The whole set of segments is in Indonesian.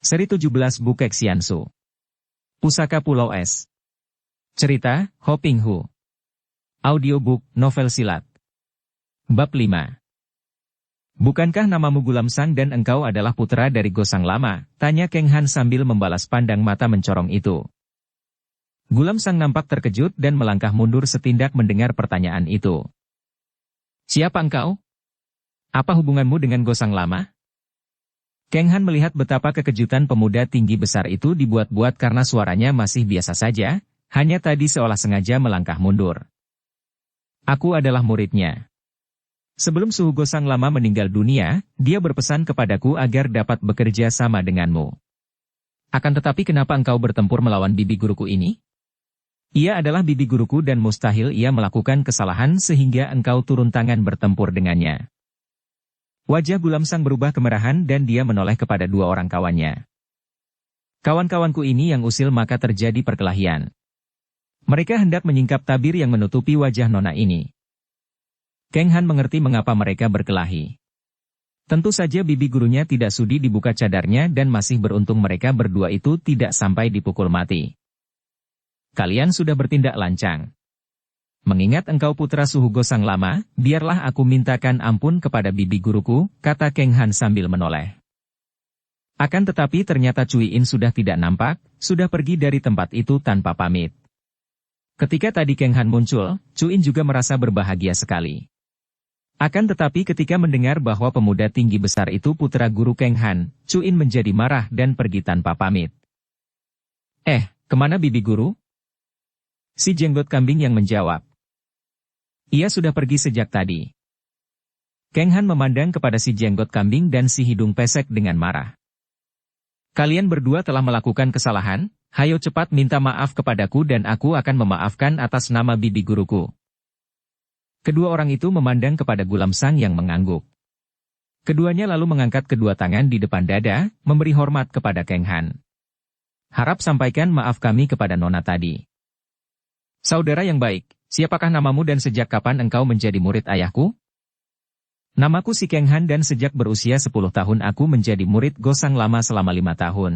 Seri 17 Bukek Xiansu. Pusaka Pulau Es. Cerita, Ho Ping Hu. Audiobook, novel silat. Bab 5. Bukankah namamu Gulamsang dan engkau adalah putra dari Gosang Lama? Tanya Keng Han sambil membalas pandang mata mencorong itu. Gulamsang nampak terkejut dan melangkah mundur setindak mendengar pertanyaan itu. Siapa engkau? Apa hubunganmu dengan Gosang Lama? Keng Han melihat betapa kekejutan pemuda tinggi besar itu dibuat-buat karena suaranya masih biasa saja, hanya tadi seolah sengaja melangkah mundur. Aku adalah muridnya. Sebelum Suhu Gosang Lama meninggal dunia, dia berpesan kepadaku agar dapat bekerja sama denganmu. Akan tetapi kenapa engkau bertempur melawan bibi guruku ini? Ia adalah bibi guruku dan mustahil ia melakukan kesalahan sehingga engkau turun tangan bertempur dengannya. Wajah Gulamsang berubah kemerahan dan dia menoleh kepada dua orang kawannya. Kawan-kawanku ini yang usil maka terjadi perkelahian. Mereka hendak menyingkap tabir yang menutupi wajah nona ini. Keng Han mengerti mengapa mereka berkelahi. Tentu saja bibi gurunya tidak sudi dibuka cadarnya dan masih beruntung mereka berdua itu tidak sampai dipukul mati. Kalian sudah bertindak lancang. Mengingat engkau putra Suhu Gosang Lama, biarlah aku mintakan ampun kepada bibi guruku, kata Keng Han sambil menoleh. Akan tetapi ternyata Cui In sudah tidak nampak, sudah pergi dari tempat itu tanpa pamit. Ketika tadi Keng Han muncul, Cui In juga merasa berbahagia sekali. Akan tetapi ketika mendengar bahwa pemuda tinggi besar itu putra guru Keng Han, Cui In menjadi marah dan pergi tanpa pamit. Kemana bibi guru? Si jenggot kambing yang menjawab. Ia sudah pergi sejak tadi. Keng Han memandang kepada si jenggot kambing dan si hidung pesek dengan marah. Kalian berdua telah melakukan kesalahan, hayo cepat minta maaf kepadaku dan aku akan memaafkan atas nama bibi guruku. Kedua orang itu memandang kepada Gulamsang yang mengangguk. Keduanya lalu mengangkat kedua tangan di depan dada, memberi hormat kepada Keng Han. Harap sampaikan maaf kami kepada nona tadi. Saudara yang baik, siapakah namamu dan sejak kapan engkau menjadi murid ayahku? Namaku si Keng Han dan sejak berusia 10 tahun aku menjadi murid Gosang Lama selama 5 tahun.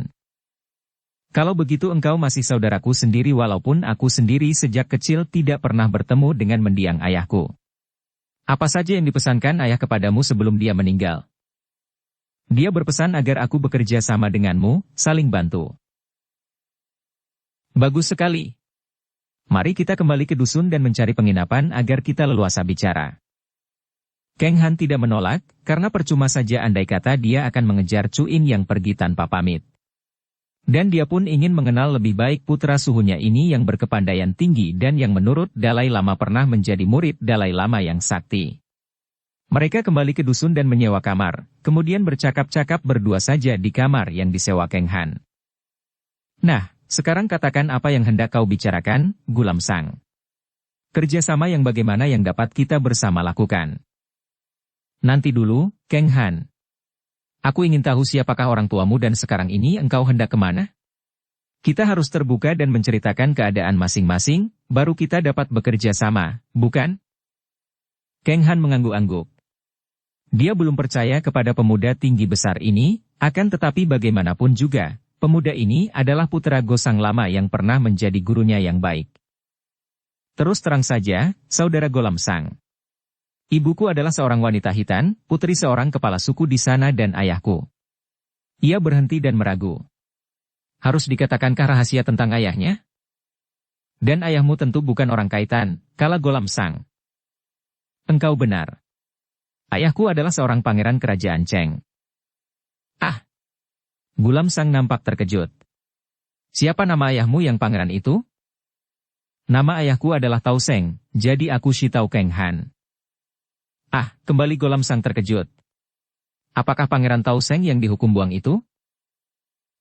Kalau begitu engkau masih saudaraku sendiri walaupun aku sendiri sejak kecil tidak pernah bertemu dengan mendiang ayahku. Apa saja yang dipesankan ayah kepadamu sebelum dia meninggal? Dia berpesan agar aku bekerja sama denganmu, saling bantu. Bagus sekali. Mari kita kembali ke dusun dan mencari penginapan agar kita leluasa bicara. Keng Han tidak menolak, karena percuma saja andai kata dia akan mengejar Cui In yang pergi tanpa pamit. Dan dia pun ingin mengenal lebih baik putra suhunya ini yang berkepandaian tinggi dan yang menurut Dalai Lama pernah menjadi murid Dalai Lama yang sakti. Mereka kembali ke dusun dan menyewa kamar, kemudian bercakap-cakap berdua saja di kamar yang disewa Keng Han. Nah, sekarang katakan apa yang hendak kau bicarakan, Gulamsang. Kerjasama yang bagaimana yang dapat kita bersama lakukan? Nanti dulu, Keng Han. Aku ingin tahu siapakah orang tuamu dan sekarang ini engkau hendak kemana? Kita harus terbuka dan menceritakan keadaan masing-masing, baru kita dapat bekerja sama, bukan? Keng Han mengangguk-angguk. Dia belum percaya kepada pemuda tinggi besar ini, akan tetapi bagaimanapun juga, pemuda ini adalah putra Gosang Lama yang pernah menjadi gurunya yang baik. Terus terang saja, saudara Gulamsang. Ibuku adalah seorang wanita hitan, putri seorang kepala suku di sana dan ayahku. Ia berhenti dan meragu. Harus dikatakankah rahasia tentang ayahnya? Dan ayahmu tentu bukan orang kaitan, kala Gulamsang. Engkau benar. Ayahku adalah seorang pangeran kerajaan Cheng. Gulamsang nampak terkejut. Siapa nama ayahmu yang pangeran itu? Nama ayahku adalah Tao Seng, jadi aku si Tao Keng Han. Kembali Gulamsang terkejut. Apakah pangeran Tao Seng yang dihukum buang itu?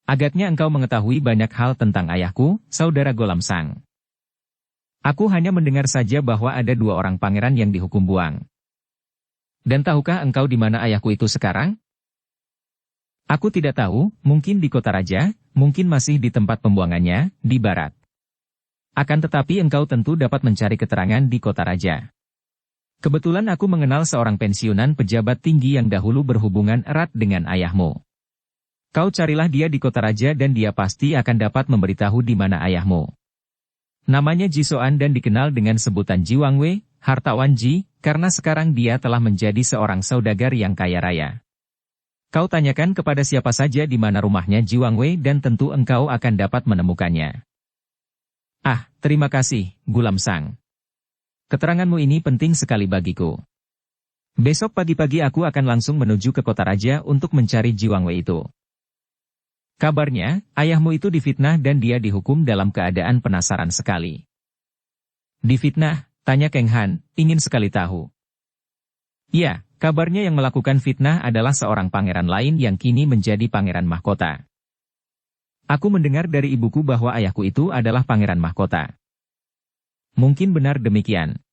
Agaknya engkau mengetahui banyak hal tentang ayahku, saudara Gulamsang. Aku hanya mendengar saja bahwa ada 2 orang pangeran yang dihukum buang. Dan tahukah engkau di mana ayahku itu sekarang? Aku tidak tahu, mungkin di kota raja, mungkin masih di tempat pembuangannya, di barat. Akan tetapi engkau tentu dapat mencari keterangan di kota raja. Kebetulan aku mengenal seorang pensiunan pejabat tinggi yang dahulu berhubungan erat dengan ayahmu. Kau carilah dia di kota raja dan dia pasti akan dapat memberitahu di mana ayahmu. Namanya Ji Soan dan dikenal dengan sebutan Ji Wangwei, hartawan Ji, karena sekarang dia telah menjadi seorang saudagar yang kaya raya. Kau tanyakan kepada siapa saja di mana rumahnya Ji Wangwei dan tentu engkau akan dapat menemukannya. Ah, terima kasih, Gulam Sang. Keteranganmu ini penting sekali bagiku. Besok pagi-pagi aku akan langsung menuju ke kota raja untuk mencari Ji Wangwei itu. Kabarnya, ayahmu itu difitnah dan dia dihukum dalam keadaan penasaran sekali. Difitnah? Tanya Kang Han, ingin sekali tahu. Ya, kabarnya yang melakukan fitnah adalah seorang pangeran lain yang kini menjadi pangeran mahkota. Aku mendengar dari ibuku bahwa ayahku itu adalah pangeran mahkota. Mungkin benar demikian.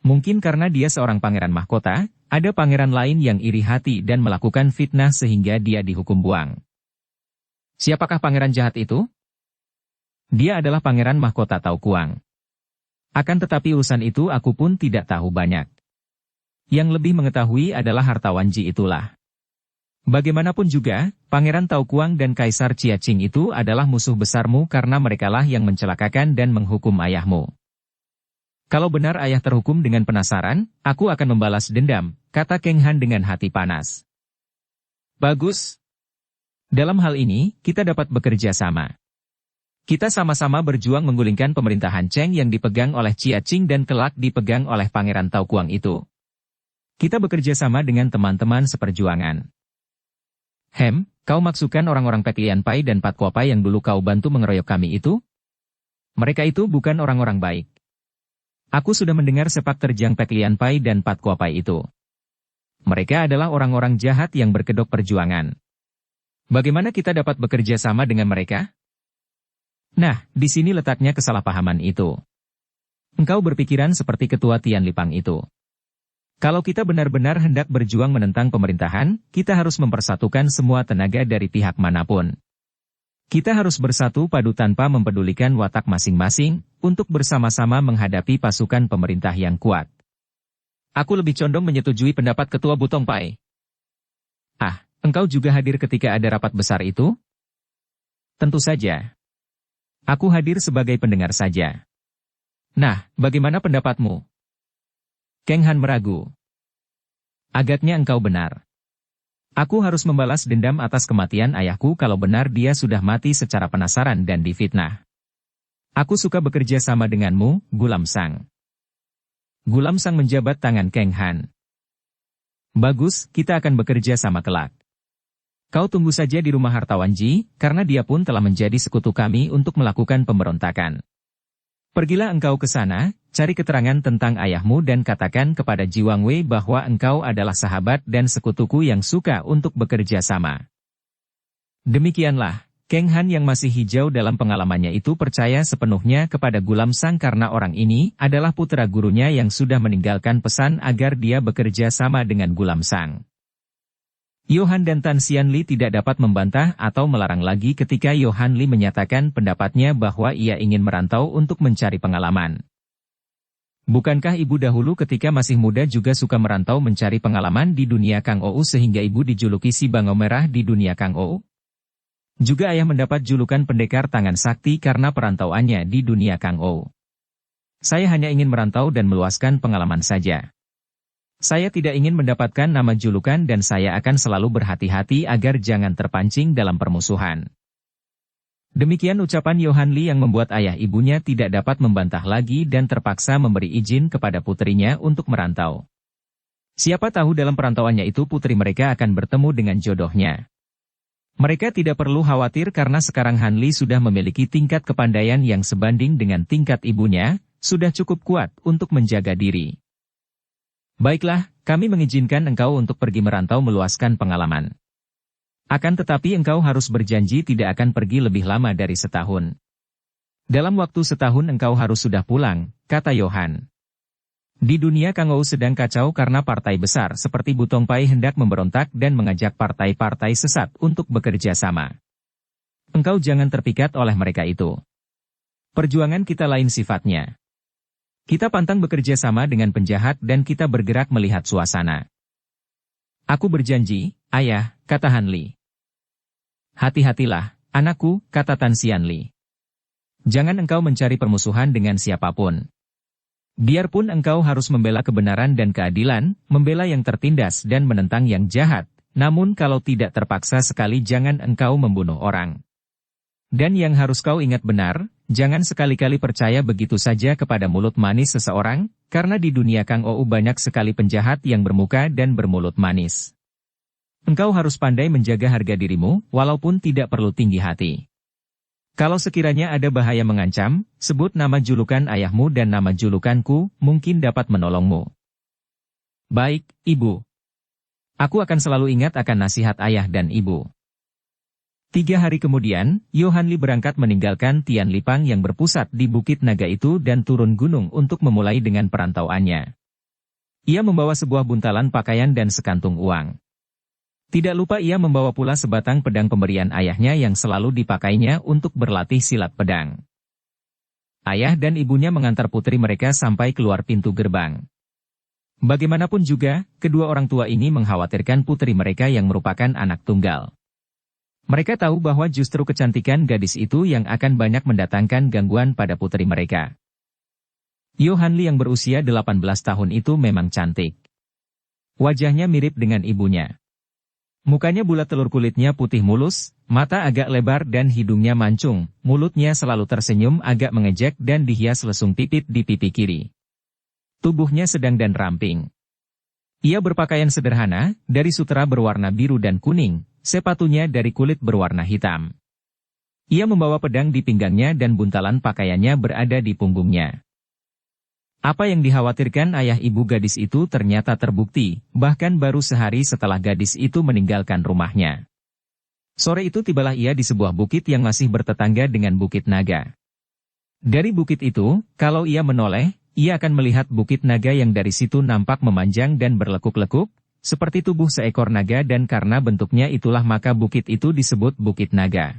Mungkin karena dia seorang pangeran mahkota, ada pangeran lain yang iri hati dan melakukan fitnah sehingga dia dihukum buang. Siapakah pangeran jahat itu? Dia adalah pangeran mahkota Tao Kuang. Akan tetapi urusan itu aku pun tidak tahu banyak. Yang lebih mengetahui adalah hartawan Ji itulah. Bagaimanapun juga, Pangeran Tao Kuang dan Kaisar Chia Qing itu adalah musuh besarmu karena merekalah yang mencelakakan dan menghukum ayahmu. Kalau benar ayah terhukum dengan penasaran, aku akan membalas dendam, kata Kang Han dengan hati panas. Bagus. Dalam hal ini, kita dapat bekerja sama. Kita sama-sama berjuang menggulingkan pemerintahan Cheng yang dipegang oleh Chia Qing dan kelak dipegang oleh Pangeran Tao Kuang itu. Kita bekerja sama dengan teman-teman seperjuangan. Kau maksudkan orang-orang Pek Lian Pai dan Pat Kuo Pai yang dulu kau bantu mengeroyok kami itu? Mereka itu bukan orang-orang baik. Aku sudah mendengar sepak terjang Pek Lian Pai dan Pat Kuo Pai itu. Mereka adalah orang-orang jahat yang berkedok perjuangan. Bagaimana kita dapat bekerja sama dengan mereka? Nah, di sini letaknya kesalahpahaman itu. Engkau berpikiran seperti ketua Tian Lipang itu. Kalau kita benar-benar hendak berjuang menentang pemerintahan, kita harus mempersatukan semua tenaga dari pihak manapun. Kita harus bersatu padu tanpa mempedulikan watak masing-masing, untuk bersama-sama menghadapi pasukan pemerintah yang kuat. Aku lebih condong menyetujui pendapat Ketua Butong Pai. Ah, engkau juga hadir ketika ada rapat besar itu? Tentu saja. Aku hadir sebagai pendengar saja. Nah, bagaimana pendapatmu? Kang Han meragu. Agaknya engkau benar. Aku harus membalas dendam atas kematian ayahku kalau benar dia sudah mati secara penasaran dan difitnah. Aku suka bekerja sama denganmu, Gulam Sang. Gulam Sang menjabat tangan Kang Han. Bagus, kita akan bekerja sama kelak. Kau tunggu saja di rumah hartawan Ji, karena dia pun telah menjadi sekutu kami untuk melakukan pemberontakan. Pergilah engkau ke sana, cari keterangan tentang ayahmu dan katakan kepada Ji Wangwei bahwa engkau adalah sahabat dan sekutuku yang suka untuk bekerja sama. Demikianlah, Kang Han yang masih hijau dalam pengalamannya itu percaya sepenuhnya kepada Gulam Sang karena orang ini adalah putra gurunya yang sudah meninggalkan pesan agar dia bekerja sama dengan Gulam Sang. Yohan dan Tan Xianli tidak dapat membantah atau melarang lagi ketika Yohan Li menyatakan pendapatnya bahwa ia ingin merantau untuk mencari pengalaman. Bukankah ibu dahulu ketika masih muda juga suka merantau mencari pengalaman di dunia Kang Ou sehingga ibu dijuluki si Bangau Merah di dunia Kang Ou? Juga ayah mendapat julukan pendekar tangan sakti karena perantauannya di dunia Kang Ou. Saya hanya ingin merantau dan meluaskan pengalaman saja. Saya tidak ingin mendapatkan nama julukan dan saya akan selalu berhati-hati agar jangan terpancing dalam permusuhan. Demikian ucapan Yohan Li yang membuat ayah ibunya tidak dapat membantah lagi dan terpaksa memberi izin kepada putrinya untuk merantau. Siapa tahu dalam perantauannya itu putri mereka akan bertemu dengan jodohnya. Mereka tidak perlu khawatir karena sekarang Han Li sudah memiliki tingkat kepandaian yang sebanding dengan tingkat ibunya, sudah cukup kuat untuk menjaga diri. Baiklah, kami mengizinkan engkau untuk pergi merantau meluaskan pengalaman. Akan tetapi engkau harus berjanji tidak akan pergi lebih lama dari setahun. Dalam waktu setahun engkau harus sudah pulang, kata Yohan. Di dunia Kang Ou sedang kacau karena partai besar seperti Butong Pai hendak memberontak dan mengajak partai-partai sesat untuk bekerja sama. Engkau jangan terpikat oleh mereka itu. Perjuangan kita lain sifatnya. Kita pantang bekerja sama dengan penjahat dan kita bergerak melihat suasana. Aku berjanji, ayah, kata Han Li. Hati-hatilah, anakku, kata Tan Xianli. Jangan engkau mencari permusuhan dengan siapapun. Biarpun engkau harus membela kebenaran dan keadilan, membela yang tertindas dan menentang yang jahat, namun kalau tidak terpaksa sekali jangan engkau membunuh orang. Dan yang harus kau ingat benar, jangan sekali-kali percaya begitu saja kepada mulut manis seseorang, karena di dunia Kang Ou banyak sekali penjahat yang bermuka dan bermulut manis. Engkau harus pandai menjaga harga dirimu, walaupun tidak perlu tinggi hati. Kalau sekiranya ada bahaya mengancam, sebut nama julukan ayahmu dan nama julukanku, mungkin dapat menolongmu. Baik, Ibu. Aku akan selalu ingat akan nasihat ayah dan ibu. 3 hari kemudian, Yohan Li berangkat meninggalkan Tian Lipang yang berpusat di Bukit Naga itu dan turun gunung untuk memulai dengan perantauannya. Ia membawa sebuah buntalan pakaian dan sekantung uang. Tidak lupa ia membawa pula sebatang pedang pemberian ayahnya yang selalu dipakainya untuk berlatih silat pedang. Ayah dan ibunya mengantar putri mereka sampai keluar pintu gerbang. Bagaimanapun juga, kedua orang tua ini mengkhawatirkan putri mereka yang merupakan anak tunggal. Mereka tahu bahwa justru kecantikan gadis itu yang akan banyak mendatangkan gangguan pada putri mereka. Yohan Li yang berusia 18 tahun itu memang cantik. Wajahnya mirip dengan ibunya. Mukanya bulat telur kulitnya putih mulus, mata agak lebar dan hidungnya mancung, mulutnya selalu tersenyum agak mengejek dan dihias lesung pipit di pipi kiri. Tubuhnya sedang dan ramping. Ia berpakaian sederhana, dari sutera berwarna biru dan kuning, sepatunya dari kulit berwarna hitam. Ia membawa pedang di pinggangnya dan buntalan pakaiannya berada di punggungnya. Apa yang dikhawatirkan ayah ibu gadis itu ternyata terbukti, bahkan baru sehari setelah gadis itu meninggalkan rumahnya. Sore itu tibalah ia di sebuah bukit yang masih bertetangga dengan Bukit Naga. Dari bukit itu, kalau ia menoleh, ia akan melihat Bukit Naga yang dari situ nampak memanjang dan berlekuk-lekuk, seperti tubuh seekor naga dan karena bentuknya itulah maka bukit itu disebut Bukit Naga.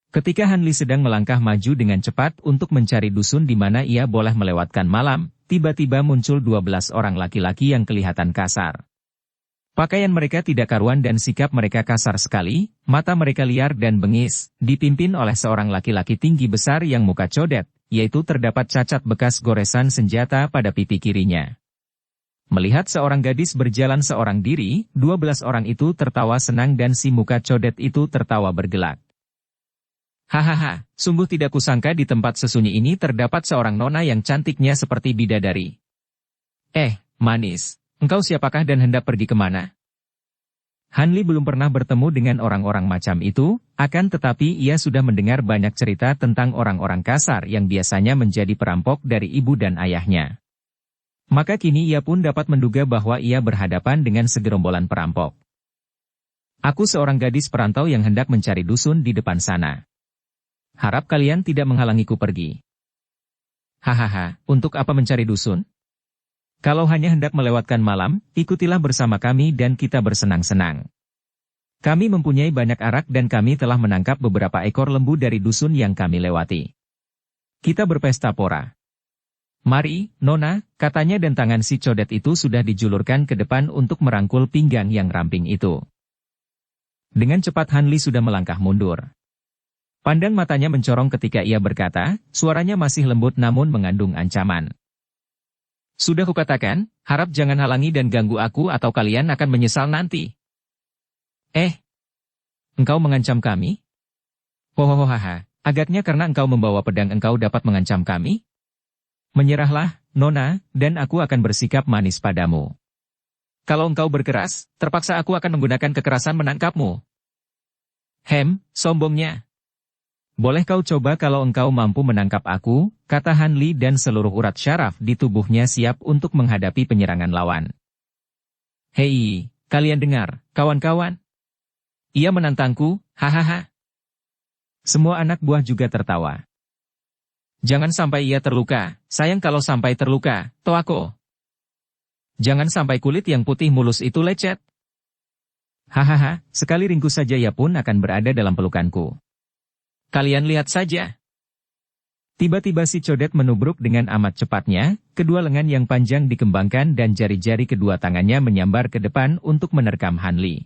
Ketika Han Li sedang melangkah maju dengan cepat untuk mencari dusun di mana ia boleh melewatkan malam, tiba-tiba muncul 12 orang laki-laki yang kelihatan kasar. Pakaian mereka tidak karuan dan sikap mereka kasar sekali, mata mereka liar dan bengis, dipimpin oleh seorang laki-laki tinggi besar yang muka codet, yaitu terdapat cacat bekas goresan senjata pada pipi kirinya. Melihat seorang gadis berjalan seorang diri, 12 orang itu tertawa senang dan si muka codet itu tertawa bergelak. Hahaha, sungguh tidak kusangka di tempat sesunyi ini terdapat seorang nona yang cantiknya seperti bidadari. Manis, engkau siapakah dan hendak pergi kemana? Han Li belum pernah bertemu dengan orang-orang macam itu, akan tetapi ia sudah mendengar banyak cerita tentang orang-orang kasar yang biasanya menjadi perampok dari ibu dan ayahnya. Maka kini ia pun dapat menduga bahwa ia berhadapan dengan segerombolan perampok. Aku seorang gadis perantau yang hendak mencari dusun di depan sana. Harap kalian tidak menghalangiku pergi. Hahaha, untuk apa mencari dusun? Kalau hanya hendak melewatkan malam, ikutilah bersama kami dan kita bersenang-senang. Kami mempunyai banyak arak dan kami telah menangkap beberapa ekor lembu dari dusun yang kami lewati. Kita berpesta pora. Mari, Nona, katanya dan tangan si codet itu sudah dijulurkan ke depan untuk merangkul pinggang yang ramping itu. Dengan cepat Han Li sudah melangkah mundur. Pandang matanya mencorong ketika ia berkata, suaranya masih lembut namun mengandung ancaman. Sudah kukatakan, harap jangan halangi dan ganggu aku atau kalian akan menyesal nanti. Engkau mengancam kami? Hohohohaha, agaknya karena engkau membawa pedang engkau dapat mengancam kami? Menyerahlah, Nona, dan aku akan bersikap manis padamu. Kalau engkau berkeras, terpaksa aku akan menggunakan kekerasan menangkapmu. Sombongnya. Boleh kau coba kalau engkau mampu menangkap aku, kata Han Li dan seluruh urat syaraf di tubuhnya siap untuk menghadapi penyerangan lawan. Hei, kalian dengar, kawan-kawan? Ia menantangku, hahaha. Semua anak buah juga tertawa. Jangan sampai ia terluka, sayang kalau sampai terluka, Toako. Jangan sampai kulit yang putih mulus itu lecet. Hahaha, sekali ringkus saja ia pun akan berada dalam pelukanku. Kalian lihat saja. Tiba-tiba si codet menubruk dengan amat cepatnya, kedua lengan yang panjang dikembangkan dan jari-jari kedua tangannya menyambar ke depan untuk menerkam Han Li.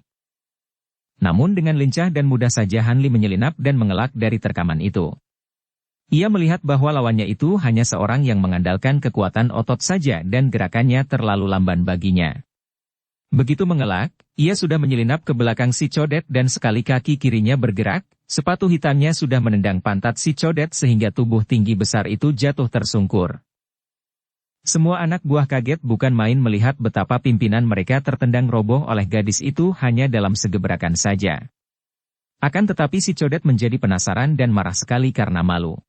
Namun dengan lincah dan mudah saja Han Li menyelinap dan mengelak dari terkaman itu. Ia melihat bahwa lawannya itu hanya seorang yang mengandalkan kekuatan otot saja dan gerakannya terlalu lamban baginya. Begitu mengelak, ia sudah menyelinap ke belakang si Codet dan sekali kaki kirinya bergerak, sepatu hitamnya sudah menendang pantat si Codet sehingga tubuh tinggi besar itu jatuh tersungkur. Semua anak buah kaget bukan main melihat betapa pimpinan mereka tertendang roboh oleh gadis itu hanya dalam segebrakan saja. Akan tetapi si Codet menjadi penasaran dan marah sekali karena malu.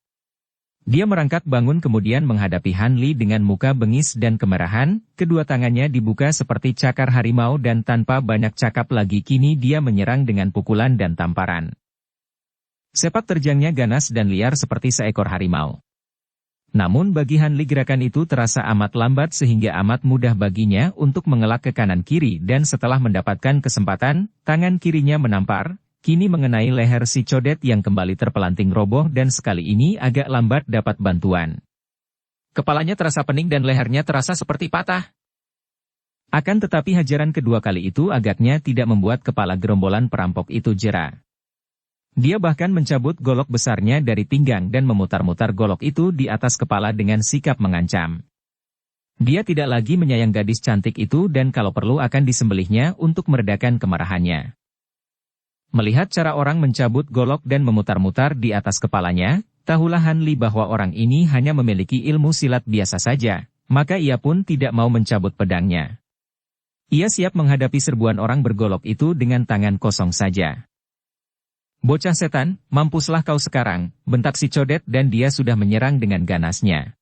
Dia merangkak bangun kemudian menghadapi Han Li dengan muka bengis dan kemerahan, kedua tangannya dibuka seperti cakar harimau dan tanpa banyak cakap lagi kini dia menyerang dengan pukulan dan tamparan. Sepak terjangnya ganas dan liar seperti seekor harimau. Namun bagi Han Li gerakan itu terasa amat lambat sehingga amat mudah baginya untuk mengelak ke kanan kiri dan setelah mendapatkan kesempatan, tangan kirinya menampar, kini mengenai leher si Codet yang kembali terpelanting roboh dan sekali ini agak lambat dapat bantuan. Kepalanya terasa pening dan lehernya terasa seperti patah. Akan tetapi hajaran kedua kali itu agaknya tidak membuat kepala gerombolan perampok itu jera. Dia bahkan mencabut golok besarnya dari pinggang dan memutar-mutar golok itu di atas kepala dengan sikap mengancam. Dia tidak lagi menyayang gadis cantik itu dan kalau perlu akan disembelihnya untuk meredakan kemarahannya. Melihat cara orang mencabut golok dan memutar-mutar di atas kepalanya, tahulah Han Li bahwa orang ini hanya memiliki ilmu silat biasa saja, maka ia pun tidak mau mencabut pedangnya. Ia siap menghadapi serbuan orang bergolok itu dengan tangan kosong saja. "Bocah setan, mampuslah kau sekarang," bentak si Codet dan dia sudah menyerang dengan ganasnya.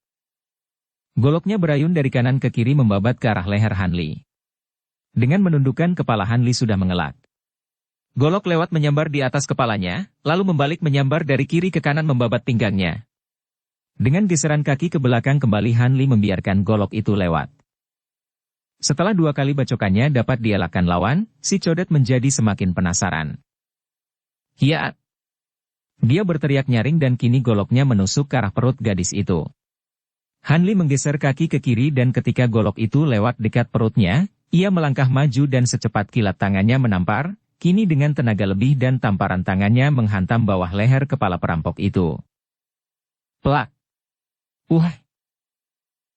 Goloknya berayun dari kanan ke kiri membabat ke arah leher Han Li. Dengan menundukkan kepala Han Li sudah mengelak. Golok lewat menyambar di atas kepalanya, lalu membalik menyambar dari kiri ke kanan membabat pinggangnya. Dengan geseran kaki ke belakang kembali Han Li membiarkan golok itu lewat. Setelah dua kali bacokannya dapat dielakkan lawan, si Codet menjadi semakin penasaran. "Hiat!" Dia berteriak nyaring dan kini goloknya menusuk ke arah perut gadis itu. Han Li menggeser kaki ke kiri dan ketika golok itu lewat dekat perutnya, ia melangkah maju dan secepat kilat tangannya menampar, kini dengan tenaga lebih dan tamparan tangannya menghantam bawah leher kepala perampok itu. Plak!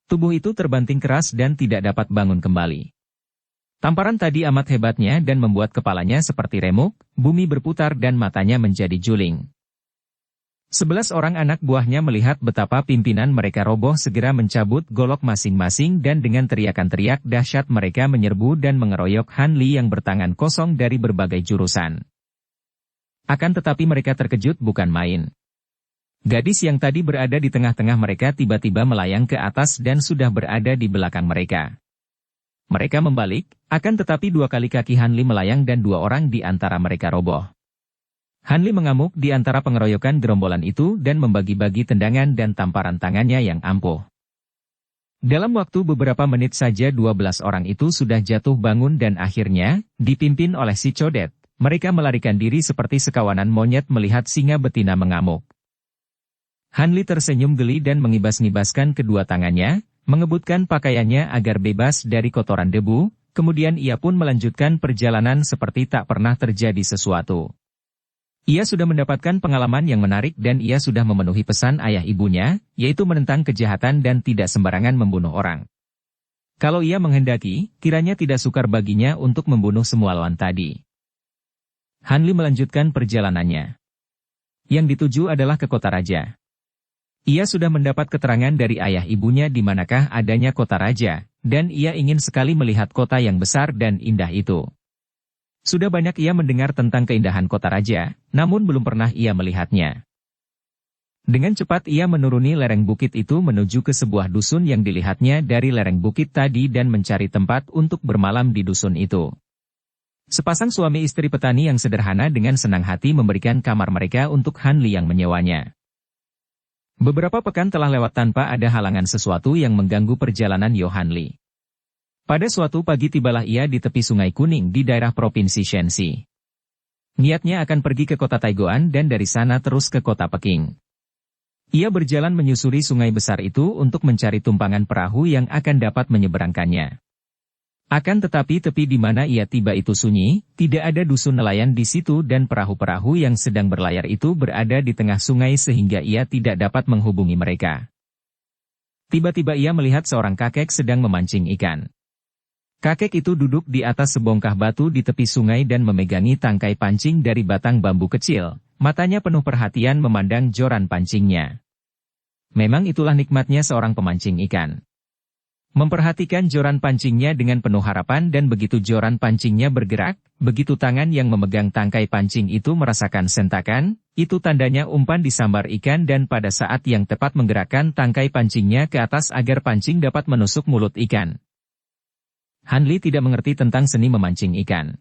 Tubuh itu terbanting keras dan tidak dapat bangun kembali. Tamparan tadi amat hebatnya dan membuat kepalanya seperti remuk, bumi berputar dan matanya menjadi juling. 11 orang anak buahnya melihat betapa pimpinan mereka roboh segera mencabut golok masing-masing dan dengan teriakan-teriak dahsyat mereka menyerbu dan mengeroyok Han Li yang bertangan kosong dari berbagai jurusan. Akan tetapi mereka terkejut bukan main. Gadis yang tadi berada di tengah-tengah mereka tiba-tiba melayang ke atas dan sudah berada di belakang mereka. Mereka membalik, akan tetapi dua kali kaki Han Li melayang dan dua orang di antara mereka roboh. Han Li mengamuk di antara pengeroyokan gerombolan itu dan membagi-bagi tendangan dan tamparan tangannya yang ampuh. Dalam waktu beberapa menit saja 12 orang itu sudah jatuh bangun dan akhirnya, dipimpin oleh si Codet, mereka melarikan diri seperti sekawanan monyet melihat singa betina mengamuk. Han Li tersenyum geli dan mengibas-ngibaskan kedua tangannya, mengebutkan pakaiannya agar bebas dari kotoran debu, kemudian ia pun melanjutkan perjalanan seperti tak pernah terjadi sesuatu. Ia sudah mendapatkan pengalaman yang menarik dan ia sudah memenuhi pesan ayah ibunya, yaitu menentang kejahatan dan tidak sembarangan membunuh orang. Kalau ia menghendaki, kiranya tidak sukar baginya untuk membunuh semua lawan tadi. Han Li melanjutkan perjalanannya. Yang dituju adalah ke kota raja. Ia sudah mendapat keterangan dari ayah ibunya di manakah adanya kota raja, dan ia ingin sekali melihat kota yang besar dan indah itu. Sudah banyak ia mendengar tentang keindahan kota raja, namun belum pernah ia melihatnya. Dengan cepat ia menuruni lereng bukit itu menuju ke sebuah dusun yang dilihatnya dari lereng bukit tadi dan mencari tempat untuk bermalam di dusun itu. Sepasang suami istri petani yang sederhana dengan senang hati memberikan kamar mereka untuk Han Li yang menyewanya. Beberapa pekan telah lewat tanpa ada halangan sesuatu yang mengganggu perjalanan Han Li. Pada suatu pagi tibalah ia di tepi Sungai Kuning di daerah Provinsi Shenxi. Niatnya akan pergi ke kota Taiguan dan dari sana terus ke kota Peking. Ia berjalan menyusuri sungai besar itu untuk mencari tumpangan perahu yang akan dapat menyeberangkannya. Akan tetapi tepi di mana ia tiba itu sunyi, tidak ada dusun nelayan di situ dan perahu-perahu yang sedang berlayar itu berada di tengah sungai sehingga ia tidak dapat menghubungi mereka. Tiba-tiba ia melihat seorang kakek sedang memancing ikan. Kakek itu duduk di atas sebongkah batu di tepi sungai dan memegangi tangkai pancing dari batang bambu kecil, matanya penuh perhatian memandang joran pancingnya. Memang itulah nikmatnya seorang pemancing ikan. Memperhatikan joran pancingnya dengan penuh harapan dan begitu joran pancingnya bergerak, begitu tangan yang memegang tangkai pancing itu merasakan sentakan, itu tandanya umpan disambar ikan dan pada saat yang tepat menggerakkan tangkai pancingnya ke atas agar pancing dapat menusuk mulut ikan. Hanli tidak mengerti tentang seni memancing ikan.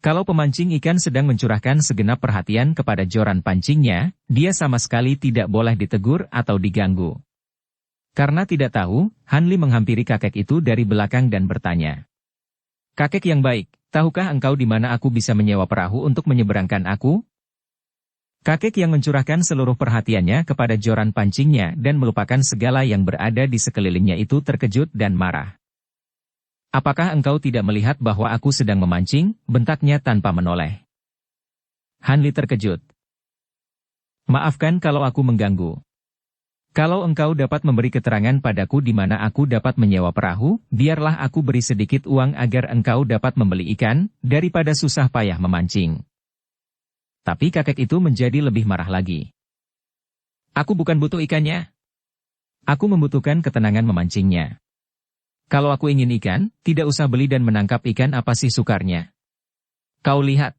Kalau pemancing ikan sedang mencurahkan segenap perhatian kepada joran pancingnya, dia sama sekali tidak boleh ditegur atau diganggu. Karena tidak tahu, Hanli menghampiri kakek itu dari belakang dan bertanya. "Kakek yang baik, tahukah engkau di mana aku bisa menyewa perahu untuk menyeberangkan aku?" Kakek yang mencurahkan seluruh perhatiannya kepada joran pancingnya dan melupakan segala yang berada di sekelilingnya itu terkejut dan marah. "Apakah engkau tidak melihat bahwa aku sedang memancing?" bentaknya tanpa menoleh. Hanli terkejut. "Maafkan kalau aku mengganggu. Kalau engkau dapat memberi keterangan padaku di mana aku dapat menyewa perahu, biarlah aku beri sedikit uang agar engkau dapat membeli ikan, daripada susah payah memancing." Tapi kakek itu menjadi lebih marah lagi. "Aku bukan butuh ikannya. Aku membutuhkan ketenangan memancingnya. Kalau aku ingin ikan, tidak usah beli dan menangkap ikan apa sih sukarnya. Kau lihat."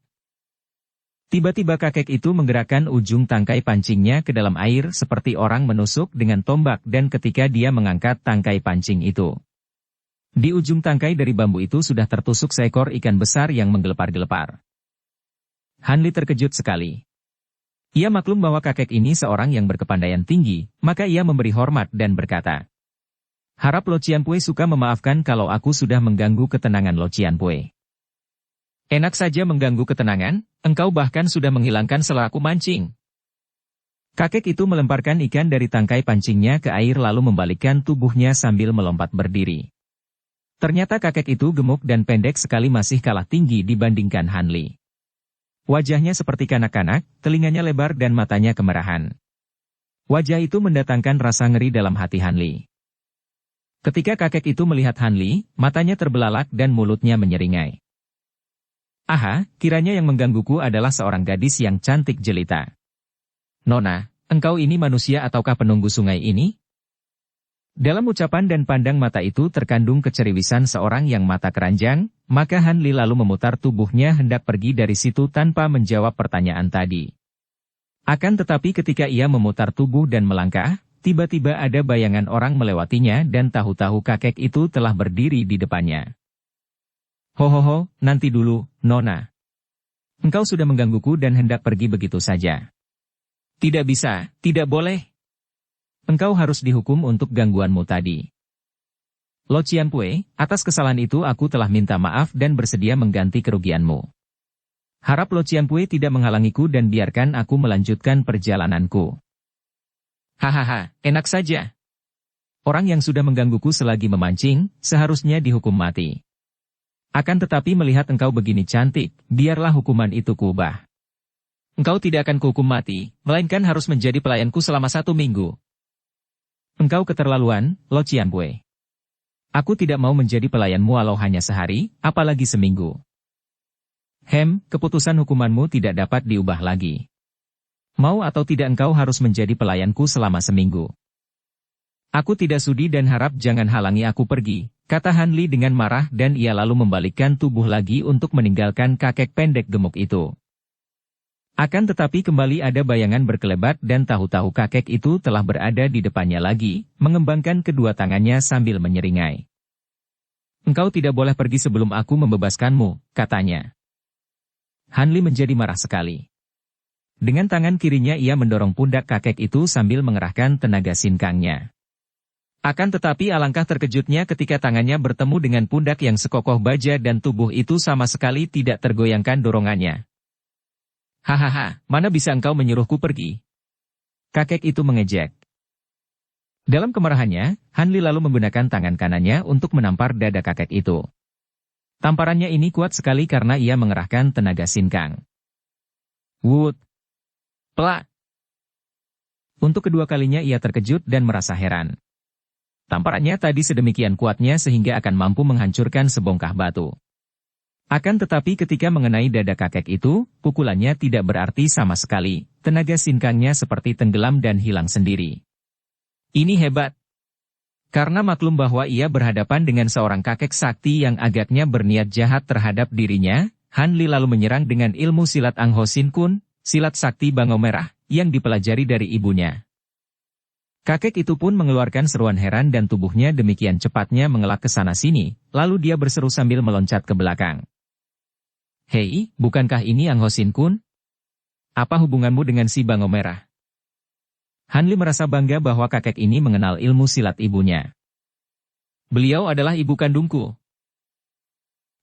Tiba-tiba kakek itu menggerakkan ujung tangkai pancingnya ke dalam air seperti orang menusuk dengan tombak dan ketika dia mengangkat tangkai pancing itu. Di ujung tangkai dari bambu itu sudah tertusuk seekor ikan besar yang menggelepar-gelepar. Hanli terkejut sekali. Ia maklum bahwa kakek ini seorang yang berkepandaian tinggi, maka ia memberi hormat dan berkata, "Harap Lo Cianpue suka memaafkan kalau aku sudah mengganggu ketenangan Lo Cianpue." "Enak saja mengganggu ketenangan, engkau bahkan sudah menghilangkan selaku mancing." Kakek itu melemparkan ikan dari tangkai pancingnya ke air lalu membalikkan tubuhnya sambil melompat berdiri. Ternyata kakek itu gemuk dan pendek sekali masih kalah tinggi dibandingkan Hanli. Wajahnya seperti kanak-kanak, telinganya lebar dan matanya kemerahan. Wajah itu mendatangkan rasa ngeri dalam hati Hanli. Ketika kakek itu melihat Hanli, matanya terbelalak dan mulutnya menyeringai. "Aha, kiranya yang menggangguku adalah seorang gadis yang cantik jelita. Nona, engkau ini manusia ataukah penunggu sungai ini?" Dalam ucapan dan pandang mata itu terkandung keceriwisan seorang yang mata keranjang, maka Hanli lalu memutar tubuhnya hendak pergi dari situ tanpa menjawab pertanyaan tadi. Akan tetapi ketika ia memutar tubuh dan melangkah, tiba-tiba ada bayangan orang melewatinya dan tahu-tahu kakek itu telah berdiri di depannya. "Hohoho, nanti dulu, Nona. Engkau sudah menggangguku dan hendak pergi begitu saja. Tidak bisa, tidak boleh. Engkau harus dihukum untuk gangguanmu tadi. Lo Cianpue, atas kesalahan itu aku telah minta maaf dan bersedia mengganti kerugianmu. Harap Lo Cianpue tidak menghalangiku dan biarkan aku melanjutkan perjalananku." "Hahaha, enak saja. Orang yang sudah menggangguku selagi memancing, seharusnya dihukum mati. Akan tetapi melihat engkau begini cantik, biarlah hukuman itu kuubah. Engkau tidak akan kuhukum mati, melainkan harus menjadi pelayanku selama 1 minggu. Engkau keterlaluan, Lo Cianpue. Aku tidak mau menjadi pelayanmu walau hanya sehari, apalagi seminggu. Keputusan hukumanmu tidak dapat diubah lagi. Mau atau tidak engkau harus menjadi pelayanku selama seminggu." "Aku tidak sudi dan harap jangan halangi aku pergi," kata Hanli dengan marah dan ia lalu membalikkan tubuh lagi untuk meninggalkan kakek pendek gemuk itu. Akan tetapi kembali ada bayangan berkelebat dan tahu-tahu kakek itu telah berada di depannya lagi, mengembangkan kedua tangannya sambil menyeringai. "Engkau tidak boleh pergi sebelum aku membebaskanmu," katanya. Hanli menjadi marah sekali. Dengan tangan kirinya ia mendorong pundak kakek itu sambil mengerahkan tenaga sinkangnya. Akan tetapi alangkah terkejutnya ketika tangannya bertemu dengan pundak yang sekokoh baja dan tubuh itu sama sekali tidak tergoyangkan dorongannya. "Hahaha, mana bisa engkau menyuruhku pergi?" Kakek itu mengejek. Dalam kemarahannya, Hanli lalu menggunakan tangan kanannya untuk menampar dada kakek itu. Tamparannya ini kuat sekali karena ia mengerahkan tenaga sinkang. Wut! Pelak! Untuk kedua kalinya ia terkejut dan merasa heran. Tamparannya tadi sedemikian kuatnya sehingga akan mampu menghancurkan sebongkah batu. Akan tetapi ketika mengenai dada kakek itu, pukulannya tidak berarti sama sekali. Tenaga sinkangnya seperti tenggelam dan hilang sendiri. Ini hebat. Karena maklum bahwa ia berhadapan dengan seorang kakek sakti yang agaknya berniat jahat terhadap dirinya, Han Li lalu menyerang dengan ilmu silat Ang Ho Sin Kun, silat sakti bangau merah, yang dipelajari dari ibunya. Kakek itu pun mengeluarkan seruan heran dan tubuhnya demikian cepatnya mengelak ke sana-sini, lalu dia berseru sambil meloncat ke belakang. Hei, bukankah ini Ang Ho Sin Kun? Apa hubunganmu dengan si bangau merah? Han Li merasa bangga bahwa kakek ini mengenal ilmu silat ibunya. Beliau adalah ibu kandungku.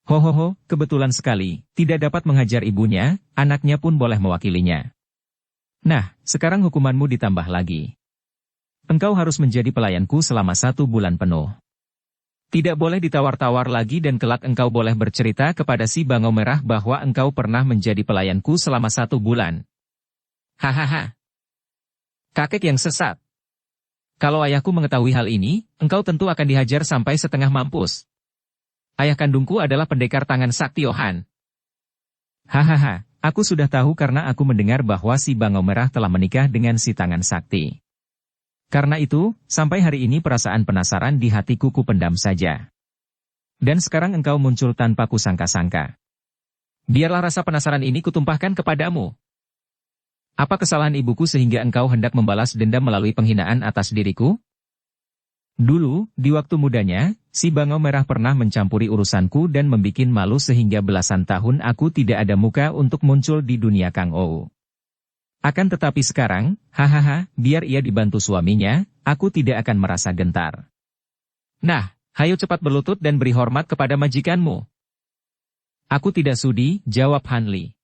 Hohoho, kebetulan sekali, tidak dapat menghajar ibunya, anaknya pun boleh mewakilinya. Nah, sekarang hukumanmu ditambah lagi. Engkau harus menjadi pelayanku selama 1 bulan penuh. Tidak boleh ditawar-tawar lagi dan kelak engkau boleh bercerita kepada si bangau merah bahwa engkau pernah menjadi pelayanku selama 1 bulan. Hahaha. Kakek yang sesat. Kalau ayahku mengetahui hal ini, engkau tentu akan dihajar sampai setengah mampus. Ayah kandungku adalah pendekar tangan sakti Yohan. Hahaha, aku sudah tahu karena aku mendengar bahwa si bangau merah telah menikah dengan si tangan sakti. Karena itu, sampai hari ini perasaan penasaran di hatiku kupendam saja. Dan sekarang engkau muncul tanpa kusangka-sangka. Biarlah rasa penasaran ini kutumpahkan kepadamu. Apa kesalahan ibuku sehingga engkau hendak membalas dendam melalui penghinaan atas diriku? Dulu, di waktu mudanya, si bangau merah pernah mencampuri urusanku dan membikin malu sehingga belasan tahun aku tidak ada muka untuk muncul di dunia Kang Ou. Akan tetapi sekarang, hahaha, biar ia dibantu suaminya, aku tidak akan merasa gentar. Nah, hayo cepat berlutut dan beri hormat kepada majikanmu. Aku tidak sudi, jawab Han Li.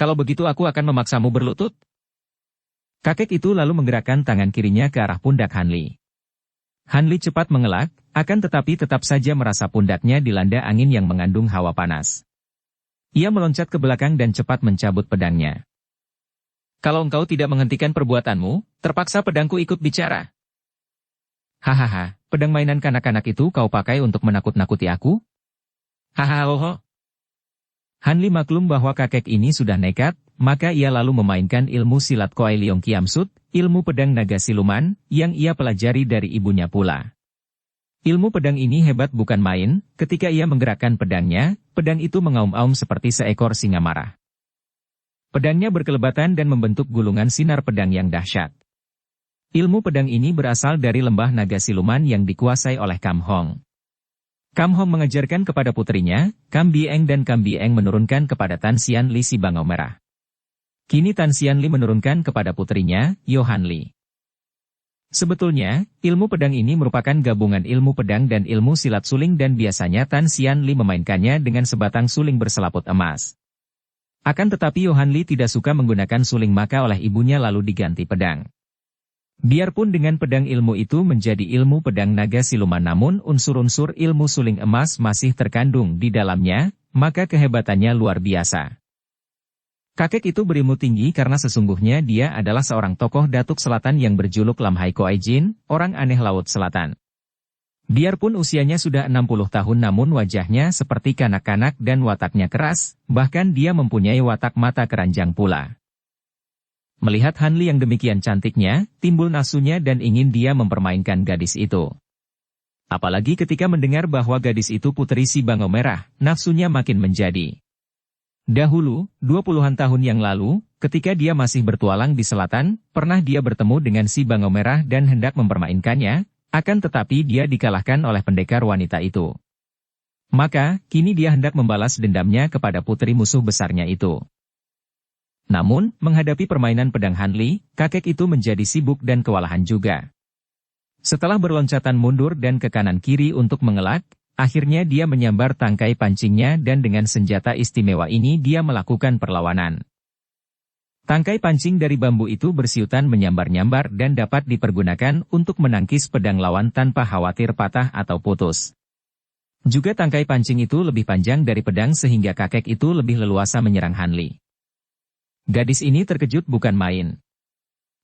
Kalau begitu aku akan memaksamu berlutut. Kakek itu lalu menggerakkan tangan kirinya ke arah pundak Han Li. Han Li cepat mengelak, akan tetapi tetap saja merasa pundaknya dilanda angin yang mengandung hawa panas. Ia meloncat ke belakang dan cepat mencabut pedangnya. Kalau engkau tidak menghentikan perbuatanmu, terpaksa pedangku ikut bicara. Hahaha, pedang mainan kanak-kanak itu kau pakai untuk menakut-nakuti aku? Hahaha. Han Li maklum bahwa kakek ini sudah nekat, maka ia lalu memainkan ilmu silat Koai Leong Kiam Sut, ilmu pedang naga siluman, yang ia pelajari dari ibunya pula. Ilmu pedang ini hebat bukan main, ketika ia menggerakkan pedangnya, pedang itu mengaum-aum seperti seekor singa marah. Pedangnya berkelebatan dan membentuk gulungan sinar pedang yang dahsyat. Ilmu pedang ini berasal dari lembah naga siluman yang dikuasai oleh Kam Hong. Kam Hong mengajarkan kepada putrinya, Kam Bieng dan Kam Bieng menurunkan kepada Tan Xian Li si bangau merah. Kini Tan Xian Li menurunkan kepada putrinya, Yohan Li. Sebetulnya, ilmu pedang ini merupakan gabungan ilmu pedang dan ilmu silat suling dan biasanya Tan Xian Li memainkannya dengan sebatang suling berselaput emas. Akan tetapi Yohan Li tidak suka menggunakan suling maka oleh ibunya lalu diganti pedang. Biarpun dengan pedang ilmu itu menjadi ilmu pedang naga siluman namun unsur-unsur ilmu suling emas masih terkandung di dalamnya, maka kehebatannya luar biasa. Kakek itu berilmu tinggi karena sesungguhnya dia adalah seorang tokoh Datuk Selatan yang berjuluk Lam Hai Koai Jin, orang aneh Laut Selatan. Biarpun usianya sudah 60 tahun namun wajahnya seperti kanak-kanak dan wataknya keras, bahkan dia mempunyai watak mata keranjang pula. Melihat Han Li yang demikian cantiknya, timbul nafsunya dan ingin dia mempermainkan gadis itu. Apalagi ketika mendengar bahwa gadis itu putri si bangau merah, nafsunya makin menjadi. Dahulu, 20-an tahun yang lalu, ketika dia masih bertualang di selatan, pernah dia bertemu dengan si bangau merah dan hendak mempermainkannya, akan tetapi dia dikalahkan oleh pendekar wanita itu. Maka, kini dia hendak membalas dendamnya kepada putri musuh besarnya itu. Namun, menghadapi permainan pedang Han Li, kakek itu menjadi sibuk dan kewalahan juga. Setelah berloncatan mundur dan ke kanan kiri untuk mengelak, akhirnya dia menyambar tangkai pancingnya dan dengan senjata istimewa ini dia melakukan perlawanan. Tangkai pancing dari bambu itu bersiutan menyambar-nyambar dan dapat dipergunakan untuk menangkis pedang lawan tanpa khawatir patah atau putus. Juga tangkai pancing itu lebih panjang dari pedang sehingga kakek itu lebih leluasa menyerang Hanli. Gadis ini terkejut bukan main.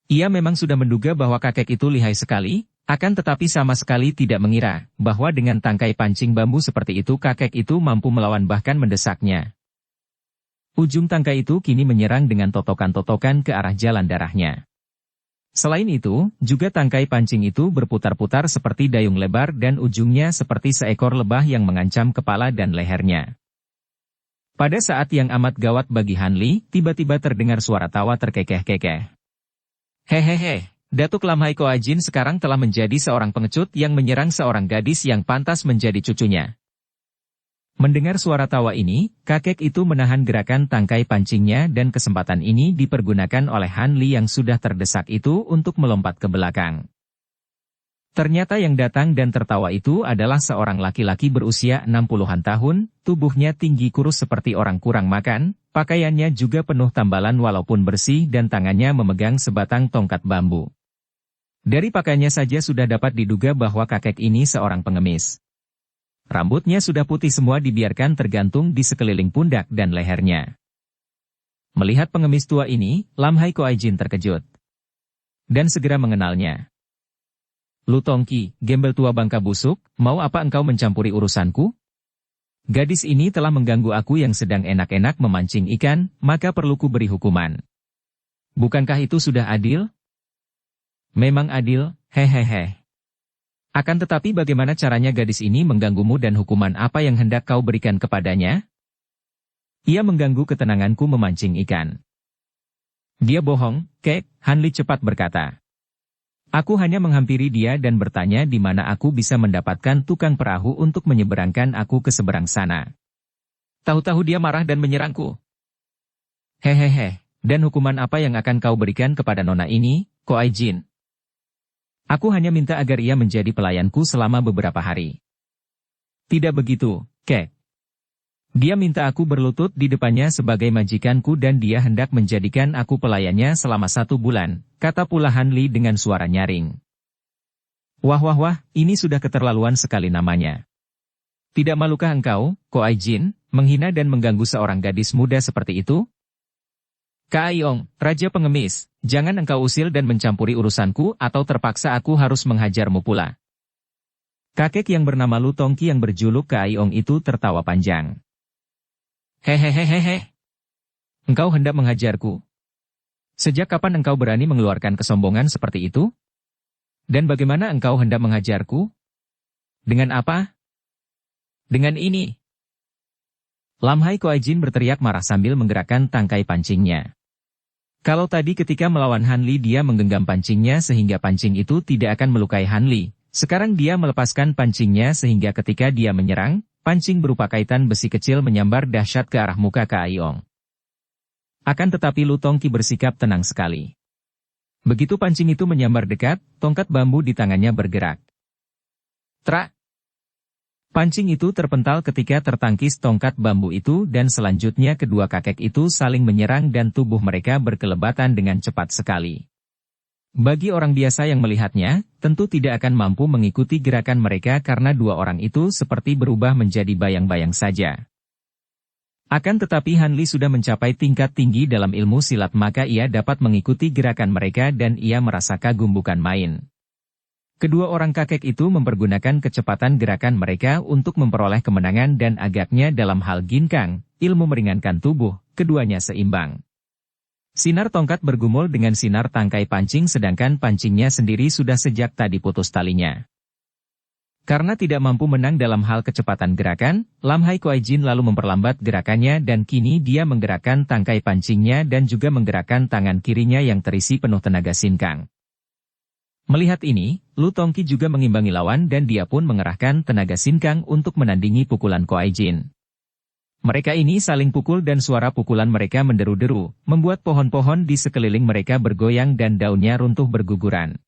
Ia memang sudah menduga bahwa kakek itu lihai sekali, akan tetapi sama sekali tidak mengira bahwa dengan tangkai pancing bambu seperti itu kakek itu mampu melawan bahkan mendesaknya. Ujung tangkai itu kini menyerang dengan totokan-totokan ke arah jalan darahnya. Selain itu, juga tangkai pancing itu berputar-putar seperti dayung lebar dan ujungnya seperti seekor lebah yang mengancam kepala dan lehernya. Pada saat yang amat gawat bagi Hanli, tiba-tiba terdengar suara tawa terkekeh-kekeh. Hehehe, Datuk Lamhai Koajin sekarang telah menjadi seorang pengecut yang menyerang seorang gadis yang pantas menjadi cucunya. Mendengar suara tawa ini, kakek itu menahan gerakan tangkai pancingnya dan kesempatan ini dipergunakan oleh Hanli yang sudah terdesak itu untuk melompat ke belakang. Ternyata yang datang dan tertawa itu adalah seorang laki-laki berusia 60-an tahun, tubuhnya tinggi kurus seperti orang kurang makan, pakaiannya juga penuh tambalan walaupun bersih dan tangannya memegang sebatang tongkat bambu. Dari pakaiannya saja sudah dapat diduga bahwa kakek ini seorang pengemis. Rambutnya sudah putih semua dibiarkan tergantung di sekeliling pundak dan lehernya. Melihat pengemis tua ini, Lamhai Koajin terkejut. Dan segera mengenalnya. Lu Tongki, gembel tua bangka busuk, mau apa engkau mencampuri urusanku? Gadis ini telah mengganggu aku yang sedang enak-enak memancing ikan, maka perlu ku beri hukuman. Bukankah itu sudah adil? Memang adil, hehehe. Akan tetapi bagaimana caranya gadis ini mengganggumu dan hukuman apa yang hendak kau berikan kepadanya? Ia mengganggu ketenanganku memancing ikan. Dia bohong, Kek, Hanli cepat berkata. Aku hanya menghampiri dia dan bertanya di mana aku bisa mendapatkan tukang perahu untuk menyeberangkan aku ke seberang sana. Tahu-tahu dia marah dan menyerangku. Hehehe, dan hukuman apa yang akan kau berikan kepada nona ini, Koajin? Aku hanya minta agar ia menjadi pelayanku selama beberapa hari. Tidak begitu, Kek. Dia minta aku berlutut di depannya sebagai majikanku dan dia hendak menjadikan aku pelayannya selama 1 bulan, kata pula Hanli dengan suara nyaring. Wah wah wah, ini sudah keterlaluan sekali namanya. Tidak malukah engkau, Koajin, menghina dan mengganggu seorang gadis muda seperti itu? Kaayong, Raja Pengemis, jangan engkau usil dan mencampuri urusanku atau terpaksa aku harus menghajarmu pula. Kakek yang bernama Lu Tongki yang berjuluk Kaayong itu tertawa panjang. Hehehehehe. Engkau hendak menghajarku. Sejak kapan engkau berani mengeluarkan kesombongan seperti itu? Dan bagaimana engkau hendak menghajarku? Dengan apa? Dengan ini. Lamhai Koajin berteriak marah sambil menggerakkan tangkai pancingnya. Kalau tadi ketika melawan Hanli dia menggenggam pancingnya sehingga pancing itu tidak akan melukai Hanli, sekarang dia melepaskan pancingnya sehingga ketika dia menyerang, pancing berupa kaitan besi kecil menyambar dahsyat ke arah muka Kaayong. Akan tetapi Lu Tongki bersikap tenang sekali. Begitu pancing itu menyambar dekat, tongkat bambu di tangannya bergerak. Trak! Pancing itu terpental ketika tertangkis tongkat bambu itu dan selanjutnya kedua kakek itu saling menyerang dan tubuh mereka berkelebatan dengan cepat sekali. Bagi orang biasa yang melihatnya, tentu tidak akan mampu mengikuti gerakan mereka karena dua orang itu seperti berubah menjadi bayang-bayang saja. Akan tetapi Hanli sudah mencapai tingkat tinggi dalam ilmu silat maka ia dapat mengikuti gerakan mereka dan ia merasa kagum bukan main. Kedua orang kakek itu mempergunakan kecepatan gerakan mereka untuk memperoleh kemenangan dan agaknya dalam hal ginkang, ilmu meringankan tubuh, keduanya seimbang. Sinar tongkat bergumul dengan sinar tangkai pancing sedangkan pancingnya sendiri sudah sejak tadi putus talinya. Karena tidak mampu menang dalam hal kecepatan gerakan, Lamhai Koajin lalu memperlambat gerakannya dan kini dia menggerakkan tangkai pancingnya dan juga menggerakkan tangan kirinya yang terisi penuh tenaga sinkang. Melihat ini, Lu Tongki juga mengimbangi lawan dan dia pun mengerahkan tenaga sinkang untuk menandingi pukulan Koajin. Mereka ini saling pukul dan suara pukulan mereka menderu-deru, membuat pohon-pohon di sekeliling mereka bergoyang dan daunnya runtuh berguguran.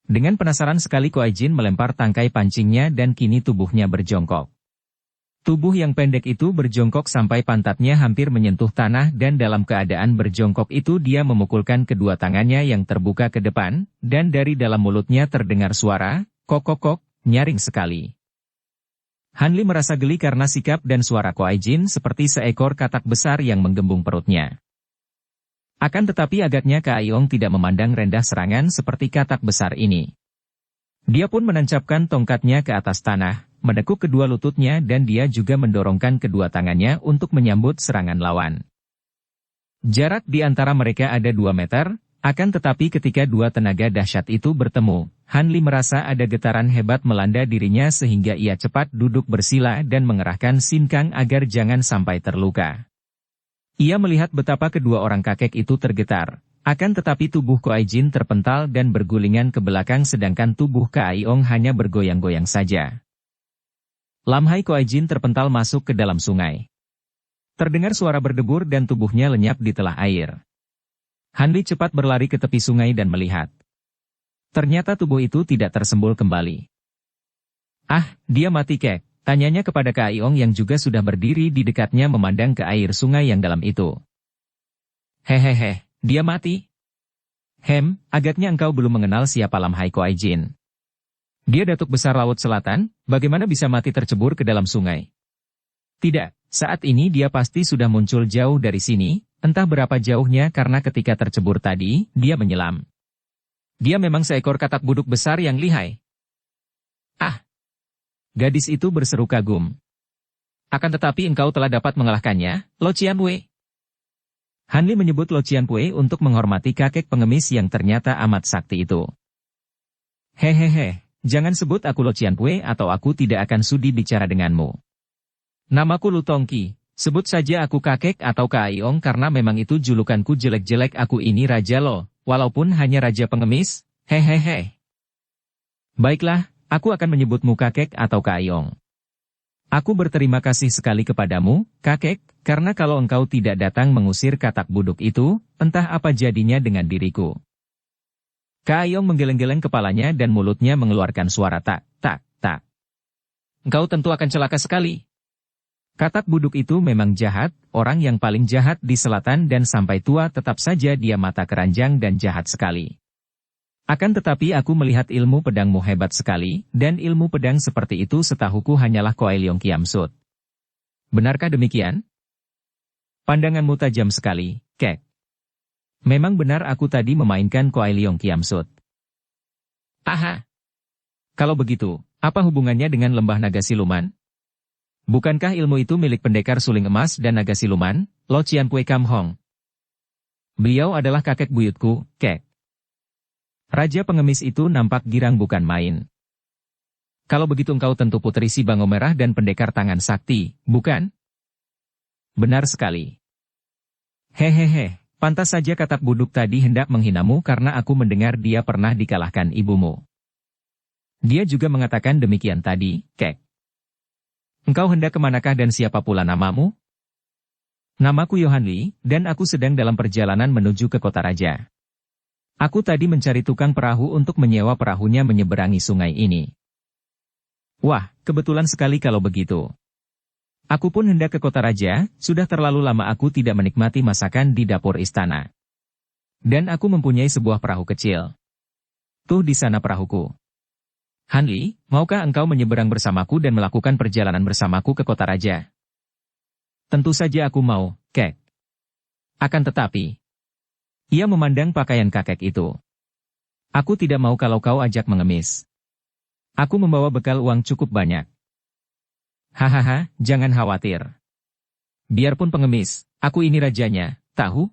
Dengan penasaran sekali Koajin melempar tangkai pancingnya dan kini tubuhnya berjongkok. Tubuh yang pendek itu berjongkok sampai pantatnya hampir menyentuh tanah dan dalam keadaan berjongkok itu dia memukulkan kedua tangannya yang terbuka ke depan, dan dari dalam mulutnya terdengar suara, kok-kok-kok, nyaring sekali. Hanli merasa geli karena sikap dan suara Kuai Jin seperti seekor katak besar yang menggembung perutnya. Akan tetapi agaknya Kak Aiong tidak memandang rendah serangan seperti katak besar ini. Dia pun menancapkan tongkatnya ke atas tanah, menekuk kedua lututnya dan dia juga mendorongkan kedua tangannya untuk menyambut serangan lawan. Jarak di antara mereka ada 2 meter, akan tetapi ketika dua tenaga dahsyat itu bertemu, Hanli merasa ada getaran hebat melanda dirinya sehingga ia cepat duduk bersila dan mengerahkan Sin Kang agar jangan sampai terluka. Ia melihat betapa kedua orang kakek itu tergetar, akan tetapi tubuh Kuai Jin terpental dan bergulingan ke belakang sedangkan tubuh Kak Aiong hanya bergoyang-goyang saja. Lamhai Kuai Jin terpental masuk ke dalam sungai. Terdengar suara berdebur dan tubuhnya lenyap di telah air. Hanli cepat berlari ke tepi sungai dan melihat. Ternyata tubuh itu tidak tersembul kembali. Ah, dia mati kek, tanyanya kepada Kak Aiong yang juga sudah berdiri di dekatnya memandang ke air sungai yang dalam itu. Hehehe, dia mati. Agaknya engkau belum mengenal siapa Lamhai Kuai Jin. Dia datuk besar Laut Selatan, bagaimana bisa mati tercebur ke dalam sungai? Tidak, saat ini dia pasti sudah muncul jauh dari sini, entah berapa jauhnya karena ketika tercebur tadi, dia menyelam. Dia memang seekor katak buduk besar yang lihai. Ah! Gadis itu berseru kagum. Akan tetapi engkau telah dapat mengalahkannya, Lo Qianwei. Hanli menyebut Lo Qianwei untuk menghormati kakek pengemis yang ternyata amat sakti itu. Hehehe, jangan sebut aku Lo Qianwei atau aku tidak akan sudi bicara denganmu. Namaku Lu Tongqi, sebut saja aku kakek atau Kak Aiong karena memang itu julukanku jelek-jelek aku ini Raja Lo, walaupun hanya Raja Pengemis, hehehe. Baiklah, aku akan menyebutmu kakek atau Kak Aiong. Aku berterima kasih sekali kepadamu, kakek, karena kalau engkau tidak datang mengusir katak buduk itu, entah apa jadinya dengan diriku. Kak Aiong menggeleng-geleng kepalanya dan mulutnya mengeluarkan suara tak, tak, tak. Engkau tentu akan celaka sekali. Katak buduk itu memang jahat, orang yang paling jahat di selatan dan sampai tua tetap saja dia mata keranjang dan jahat sekali. Akan tetapi aku melihat ilmu pedangmu hebat sekali, dan ilmu pedang seperti itu setahuku hanyalah Kuai Leong Kiam Sut. Benarkah demikian? Pandanganmu tajam sekali, kek. Memang benar aku tadi memainkan Kuai Leong Kiam Sut. Aha! Kalau begitu, apa hubungannya dengan lembah naga siluman? Bukankah ilmu itu milik pendekar suling emas dan naga siluman, Lo Qianwei Kam Hong? Beliau adalah kakek buyutku, kek. Raja pengemis itu nampak girang bukan main. Kalau begitu engkau tentu putri si Bango Merah dan pendekar tangan sakti, bukan? Benar sekali. Hehehe, pantas saja katak buduk tadi hendak menghinamu karena aku mendengar dia pernah dikalahkan ibumu. Dia juga mengatakan demikian tadi, kek. Engkau hendak kemanakah dan siapa pula namamu? Namaku Yohan Li, dan aku sedang dalam perjalanan menuju ke kota raja. Aku tadi mencari tukang perahu untuk menyewa perahunya menyeberangi sungai ini. Wah, kebetulan sekali kalau begitu. Aku pun hendak ke kota raja, sudah terlalu lama aku tidak menikmati masakan di dapur istana. Dan aku mempunyai sebuah perahu kecil. Tuh di sana perahuku. Hanli, maukah engkau menyeberang bersamaku dan melakukan perjalanan bersamaku ke kota raja? Tentu saja aku mau, kek. Akan tetapi, ia memandang pakaian kakek itu. Aku tidak mau kalau kau ajak mengemis. Aku membawa bekal uang cukup banyak. Hahaha, jangan khawatir. Biarpun pengemis, aku ini rajanya, tahu?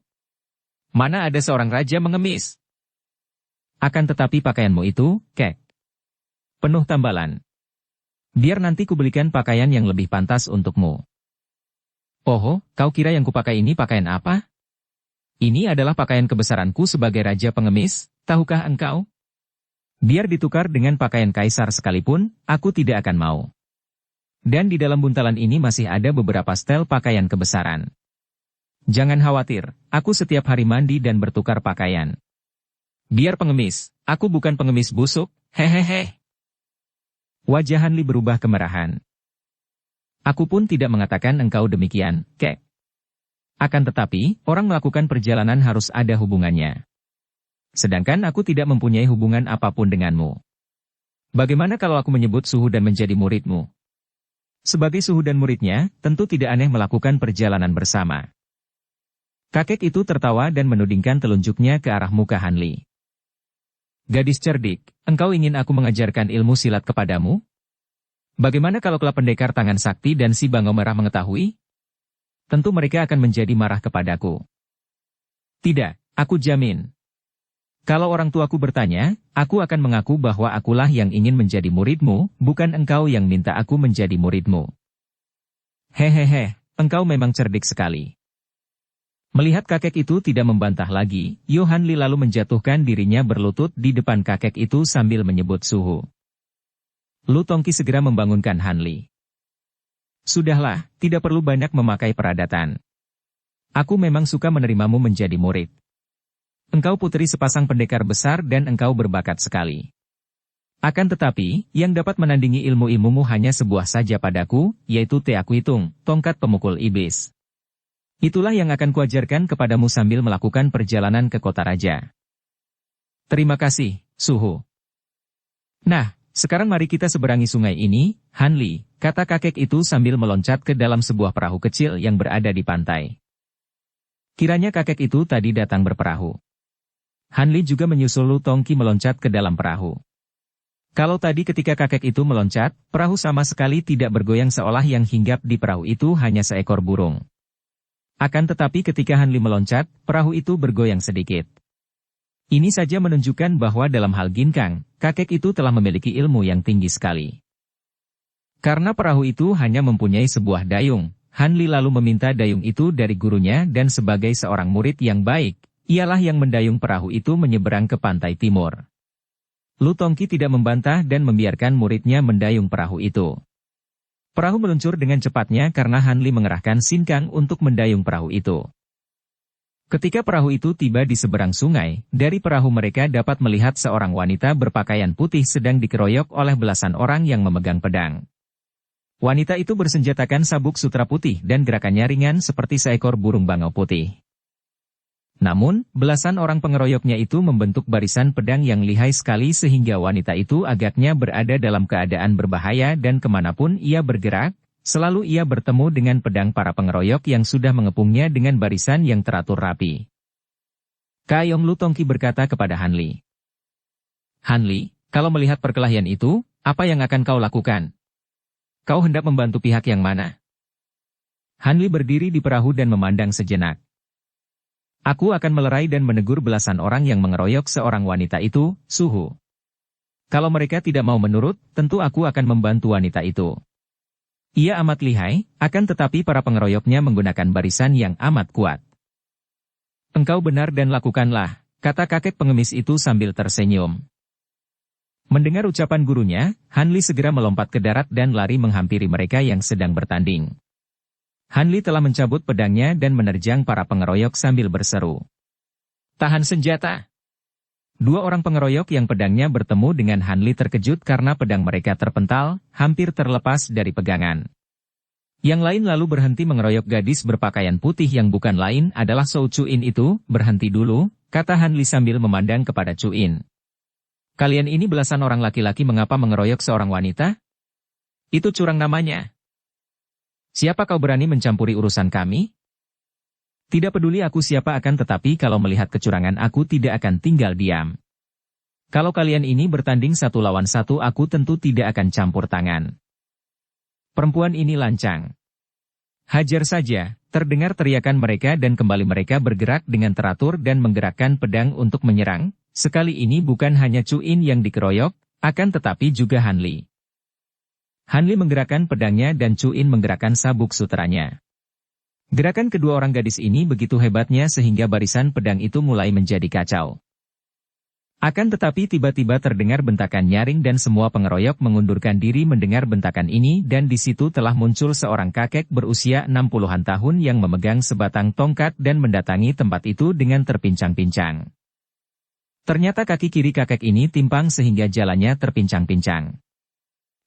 Mana ada seorang raja mengemis? Akan tetapi pakaianmu itu, kek. Penuh tambalan. Biar nanti kubelikan pakaian yang lebih pantas untukmu. Oh, kau kira yang kupakai ini pakaian apa? Ini adalah pakaian kebesaranku sebagai raja pengemis, tahukah engkau? Biar ditukar dengan pakaian kaisar sekalipun, aku tidak akan mau. Dan di dalam buntalan ini masih ada beberapa setel pakaian kebesaran. Jangan khawatir, aku setiap hari mandi dan bertukar pakaian. Biar pengemis, aku bukan pengemis busuk, hehehe. Wajah Hanli berubah kemerahan. Aku pun tidak mengatakan engkau demikian, kek. Akan tetapi, orang melakukan perjalanan harus ada hubungannya. Sedangkan aku tidak mempunyai hubungan apapun denganmu. Bagaimana kalau aku menyebut suhu dan menjadi muridmu? Sebagai suhu dan muridnya, tentu tidak aneh melakukan perjalanan bersama. Kakek itu tertawa dan menudingkan telunjuknya ke arah muka Hanli. Gadis cerdik, engkau ingin aku mengajarkan ilmu silat kepadamu? Bagaimana kalau kelak pendekar tangan sakti dan si Bango Merah mengetahui? Tentu mereka akan menjadi marah kepadaku. Tidak, aku jamin. Kalau orang tuaku bertanya, aku akan mengaku bahwa akulah yang ingin menjadi muridmu, bukan engkau yang minta aku menjadi muridmu. Hehehe, engkau memang cerdik sekali. Melihat kakek itu tidak membantah lagi, Hanli lalu menjatuhkan dirinya berlutut di depan kakek itu sambil menyebut suhu. Lu Tongki segera membangunkan Hanli. Sudahlah, tidak perlu banyak memakai peradatan. Aku memang suka menerimamu menjadi murid. Engkau putri sepasang pendekar besar dan engkau berbakat sekali. Akan tetapi, yang dapat menandingi ilmu-ilmumu hanya sebuah saja padaku, yaitu Teaku Hitung, tongkat pemukul iblis. Itulah yang akan kuajarkan kepadamu sambil melakukan perjalanan ke kota raja. Terima kasih, Suhu. Nah, sekarang mari kita seberangi sungai ini, Hanli, kata kakek itu sambil meloncat ke dalam sebuah perahu kecil yang berada di pantai. Kiranya kakek itu tadi datang berperahu. Hanli juga menyusul Lu Tongki meloncat ke dalam perahu. Kalau tadi ketika kakek itu meloncat, perahu sama sekali tidak bergoyang seolah yang hinggap di perahu itu hanya seekor burung. Akan tetapi ketika Hanli meloncat, perahu itu bergoyang sedikit. Ini saja menunjukkan bahwa dalam hal ginkang, kakek itu telah memiliki ilmu yang tinggi sekali. Karena perahu itu hanya mempunyai sebuah dayung, Hanli lalu meminta dayung itu dari gurunya dan sebagai seorang murid yang baik, ialah yang mendayung perahu itu menyeberang ke pantai timur. Lu Tongki tidak membantah dan membiarkan muridnya mendayung perahu itu. Perahu meluncur dengan cepatnya karena Hanli mengerahkan sinkang untuk mendayung perahu itu. Ketika perahu itu tiba di seberang sungai, dari perahu mereka dapat melihat seorang wanita berpakaian putih sedang dikeroyok oleh belasan orang yang memegang pedang. Wanita itu bersenjatakan sabuk sutra putih dan gerakannya ringan seperti seekor burung bangau putih. Namun, belasan orang pengeroyoknya itu membentuk barisan pedang yang lihai sekali sehingga wanita itu agaknya berada dalam keadaan berbahaya dan kemanapun ia bergerak, selalu ia bertemu dengan pedang para pengeroyok yang sudah mengepungnya dengan barisan yang teratur rapi. Kayong Lu Tongki berkata kepada Hanli. Hanli, kalau melihat perkelahian itu, apa yang akan kau lakukan? Kau hendak membantu pihak yang mana? Hanli berdiri di perahu dan memandang sejenak. Aku akan melerai dan menegur belasan orang yang mengeroyok seorang wanita itu, Suhu. Kalau mereka tidak mau menurut, tentu aku akan membantu wanita itu. Ia amat lihai, akan tetapi para pengeroyoknya menggunakan barisan yang amat kuat. Engkau benar dan lakukanlah, kata kakek pengemis itu sambil tersenyum. Mendengar ucapan gurunya, Hanli segera melompat ke darat dan lari menghampiri mereka yang sedang bertanding. Hanli telah mencabut pedangnya dan menerjang para pengeroyok sambil berseru. Tahan senjata! Dua orang pengeroyok yang pedangnya bertemu dengan Hanli terkejut karena pedang mereka terpental, hampir terlepas dari pegangan. Yang lain lalu berhenti mengeroyok gadis berpakaian putih yang bukan lain adalah Shou Chuin itu. Berhenti dulu, kata Hanli sambil memandang kepada Chuin. Kalian ini belasan orang laki-laki mengapa mengeroyok seorang wanita? Itu curang namanya. Siapa kau berani mencampuri urusan kami? Tidak peduli aku siapa akan tetapi kalau melihat kecurangan aku tidak akan tinggal diam. Kalau kalian ini bertanding satu lawan satu aku tentu tidak akan campur tangan. Perempuan ini lancang. Hajar saja, terdengar teriakan mereka dan kembali mereka bergerak dengan teratur dan menggerakkan pedang untuk menyerang. Sekali ini bukan hanya Chuin yang dikeroyok, akan tetapi juga Hanli. Hanli menggerakkan pedangnya dan Chuin menggerakkan sabuk sutranya. Gerakan kedua orang gadis ini begitu hebatnya sehingga barisan pedang itu mulai menjadi kacau. Akan tetapi tiba-tiba terdengar bentakan nyaring dan semua pengeroyok mengundurkan diri mendengar bentakan ini dan di situ telah muncul seorang kakek berusia 60-an tahun yang memegang sebatang tongkat dan mendatangi tempat itu dengan terpincang-pincang. Ternyata kaki kiri kakek ini timpang sehingga jalannya terpincang-pincang.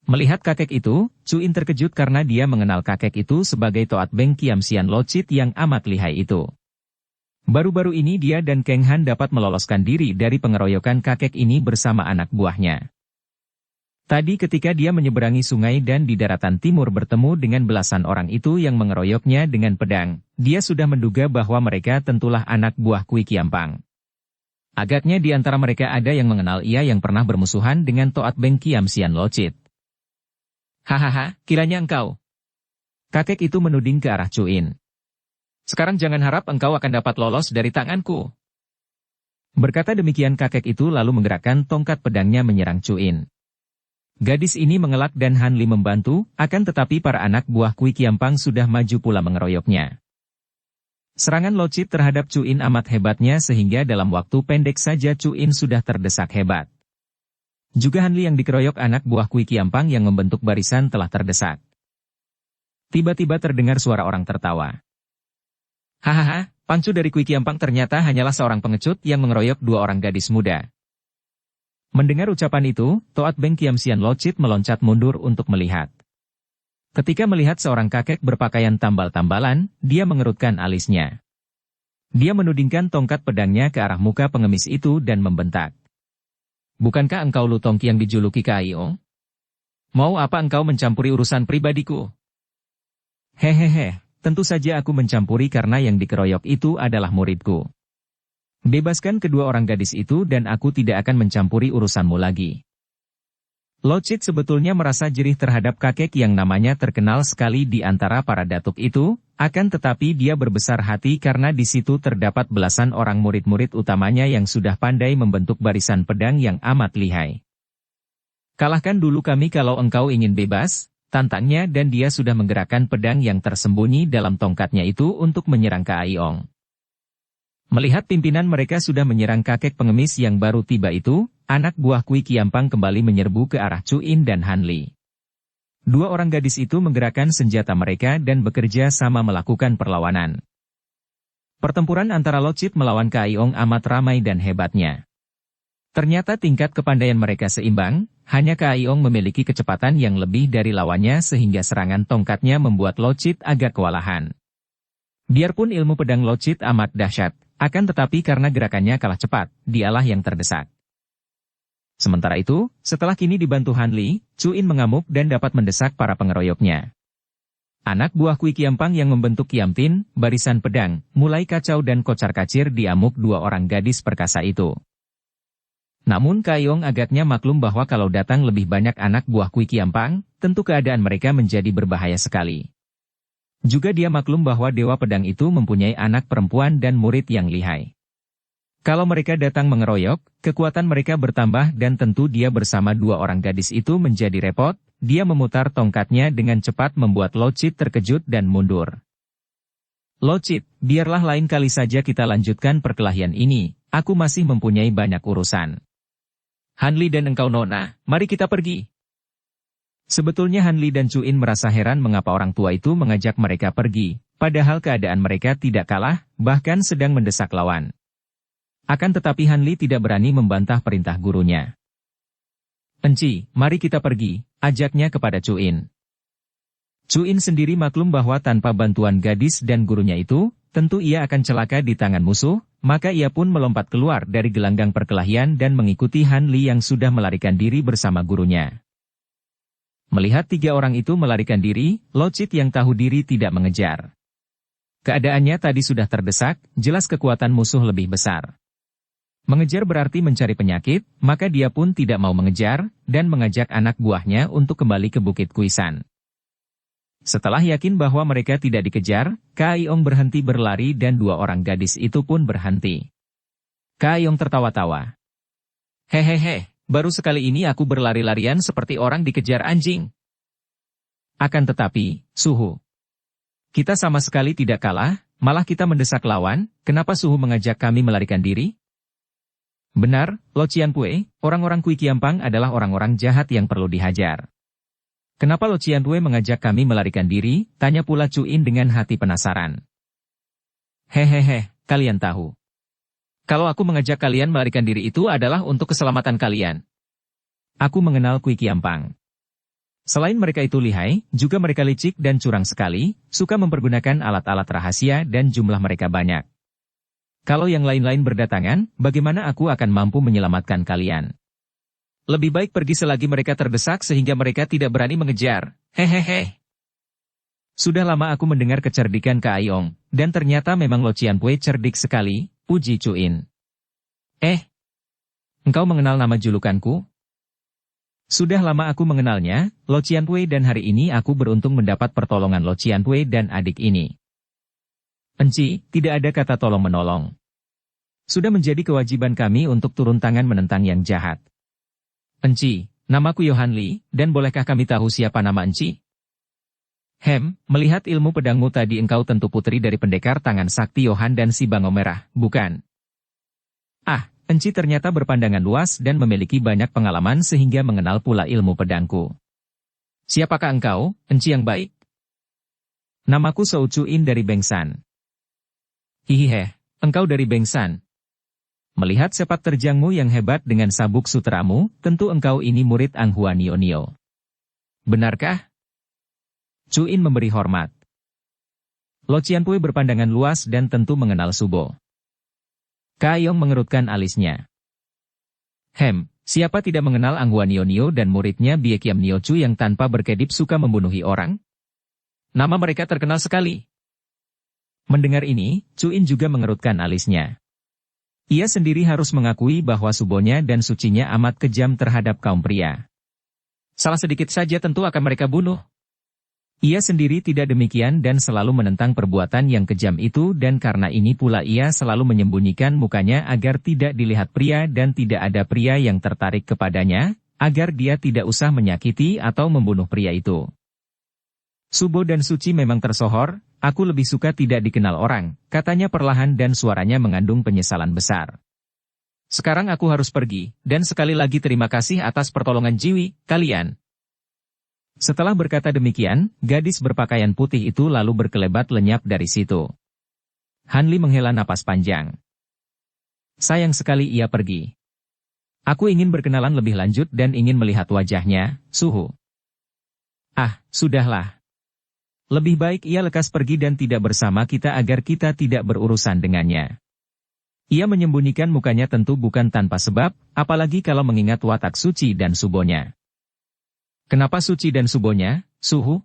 Melihat kakek itu, Chuin terkejut karena dia mengenal kakek itu sebagai Toat Beng Kiam Sian Locit yang amat lihai itu. Baru-baru ini dia dan Keng Han dapat meloloskan diri dari pengeroyokan kakek ini bersama anak buahnya. Tadi ketika dia menyeberangi sungai dan di daratan timur bertemu dengan belasan orang itu yang mengeroyoknya dengan pedang, dia sudah menduga bahwa mereka tentulah anak buah Kui Kiampang. Agaknya di antara mereka ada yang mengenal ia yang pernah bermusuhan dengan Toat Beng Kiam Sian Locit. Hahaha, kiranya engkau. Kakek itu menuding ke arah Cuin. Sekarang jangan harap engkau akan dapat lolos dari tanganku. Berkata demikian kakek itu lalu menggerakkan tongkat pedangnya menyerang Cuin. Gadis ini mengelak dan Han Li membantu, akan tetapi para anak buah Kui Kiampang sudah maju pula mengeroyoknya. Serangan Locit terhadap Cuin amat hebatnya sehingga dalam waktu pendek saja Cuin sudah terdesak hebat. Juga Han Li yang dikeroyok anak buah Kui Kiampang yang membentuk barisan telah terdesak. Tiba-tiba terdengar suara orang tertawa. Hahaha, pangcu dari Kui Kiampang ternyata hanyalah seorang pengecut yang mengeroyok dua orang gadis muda. Mendengar ucapan itu, Toat Beng Kiam Sian Locit meloncat mundur untuk melihat. Ketika melihat seorang kakek berpakaian tambal-tambalan, dia mengerutkan alisnya. Dia menudingkan tongkat pedangnya ke arah muka pengemis itu dan membentak. Bukankah engkau Lu Tongki yang dijuluki Kaiong? Mau apa engkau mencampuri urusan pribadiku? Hehehe, tentu saja aku mencampuri karena yang dikeroyok itu adalah muridku. Bebaskan kedua orang gadis itu dan aku tidak akan mencampuri urusanmu lagi. Locit sebetulnya merasa jerih terhadap kakek yang namanya terkenal sekali di antara para datuk itu, akan tetapi dia berbesar hati karena di situ terdapat belasan orang murid-murid utamanya yang sudah pandai membentuk barisan pedang yang amat lihai. Kalahkan dulu kami kalau engkau ingin bebas, tantangnya dan dia sudah menggerakkan pedang yang tersembunyi dalam tongkatnya itu untuk menyerang Kaiong. Melihat pimpinan mereka sudah menyerang kakek pengemis yang baru tiba itu, anak buah Kui Kiampang kembali menyerbu ke arah Cuin dan Han Li. Dua orang gadis itu menggerakkan senjata mereka dan bekerja sama melakukan perlawanan. Pertempuran antara Locit melawan Kaiong amat ramai dan hebatnya. Ternyata tingkat kepandaian mereka seimbang, hanya Kaiong memiliki kecepatan yang lebih dari lawannya sehingga serangan tongkatnya membuat Locit agak kewalahan. Biarpun ilmu pedang Locit amat dahsyat, akan tetapi karena gerakannya kalah cepat, dialah yang terdesak. Sementara itu, setelah kini dibantu Han Li, Cuin mengamuk dan dapat mendesak para pengeroyoknya. Anak buah Kui Kiampang yang membentuk Kiamtin, barisan pedang, mulai kacau dan kocar-kacir diamuk dua orang gadis perkasa itu. Namun Kaiong agaknya maklum bahwa kalau datang lebih banyak anak buah Kui Kiampang, tentu keadaan mereka menjadi berbahaya sekali. Juga dia maklum bahwa Dewa Pedang itu mempunyai anak perempuan dan murid yang lihai. Kalau mereka datang mengeroyok, kekuatan mereka bertambah dan tentu dia bersama dua orang gadis itu menjadi repot, dia memutar tongkatnya dengan cepat membuat Locit terkejut dan mundur. Locit, biarlah lain kali saja kita lanjutkan perkelahian ini, aku masih mempunyai banyak urusan. Han Li dan engkau Nona, mari kita pergi. Sebetulnya Han Li dan Cuin merasa heran mengapa orang tua itu mengajak mereka pergi, padahal keadaan mereka tidak kalah, bahkan sedang mendesak lawan. Akan tetapi Han Li tidak berani membantah perintah gurunya. Enci, mari kita pergi, ajaknya kepada Cuin. Cuin sendiri maklum bahwa tanpa bantuan gadis dan gurunya itu, tentu ia akan celaka di tangan musuh, maka ia pun melompat keluar dari gelanggang perkelahian dan mengikuti Han Li yang sudah melarikan diri bersama gurunya. Melihat tiga orang itu melarikan diri, Locit yang tahu diri tidak mengejar. Keadaannya tadi sudah terdesak, jelas kekuatan musuh lebih besar. Mengejar berarti mencari penyakit, maka dia pun tidak mau mengejar, dan mengajak anak buahnya untuk kembali ke Bukit Kuisan. Setelah yakin bahwa mereka tidak dikejar, Kaiong berhenti berlari dan dua orang gadis itu pun berhenti. Kaiong tertawa-tawa. Hehehe. Baru sekali ini aku berlari-larian seperti orang dikejar anjing. Akan tetapi, Suhu. Kita sama sekali tidak kalah, malah kita mendesak lawan, kenapa Suhu mengajak kami melarikan diri? Benar, Lo Cianpue, orang-orang Kui Kiampang adalah orang-orang jahat yang perlu dihajar. Kenapa Lo Cianpue mengajak kami melarikan diri, tanya pula Cuin dengan hati penasaran. Hehehe, kalian tahu. Kalau aku mengajak kalian melarikan diri itu adalah untuk keselamatan kalian. Aku mengenal Kui Kiampang. Selain mereka itu lihai, juga mereka licik dan curang sekali, suka mempergunakan alat-alat rahasia dan jumlah mereka banyak. Kalau yang lain-lain berdatangan, bagaimana aku akan mampu menyelamatkan kalian? Lebih baik pergi selagi mereka terdesak sehingga mereka tidak berani mengejar. Hehehe. Sudah lama aku mendengar kecerdikan Kak Ayong, dan ternyata memang Lo Cianpui cerdik sekali, puji Cuin. Engkau mengenal nama julukanku? Sudah lama aku mengenalnya, Lo Cianpui, dan hari ini aku beruntung mendapat pertolongan Lo Cianpui dan adik ini. Enci, tidak ada kata tolong-menolong. Sudah menjadi kewajiban kami untuk turun tangan menentang yang jahat. Enci, namaku Yohan Li, dan bolehkah kami tahu siapa nama Enci? Melihat ilmu pedangmu tadi engkau tentu putri dari pendekar tangan sakti Yohan dan si Bango Merah, bukan? Enci ternyata berpandangan luas dan memiliki banyak pengalaman sehingga mengenal pula ilmu pedangku. Siapakah engkau, Enci yang baik? Namaku Shou Cuin dari Bengsan. Hihihe, engkau dari Bengsan. Melihat sepak terjangmu yang hebat dengan sabuk suteramu, tentu engkau ini murid Anghua Nio Nio. Benarkah? Cuin memberi hormat. Lo Cianpui berpandangan luas dan tentu mengenal Subo. Kak Ayong mengerutkan alisnya. Siapa tidak mengenal Anghua Nio Nio dan muridnya Bie Kiam Nio Chu yang tanpa berkedip suka membunuhi orang? Nama mereka terkenal sekali. Mendengar ini, Cuin juga mengerutkan alisnya. Ia sendiri harus mengakui bahwa Subonya dan sucinya amat kejam terhadap kaum pria. Salah sedikit saja tentu akan mereka bunuh. Ia sendiri tidak demikian dan selalu menentang perbuatan yang kejam itu, dan karena ini pula ia selalu menyembunyikan mukanya agar tidak dilihat pria dan tidak ada pria yang tertarik kepadanya, agar dia tidak usah menyakiti atau membunuh pria itu. Subo dan Suci memang tersohor, aku lebih suka tidak dikenal orang, katanya perlahan dan suaranya mengandung penyesalan besar. Sekarang aku harus pergi, dan sekali lagi terima kasih atas pertolongan Jiwi, kalian. Setelah berkata demikian, gadis berpakaian putih itu lalu berkelebat lenyap dari situ. Han Li menghela napas panjang. Sayang sekali ia pergi. Aku ingin berkenalan lebih lanjut dan ingin melihat wajahnya, Suhu. Sudahlah. Lebih baik ia lekas pergi dan tidak bersama kita agar kita tidak berurusan dengannya. Ia menyembunyikan mukanya tentu bukan tanpa sebab, apalagi kalau mengingat watak Suci dan Subonya. Kenapa Suci dan Subonya, Suhu?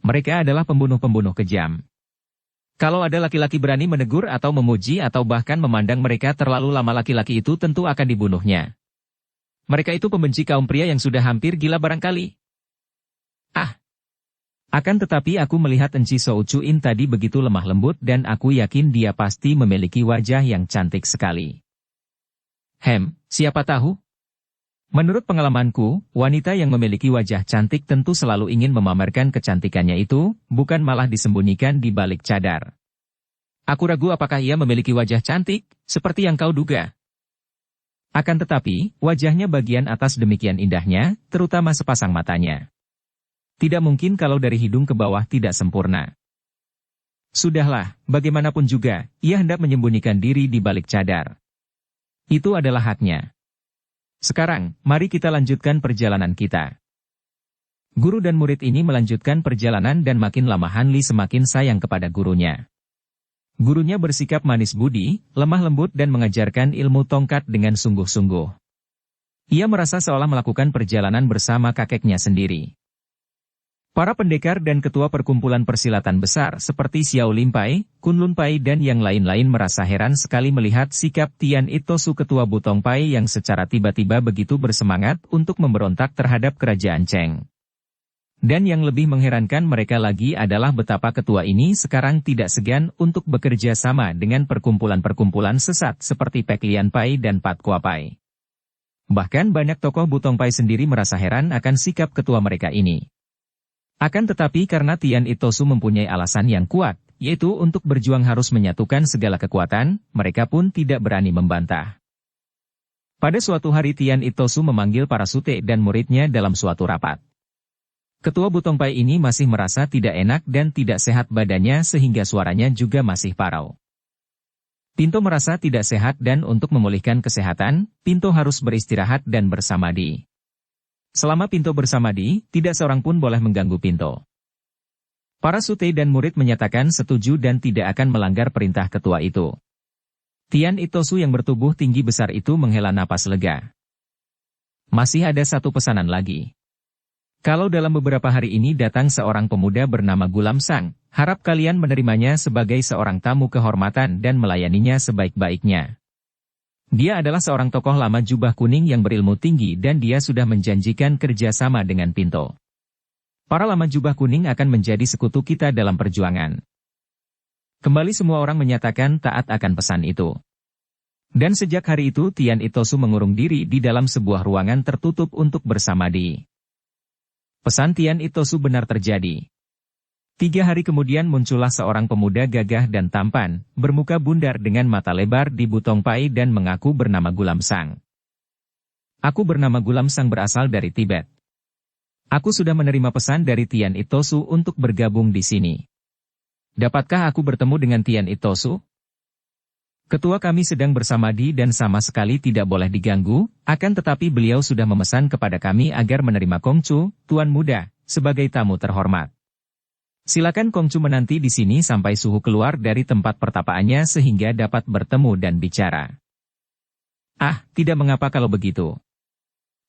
Mereka adalah pembunuh-pembunuh kejam. Kalau ada laki-laki berani menegur atau memuji atau bahkan memandang mereka terlalu lama, laki-laki itu tentu akan dibunuhnya. Mereka itu pembenci kaum pria yang sudah hampir gila barangkali. Akan tetapi aku melihat Enci Shou Cuin tadi begitu lemah lembut dan aku yakin dia pasti memiliki wajah yang cantik sekali. Siapa tahu? Menurut pengalamanku, wanita yang memiliki wajah cantik tentu selalu ingin memamerkan kecantikannya itu, bukan malah disembunyikan di balik cadar. Aku ragu apakah ia memiliki wajah cantik, seperti yang kau duga. Akan tetapi, wajahnya bagian atas demikian indahnya, terutama sepasang matanya. Tidak mungkin kalau dari hidung ke bawah tidak sempurna. Sudahlah, bagaimanapun juga, ia hendak menyembunyikan diri di balik cadar. Itu adalah haknya. Sekarang, mari kita lanjutkan perjalanan kita. Guru dan murid ini melanjutkan perjalanan dan makin lama Han Li semakin sayang kepada gurunya. Gurunya bersikap manis budi, lemah lembut dan mengajarkan ilmu tongkat dengan sungguh-sungguh. Ia merasa seolah melakukan perjalanan bersama kakeknya sendiri. Para pendekar dan ketua perkumpulan persilatan besar seperti Xiao Limpai, Kun Lunpai dan yang lain-lain merasa heran sekali melihat sikap Tian Itosu ketua Butongpai yang secara tiba-tiba begitu bersemangat untuk memberontak terhadap kerajaan Cheng. Dan yang lebih mengherankan mereka lagi adalah betapa ketua ini sekarang tidak segan untuk bekerja sama dengan perkumpulan-perkumpulan sesat seperti Pek Lian Pai dan Pat Kua Pai. Bahkan banyak tokoh Butongpai sendiri merasa heran akan sikap ketua mereka ini. Akan tetapi karena Tian Itosu mempunyai alasan yang kuat, yaitu untuk berjuang harus menyatukan segala kekuatan, mereka pun tidak berani membantah. Pada suatu hari Tian Itosu memanggil para sute dan muridnya dalam suatu rapat. Ketua Butongpai ini masih merasa tidak enak dan tidak sehat badannya sehingga suaranya juga masih parau. Pinto merasa tidak sehat dan untuk memulihkan kesehatan, Pinto harus beristirahat dan bersamadi. Selama Pinto bersamadi, tidak seorang pun boleh mengganggu Pinto. Para sute dan murid menyatakan setuju dan tidak akan melanggar perintah ketua itu. Tian Itosu yang bertubuh tinggi besar itu menghela napas lega. Masih ada satu pesanan lagi. Kalau dalam beberapa hari ini datang seorang pemuda bernama Gulam Sang, harap kalian menerimanya sebagai seorang tamu kehormatan dan melayaninya sebaik-baiknya. Dia adalah seorang tokoh lama jubah kuning yang berilmu tinggi dan dia sudah menjanjikan kerjasama dengan Pinto. Para lama jubah kuning akan menjadi sekutu kita dalam perjuangan. Kembali semua orang menyatakan taat akan pesan itu. Dan sejak hari itu Tian Itosu mengurung diri di dalam sebuah ruangan tertutup untuk bersamadi. Pesan Tian Itosu benar terjadi. 3 hari kemudian muncullah seorang pemuda gagah dan tampan, bermuka bundar dengan mata lebar di Butong Pai dan mengaku bernama Gulam Sang. Aku bernama Gulam Sang berasal dari Tibet. Aku sudah menerima pesan dari Tian Itosu untuk bergabung di sini. Dapatkah aku bertemu dengan Tian Itosu? Ketua kami sedang bersamadi dan sama sekali tidak boleh diganggu, akan tetapi beliau sudah memesan kepada kami agar menerima Kongcu, Tuan Muda, sebagai tamu terhormat. Silakan Kongcu menanti di sini sampai suhu keluar dari tempat pertapaannya sehingga dapat bertemu dan bicara. Ah, tidak mengapa kalau begitu.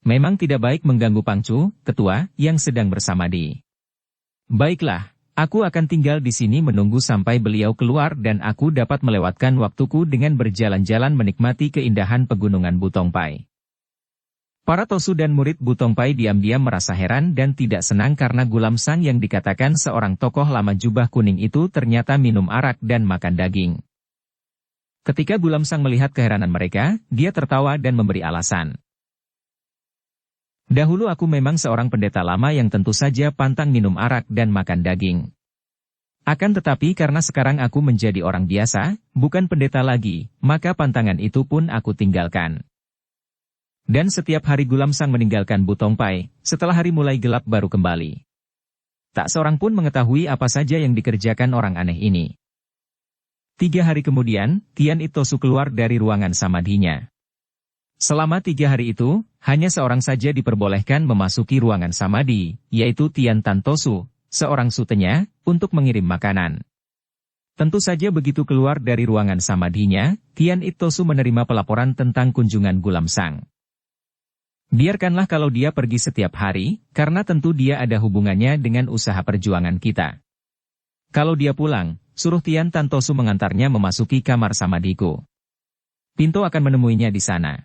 Memang tidak baik mengganggu Pangcu, Ketua, yang sedang bersamadi. Baiklah. Aku akan tinggal di sini menunggu sampai beliau keluar dan aku dapat melewatkan waktuku dengan berjalan-jalan menikmati keindahan pegunungan Butong Pai. Para Tosu dan murid Butong Pai diam-diam merasa heran dan tidak senang karena Gulam Sang yang dikatakan seorang tokoh lama jubah kuning itu ternyata minum arak dan makan daging. Ketika Gulam Sang melihat keheranan mereka, dia tertawa dan memberi alasan. Dahulu aku memang seorang pendeta lama yang tentu saja pantang minum arak dan makan daging. Akan tetapi karena sekarang aku menjadi orang biasa, bukan pendeta lagi, maka pantangan itu pun aku tinggalkan. Dan setiap hari Gulam Sang meninggalkan Butong Pai, setelah hari mulai gelap baru kembali. Tak seorang pun mengetahui apa saja yang dikerjakan orang aneh ini. 3 hari kemudian, Tian Itosu keluar dari ruangan samadhinya. Selama 3 hari itu, hanya seorang saja diperbolehkan memasuki ruangan samadhi, yaitu Tian Tantosu, seorang sutenya, untuk mengirim makanan. Tentu saja begitu keluar dari ruangan samadhinya, Tian Itosu menerima pelaporan tentang kunjungan Gulam Sang. Biarkanlah kalau dia pergi setiap hari, karena tentu dia ada hubungannya dengan usaha perjuangan kita. Kalau dia pulang, suruh Tian Tantosu mengantarnya memasuki kamar samadhiku. Pinto akan menemuinya di sana.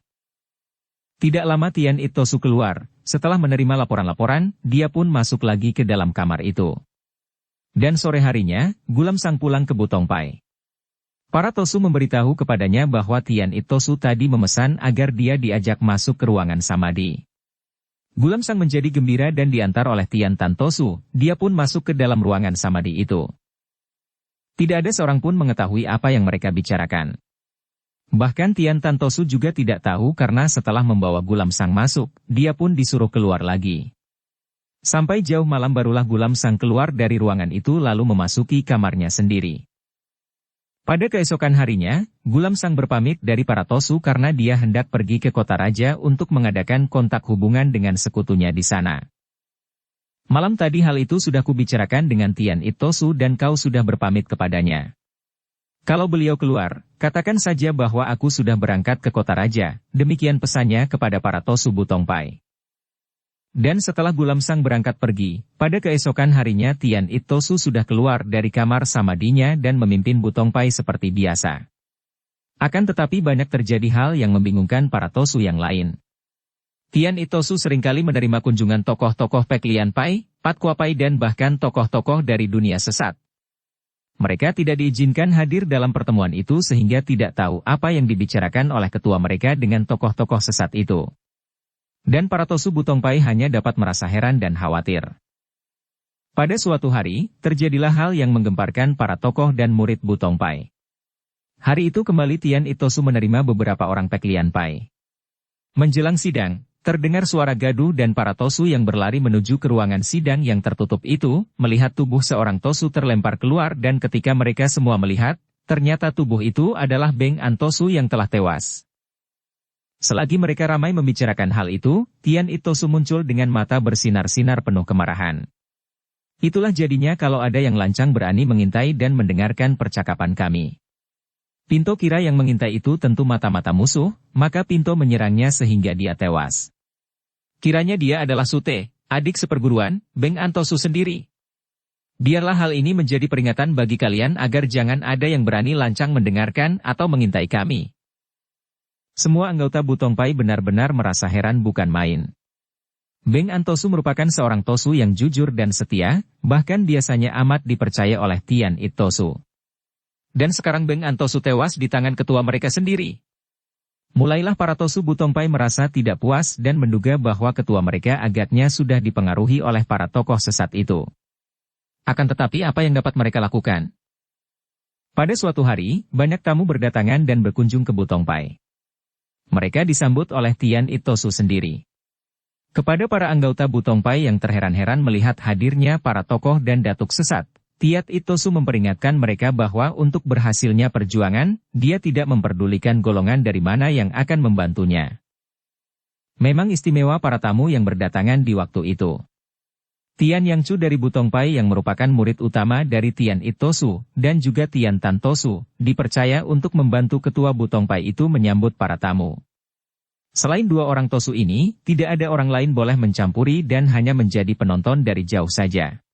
Tidak lama Tian Itosu keluar, setelah menerima laporan-laporan, dia pun masuk lagi ke dalam kamar itu. Dan sore harinya, Gulam Sang pulang ke Butong Pai. Para Tosu memberitahu kepadanya bahwa Tian Itosu tadi memesan agar dia diajak masuk ke ruangan samadhi. Gulam Sang menjadi gembira dan diantar oleh Tian Tantosu, dia pun masuk ke dalam ruangan samadhi itu. Tidak ada seorang pun mengetahui apa yang mereka bicarakan. Bahkan Tian Tantosu juga tidak tahu karena setelah membawa Gulam Sang masuk, dia pun disuruh keluar lagi. Sampai jauh malam barulah Gulam Sang keluar dari ruangan itu lalu memasuki kamarnya sendiri. Pada keesokan harinya, Gulam Sang berpamit dari para Tosu karena dia hendak pergi ke kota raja untuk mengadakan kontak hubungan dengan sekutunya di sana. Malam tadi hal itu sudah kubicarakan dengan Tian Itosu dan kau sudah berpamit kepadanya. Kalau beliau keluar, katakan saja bahwa aku sudah berangkat ke kota raja, demikian pesannya kepada para Tosu Butong Pai. Dan setelah Gulam Sang berangkat pergi, pada keesokan harinya Tian Itosu sudah keluar dari kamar samadhinya dan memimpin Butong Pai seperti biasa. Akan tetapi banyak terjadi hal yang membingungkan para Tosu yang lain. Tian Itosu seringkali menerima kunjungan tokoh-tokoh Peklian Pai, Patkwa Pai dan bahkan tokoh-tokoh dari dunia sesat. Mereka tidak diizinkan hadir dalam pertemuan itu sehingga tidak tahu apa yang dibicarakan oleh ketua mereka dengan tokoh-tokoh sesat itu. Dan para Tosu Butong Pai hanya dapat merasa heran dan khawatir. Pada suatu hari, terjadilah hal yang menggemparkan para tokoh dan murid Butong Pai. Hari itu kembali Tian Itosu menerima beberapa orang Peklian Pai. Menjelang sidang, terdengar suara gaduh dan para Tosu yang berlari menuju ke ruangan sidang yang tertutup itu, melihat tubuh seorang Tosu terlempar keluar dan ketika mereka semua melihat, ternyata tubuh itu adalah Beng An Tosu yang telah tewas. Selagi mereka ramai membicarakan hal itu, Tian Itosu muncul dengan mata bersinar-sinar penuh kemarahan. Itulah jadinya kalau ada yang lancang berani mengintai dan mendengarkan percakapan kami. Pinto kira yang mengintai itu tentu mata-mata musuh, maka Pinto menyerangnya sehingga dia tewas. Kiranya dia adalah Sute, adik seperguruan, Beng Antosu sendiri. Biarlah hal ini menjadi peringatan bagi kalian agar jangan ada yang berani lancang mendengarkan atau mengintai kami. Semua anggota Butongpai benar-benar merasa heran bukan main. Beng Antosu merupakan seorang Tosu yang jujur dan setia, bahkan biasanya amat dipercaya oleh Tian It Tosu. Dan sekarang Beng Antosu tewas di tangan ketua mereka sendiri. Mulailah para Tosu Butongpai merasa tidak puas dan menduga bahwa ketua mereka agaknya sudah dipengaruhi oleh para tokoh sesat itu. Akan tetapi apa yang dapat mereka lakukan? Pada suatu hari, banyak tamu berdatangan dan berkunjung ke Butongpai. Mereka disambut oleh Tian It Tosu sendiri. Kepada para anggota Butongpai yang terheran-heran melihat hadirnya para tokoh dan datuk sesat, Tian It Tosu memperingatkan mereka bahwa untuk berhasilnya perjuangan, dia tidak memperdulikan golongan dari mana yang akan membantunya. Memang istimewa para tamu yang berdatangan di waktu itu. Tian Yangchu dari Butongpai yang merupakan murid utama dari Tian It Tosu, dan juga Tian Tan Tosu, dipercaya untuk membantu ketua Butongpai itu menyambut para tamu. Selain dua orang Tosu ini, tidak ada orang lain boleh mencampuri dan hanya menjadi penonton dari jauh saja.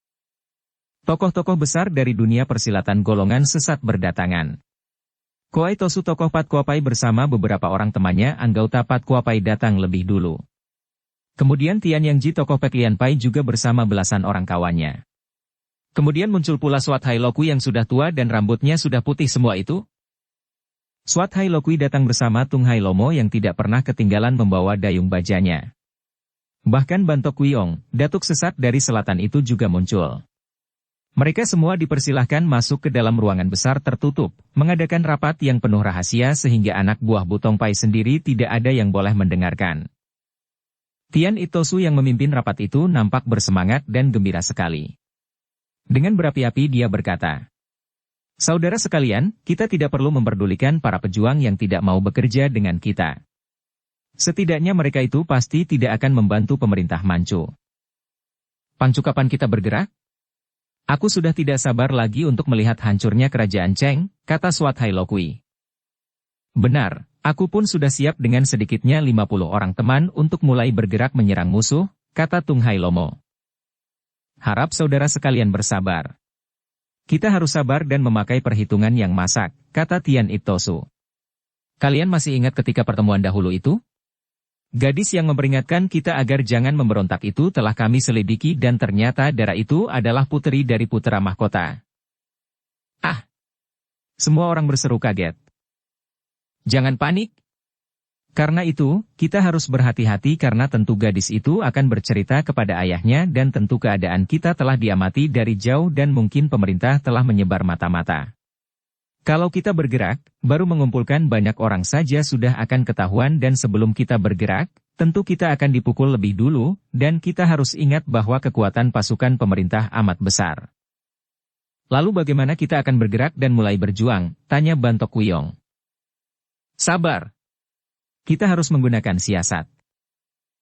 Tokoh-tokoh besar dari dunia persilatan golongan sesat berdatangan. Koai Tosu tokoh Pat Kuapai bersama beberapa orang temannya anggota Pat Kuapai datang lebih dulu. Kemudian Tian Yangji tokoh Pek Lian Pai juga bersama belasan orang kawannya. Kemudian muncul pula Swat Hai Lokui yang sudah tua dan rambutnya sudah putih semua itu. Swat Hai Lokui datang bersama Tung Hai Lomo yang tidak pernah ketinggalan membawa dayung bajanya. Bahkan Bantok Kuiong, datuk sesat dari selatan itu juga muncul. Mereka semua dipersilahkan masuk ke dalam ruangan besar tertutup, mengadakan rapat yang penuh rahasia sehingga anak buah Butongpai sendiri tidak ada yang boleh mendengarkan. Tian It Tosu yang memimpin rapat itu nampak bersemangat dan gembira sekali. Dengan berapi-api dia berkata, "Saudara sekalian, kita tidak perlu memperdulikan para pejuang yang tidak mau bekerja dengan kita. Setidaknya mereka itu pasti tidak akan membantu pemerintah Manchu. Pancu kapan kita bergerak? Aku sudah tidak sabar lagi untuk melihat hancurnya kerajaan Cheng," kata Swat Hai Lokui. "Benar, aku pun sudah siap dengan sedikitnya 50 orang teman untuk mulai bergerak menyerang musuh," kata Tung Hai Lomo. "Harap saudara sekalian bersabar. Kita harus sabar dan memakai perhitungan yang masak," kata Tian It Tosu. "Kalian masih ingat ketika pertemuan dahulu itu? Gadis yang memperingatkan kita agar jangan memberontak itu telah kami selidiki dan ternyata Dara itu adalah puteri dari Putera Mahkota." "Ah!" Semua orang berseru kaget. "Jangan panik. Karena itu, kita harus berhati-hati karena tentu gadis itu akan bercerita kepada ayahnya dan tentu keadaan kita telah diamati dari jauh dan mungkin pemerintah telah menyebar mata-mata. Kalau kita bergerak, baru mengumpulkan banyak orang saja sudah akan ketahuan dan sebelum kita bergerak, tentu kita akan dipukul lebih dulu, dan kita harus ingat bahwa kekuatan pasukan pemerintah amat besar." "Lalu bagaimana kita akan bergerak dan mulai berjuang?" tanya Bantok Kuiong. "Sabar. Kita harus menggunakan siasat.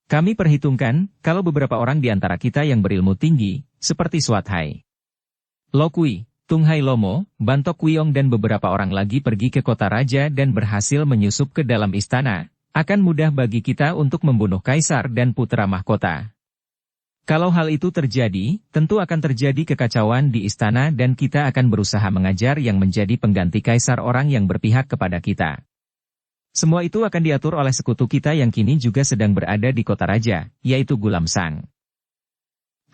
Kami perhitungkan, kalau beberapa orang di antara kita yang berilmu tinggi, seperti Swat Hai Lokui, Tung Hai Lomo, Bantok Kuiong dan beberapa orang lagi pergi ke kota raja dan berhasil menyusup ke dalam istana, akan mudah bagi kita untuk membunuh Kaisar dan Putera Mahkota. Kalau hal itu terjadi, tentu akan terjadi kekacauan di istana dan kita akan berusaha mengajar yang menjadi pengganti Kaisar orang yang berpihak kepada kita. Semua itu akan diatur oleh sekutu kita yang kini juga sedang berada di kota raja, yaitu Gulam Sang."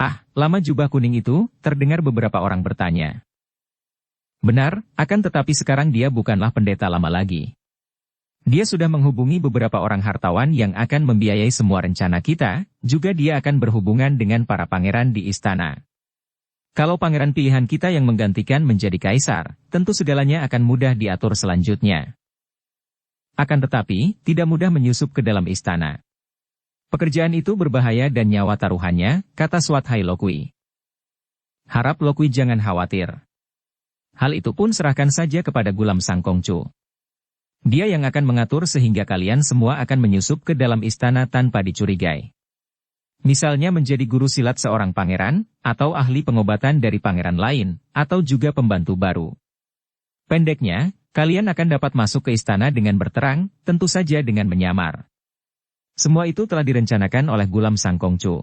"Ah, lama jubah kuning itu," terdengar beberapa orang bertanya. "Benar, akan tetapi sekarang dia bukanlah pendeta lama lagi. Dia sudah menghubungi beberapa orang hartawan yang akan membiayai semua rencana kita, juga dia akan berhubungan dengan para pangeran di istana. Kalau pangeran pilihan kita yang menggantikan menjadi kaisar, tentu segalanya akan mudah diatur selanjutnya. Akan tetapi, tidak mudah menyusup ke dalam istana. Pekerjaan itu berbahaya dan nyawa taruhannya," kata Swat Hai Lokui. "Harap Lokui jangan khawatir. Hal itu pun serahkan saja kepada Gulam Sang Kongcu. Dia yang akan mengatur sehingga kalian semua akan menyusup ke dalam istana tanpa dicurigai. Misalnya menjadi guru silat seorang pangeran, atau ahli pengobatan dari pangeran lain, atau juga pembantu baru. Pendeknya, kalian akan dapat masuk ke istana dengan berterang, tentu saja dengan menyamar. Semua itu telah direncanakan oleh Gulam Sang Kongcu.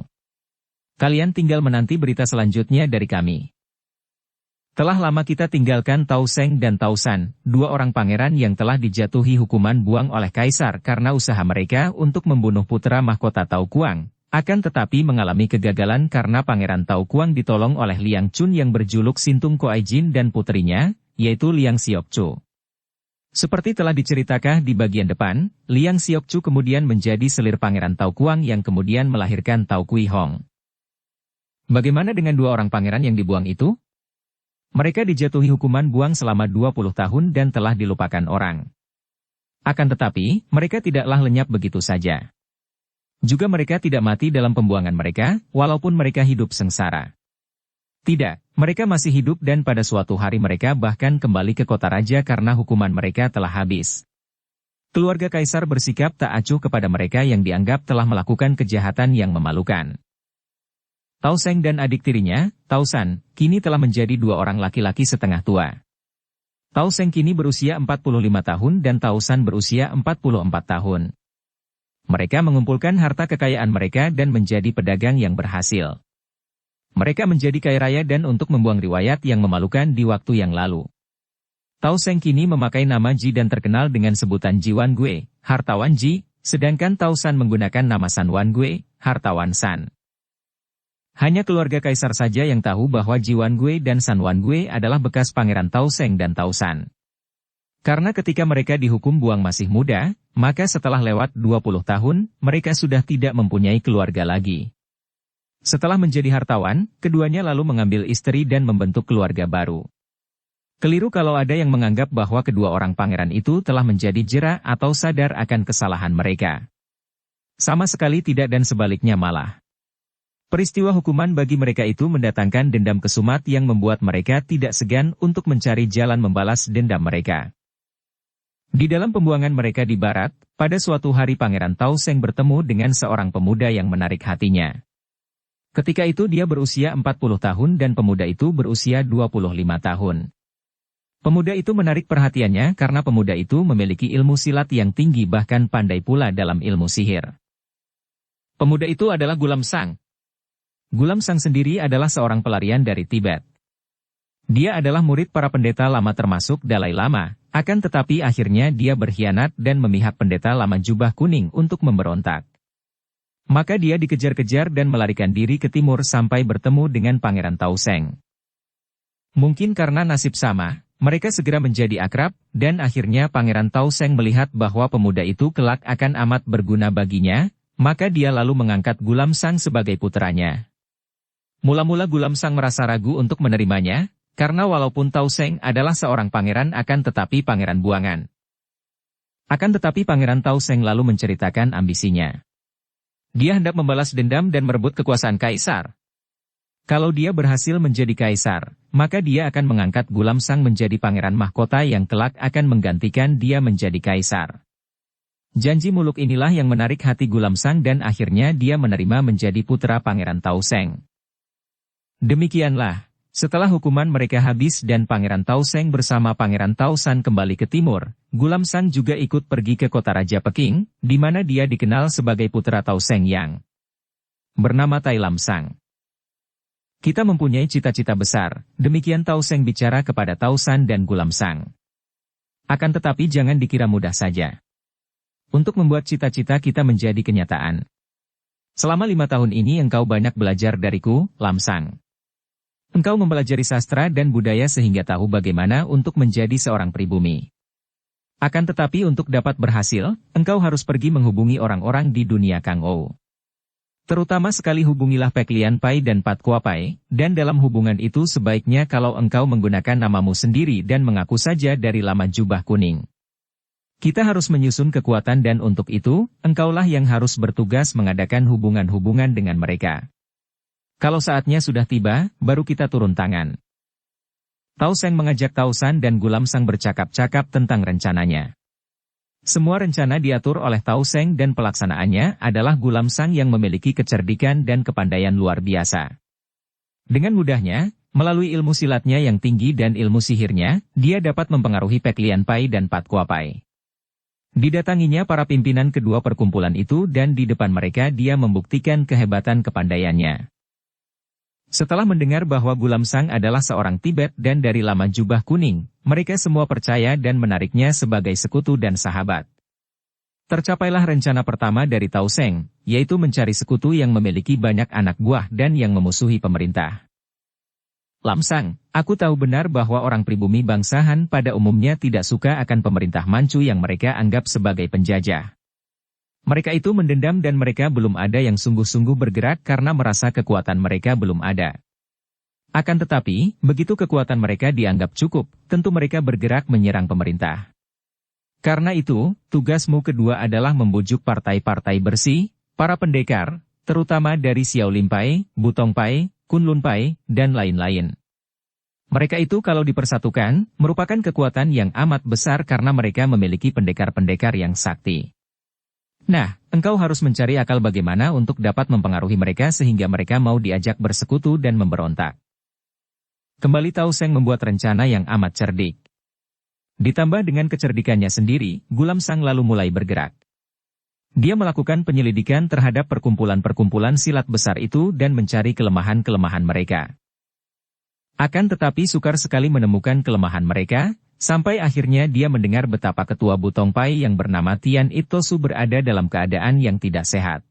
Kalian tinggal menanti berita selanjutnya dari kami. Telah lama kita tinggalkan Tao Seng dan Tao San, dua orang pangeran yang telah dijatuhi hukuman buang oleh Kaisar karena usaha mereka untuk membunuh putra mahkota Tao Kuang. Akan tetapi mengalami kegagalan karena Pangeran Tao Kuang ditolong oleh Liang Chun yang berjuluk Sintung Koaijin dan putrinya, yaitu Liang Xiokchu. Seperti telah diceritakan di bagian depan, Liang Xiokchu kemudian menjadi selir Pangeran Tao Kuang yang kemudian melahirkan Tao Kui Hong. Bagaimana dengan dua orang pangeran yang dibuang itu? Mereka dijatuhi hukuman buang selama 20 tahun dan telah dilupakan orang. Akan tetapi, mereka tidaklah lenyap begitu saja. Juga mereka tidak mati dalam pembuangan mereka, walaupun mereka hidup sengsara. Tidak, mereka masih hidup dan pada suatu hari mereka bahkan kembali ke kota raja karena hukuman mereka telah habis. Keluarga Kaisar bersikap tak acuh kepada mereka yang dianggap telah melakukan kejahatan yang memalukan. Tao Seng dan adik tirinya, Tao San, kini telah menjadi dua orang laki-laki setengah tua. Tao Seng kini berusia 45 tahun dan Tao San berusia 44 tahun. Mereka mengumpulkan harta kekayaan mereka dan menjadi pedagang yang berhasil. Mereka menjadi kaya raya dan untuk membuang riwayat yang memalukan di waktu yang lalu. Tao Seng kini memakai nama Ji dan terkenal dengan sebutan Ji Wan Gue, hartawan Ji, sedangkan Tao San menggunakan nama San Wan Gue, hartawan San. Hanya keluarga Kaisar saja yang tahu bahwa Ji Wan Gue dan San Wan Gue adalah bekas Pangeran Tao Seng dan Tao San. Karena ketika mereka dihukum buang masih muda, maka setelah lewat 20 tahun, mereka sudah tidak mempunyai keluarga lagi. Setelah menjadi hartawan, keduanya lalu mengambil istri dan membentuk keluarga baru. Keliru kalau ada yang menganggap bahwa kedua orang pangeran itu telah menjadi jera atau sadar akan kesalahan mereka. Sama sekali tidak dan sebaliknya malah. Peristiwa hukuman bagi mereka itu mendatangkan dendam kesumat yang membuat mereka tidak segan untuk mencari jalan membalas dendam mereka. Di dalam pembuangan mereka di barat, pada suatu hari Pangeran Tao Seng bertemu dengan seorang pemuda yang menarik hatinya. Ketika itu dia berusia 40 tahun dan pemuda itu berusia 25 tahun. Pemuda itu menarik perhatiannya karena pemuda itu memiliki ilmu silat yang tinggi bahkan pandai pula dalam ilmu sihir. Pemuda itu adalah Gulam Sang. Gulam Sang sendiri adalah seorang pelarian dari Tibet. Dia adalah murid para pendeta lama termasuk Dalai Lama, akan tetapi akhirnya dia berkhianat dan memihak pendeta lama jubah kuning untuk memberontak. Maka dia dikejar-kejar dan melarikan diri ke timur sampai bertemu dengan Pangeran Tao Seng. Mungkin karena nasib sama, mereka segera menjadi akrab, dan akhirnya Pangeran Tao Seng melihat bahwa pemuda itu kelak akan amat berguna baginya, maka dia lalu mengangkat Gulam Sang sebagai puteranya. Mula-mula Gulam Sang merasa ragu untuk menerimanya, karena walaupun Tao Seng adalah seorang pangeran akan tetapi pangeran buangan. Akan tetapi Pangeran Tao Seng lalu menceritakan ambisinya. Dia hendak membalas dendam dan merebut kekuasaan Kaisar. Kalau dia berhasil menjadi Kaisar, maka dia akan mengangkat Gulam Sang menjadi pangeran mahkota yang kelak akan menggantikan dia menjadi Kaisar. Janji muluk inilah yang menarik hati Gulam Sang dan akhirnya dia menerima menjadi putra Pangeran Tao Seng. Demikianlah, setelah hukuman mereka habis dan Pangeran Tao Seng bersama Pangeran Tao San kembali ke timur, Gulam Sang juga ikut pergi ke kota Raja Peking, di mana dia dikenal sebagai putra Tao Seng yang bernama Tai Lam Sang. Kita mempunyai cita-cita besar, demikian Tao Seng bicara kepada Tao San dan Gulam Sang. Akan tetapi jangan dikira mudah saja. Untuk membuat cita-cita kita menjadi kenyataan. Selama 5 tahun ini engkau banyak belajar dariku, Lam Sang. Engkau mempelajari sastra dan budaya sehingga tahu bagaimana untuk menjadi seorang pribumi. Akan tetapi untuk dapat berhasil, engkau harus pergi menghubungi orang-orang di dunia Kangou. Terutama sekali hubungilah Pek Lian Pai dan Pat Kua Pai, dan dalam hubungan itu sebaiknya kalau engkau menggunakan namamu sendiri dan mengaku saja dari Lama Jubah Kuning. Kita harus menyusun kekuatan dan untuk itu, engkaulah yang harus bertugas mengadakan hubungan-hubungan dengan mereka. Kalau saatnya sudah tiba, baru kita turun tangan. Tao Seng mengajak Tao San dan Gulam Sang bercakap-cakap tentang rencananya. Semua rencana diatur oleh Tao Seng dan pelaksanaannya adalah Gulam Sang yang memiliki kecerdikan dan kepandaian luar biasa. Dengan mudahnya, melalui ilmu silatnya yang tinggi dan ilmu sihirnya, dia dapat mempengaruhi Pek Lian Pai dan Pat Kua Pai. Didatanginya para pimpinan kedua perkumpulan itu dan di depan mereka dia membuktikan kehebatan kepandaiannya. Setelah mendengar bahwa Gulam Sang adalah seorang Tibet dan dari lama jubah kuning, mereka semua percaya dan menariknya sebagai sekutu dan sahabat. Tercapailah rencana pertama dari Tao Seng, yaitu mencari sekutu yang memiliki banyak anak buah dan yang memusuhi pemerintah. Lam Sang, aku tahu benar bahwa orang pribumi bangsa Han pada umumnya tidak suka akan pemerintah Manchu yang mereka anggap sebagai penjajah. Mereka itu mendendam dan mereka belum ada yang sungguh-sungguh bergerak karena merasa kekuatan mereka belum ada. Akan tetapi, begitu kekuatan mereka dianggap cukup, tentu mereka bergerak menyerang pemerintah. Karena itu, tugasmu kedua adalah membujuk partai-partai bersih, para pendekar, terutama dari Xiao Limpai, Butong Pai, Kunlun Pai, dan lain-lain. Mereka itu kalau dipersatukan, merupakan kekuatan yang amat besar karena mereka memiliki pendekar-pendekar yang sakti. Nah, engkau harus mencari akal bagaimana untuk dapat mempengaruhi mereka sehingga mereka mau diajak bersekutu dan memberontak. Kembali Tao Seng membuat rencana yang amat cerdik. Ditambah dengan kecerdikannya sendiri, Gulam Sang lalu mulai bergerak. Dia melakukan penyelidikan terhadap perkumpulan-perkumpulan silat besar itu dan mencari kelemahan-kelemahan mereka. Akan tetapi sukar sekali menemukan kelemahan mereka, sampai akhirnya dia mendengar betapa ketua Butong Pai yang bernama Tian It Tosu berada dalam keadaan yang tidak sehat.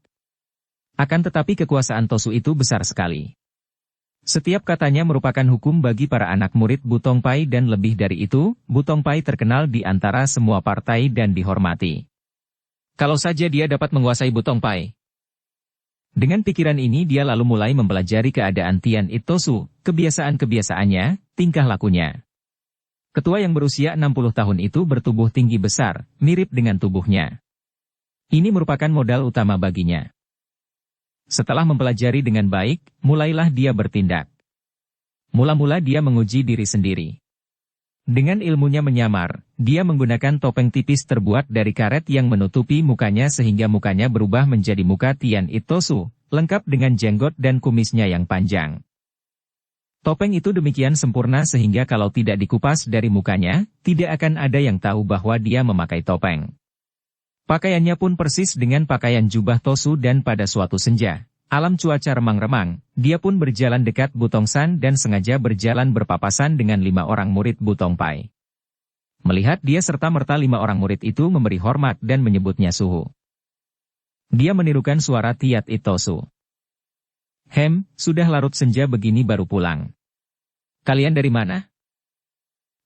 Akan tetapi kekuasaan Tosu itu besar sekali. Setiap katanya merupakan hukum bagi para anak murid Butong Pai dan lebih dari itu, Butong Pai terkenal di antara semua partai dan dihormati. Kalau saja dia dapat menguasai Butong Pai. Dengan pikiran ini dia lalu mulai mempelajari keadaan Tian It Tosu, kebiasaan-kebiasaannya, tingkah lakunya. Ketua yang berusia 60 tahun itu bertubuh tinggi besar, mirip dengan tubuhnya. Ini merupakan modal utama baginya. Setelah mempelajari dengan baik, mulailah dia bertindak. Mula-mula dia menguji diri sendiri. Dengan ilmunya menyamar, dia menggunakan topeng tipis terbuat dari karet yang menutupi mukanya sehingga mukanya berubah menjadi muka Tian It Tosu, lengkap dengan jenggot dan kumisnya yang panjang. Topeng itu demikian sempurna sehingga kalau tidak dikupas dari mukanya, tidak akan ada yang tahu bahwa dia memakai topeng. Pakaiannya pun persis dengan pakaian jubah Tosu dan pada suatu senja, alam cuaca remang-remang, dia pun berjalan dekat Butong San dan sengaja berjalan berpapasan dengan 5 orang murid Butong Pai. Melihat dia serta-merta 5 orang murid itu memberi hormat dan menyebutnya suhu. Dia menirukan suara Tiat It Tosu. Sudah larut senja begini baru pulang. Kalian dari mana?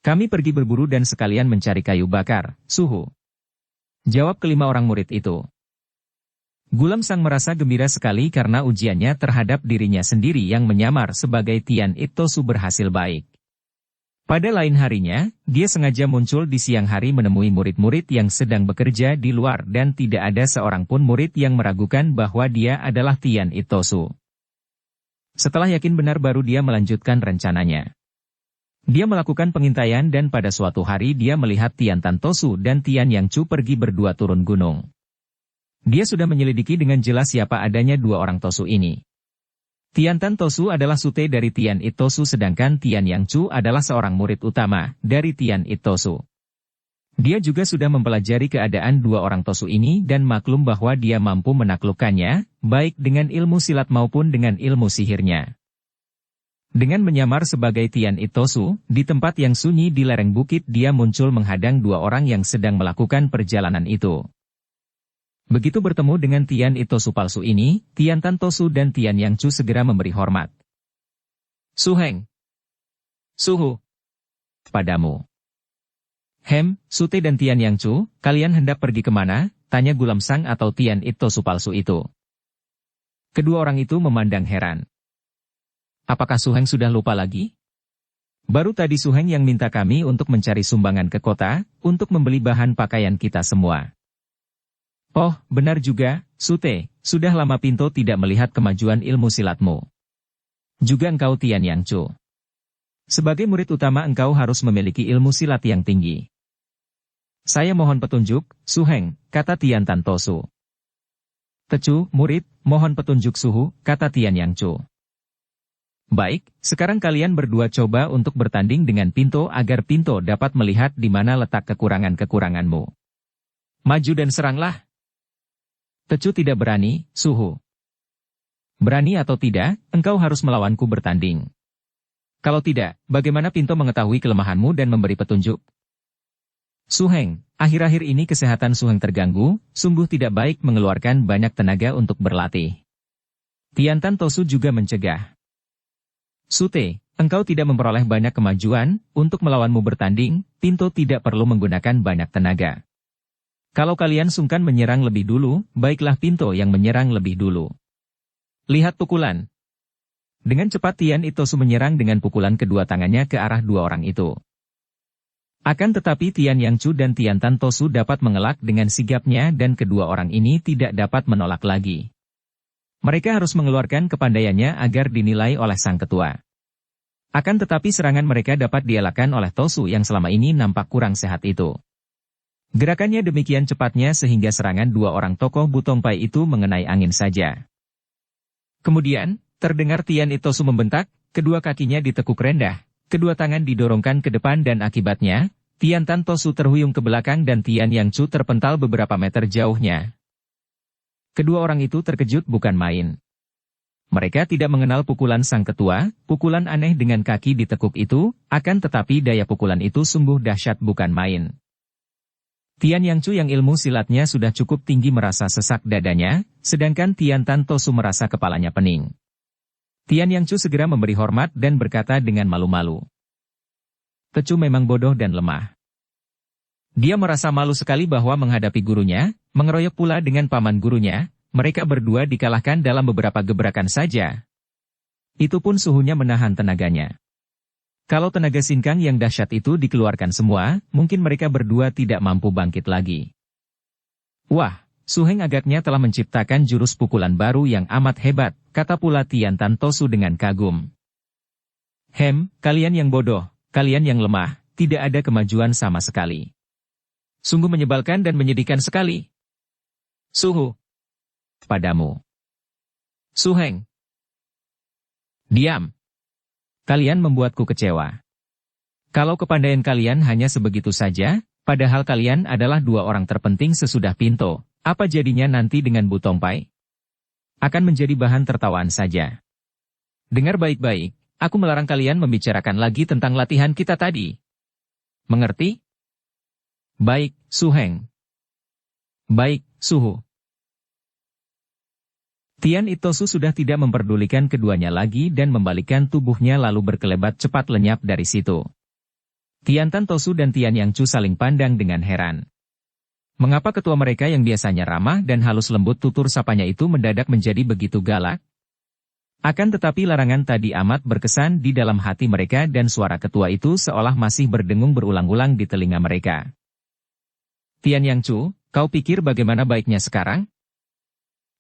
Kami pergi berburu dan sekalian mencari kayu bakar, suhu. Jawab kelima orang murid itu. Gulam Sang merasa gembira sekali karena ujiannya terhadap dirinya sendiri yang menyamar sebagai Tian It Tosu berhasil baik. Pada lain harinya, dia sengaja muncul di siang hari menemui murid-murid yang sedang bekerja di luar dan tidak ada seorang pun murid yang meragukan bahwa dia adalah Tian It Tosu. Setelah yakin benar baru dia melanjutkan rencananya. Dia melakukan pengintaian dan pada suatu hari dia melihat Tian Tan Tosu dan Tian Yang Chu pergi berdua turun gunung. Dia sudah menyelidiki dengan jelas siapa adanya 2 orang Tosu ini. Tian Tan Tosu adalah sute dari Tian It Tosu sedangkan Tian Yang Chu adalah seorang murid utama dari Tian It Tosu. Dia juga sudah mempelajari keadaan 2 orang Tosu ini dan maklum bahwa dia mampu menaklukkannya, baik dengan ilmu silat maupun dengan ilmu sihirnya. Dengan menyamar sebagai Tian It Tosu, di tempat yang sunyi di lereng bukit dia muncul menghadang 2 orang yang sedang melakukan perjalanan itu. Begitu bertemu dengan Tian It Tosu palsu ini, Tian Tan Tosu dan Tian Yang Chu segera memberi hormat. Suheng. Suhu. Padamu. Sute dan Tian Yang Chu, kalian hendak pergi kemana? Tanya Gulam Sang atau Tian It Tosu palsu itu. Kedua orang itu memandang heran. Apakah Suheng sudah lupa lagi? Baru tadi Suheng yang minta kami untuk mencari sumbangan ke kota, untuk membeli bahan pakaian kita semua. Oh, benar juga, Sute, sudah lama Pinto tidak melihat kemajuan ilmu silatmu. Juga engkau Tian Yang Chu. Sebagai murid utama engkau harus memiliki ilmu silat yang tinggi. Saya mohon petunjuk, Suheng, kata Tian Tan Tosu. Tecu, murid, mohon petunjuk suhu, kata Tian Yang Chu. Baik, sekarang kalian berdua coba untuk bertanding dengan Pinto agar Pinto dapat melihat di mana letak kekurangan-kekuranganmu. Maju dan seranglah. Tecu tidak berani, Suhu. Berani atau tidak, engkau harus melawanku bertanding. Kalau tidak, bagaimana Pinto mengetahui kelemahanmu dan memberi petunjuk? Su Heng, akhir-akhir ini kesehatan Su Heng terganggu, sungguh tidak baik mengeluarkan banyak tenaga untuk berlatih. Tiantan Tosu juga mencegah. Su Te, engkau tidak memperoleh banyak kemajuan, untuk melawanmu bertanding, Pinto tidak perlu menggunakan banyak tenaga. Kalau kalian sungkan menyerang lebih dulu, baiklah Pinto yang menyerang lebih dulu. Lihat pukulan. Dengan cepat Tian Itosu menyerang dengan pukulan kedua tangannya ke arah dua orang itu. Akan tetapi Tian Yangchu dan Tiantan Tosu dapat mengelak dengan sigapnya dan kedua orang ini tidak dapat menolak lagi. Mereka harus mengeluarkan kepandaiannya agar dinilai oleh sang ketua. Akan tetapi serangan mereka dapat dielakkan oleh Tosu yang selama ini nampak kurang sehat itu. Gerakannya demikian cepatnya sehingga serangan dua orang tokoh Butongpai itu mengenai angin saja. Kemudian, terdengar Tian Itosu membentak, kedua kakinya ditekuk rendah, kedua tangan didorongkan ke depan dan akibatnya, Tiantan Tosu terhuyung ke belakang dan Tian Yangchu terpental beberapa meter jauhnya. Kedua orang itu terkejut bukan main. Mereka tidak mengenal pukulan sang ketua, pukulan aneh dengan kaki ditekuk itu, akan tetapi daya pukulan itu sungguh dahsyat bukan main. Tian Yangchu yang ilmu silatnya sudah cukup tinggi merasa sesak dadanya, sedangkan Tiantan Tosu merasa kepalanya pening. Tian Yangchu segera memberi hormat dan berkata dengan malu-malu. Tecu memang bodoh dan lemah. Dia merasa malu sekali bahwa menghadapi gurunya, mengeroyok pula dengan paman gurunya, mereka berdua dikalahkan dalam beberapa gebrakan saja. Itu pun suhunya menahan tenaganya. Kalau tenaga sinkang yang dahsyat itu dikeluarkan semua, mungkin mereka berdua tidak mampu bangkit lagi. Wah, Su Heng agaknya telah menciptakan jurus pukulan baru yang amat hebat, kata pula Tiantan Tosu dengan kagum. Kalian yang bodoh, kalian yang lemah, tidak ada kemajuan sama sekali. Sungguh menyebalkan dan menyedihkan sekali. Suhu. Padamu. Su Heng. Diam. Kalian membuatku kecewa. Kalau kepandaian kalian hanya sebegitu saja, padahal kalian adalah dua orang terpenting sesudah Pinto, apa jadinya nanti dengan Butongpai? Akan menjadi bahan tertawaan saja. Dengar baik-baik, aku melarang kalian membicarakan lagi tentang latihan kita tadi. Mengerti? Baik, Su Heng. Baik, Suhu. Tian Itosu sudah tidak memperdulikan keduanya lagi dan membalikkan tubuhnya lalu berkelebat cepat lenyap dari situ. Tiantan Tosu dan Tian Yangchu saling pandang dengan heran. Mengapa ketua mereka yang biasanya ramah dan halus lembut tutur sapanya itu mendadak menjadi begitu galak? Akan tetapi larangan tadi amat berkesan di dalam hati mereka dan suara ketua itu seolah masih berdengung berulang-ulang di telinga mereka. Tian Yangchu, kau pikir bagaimana baiknya sekarang?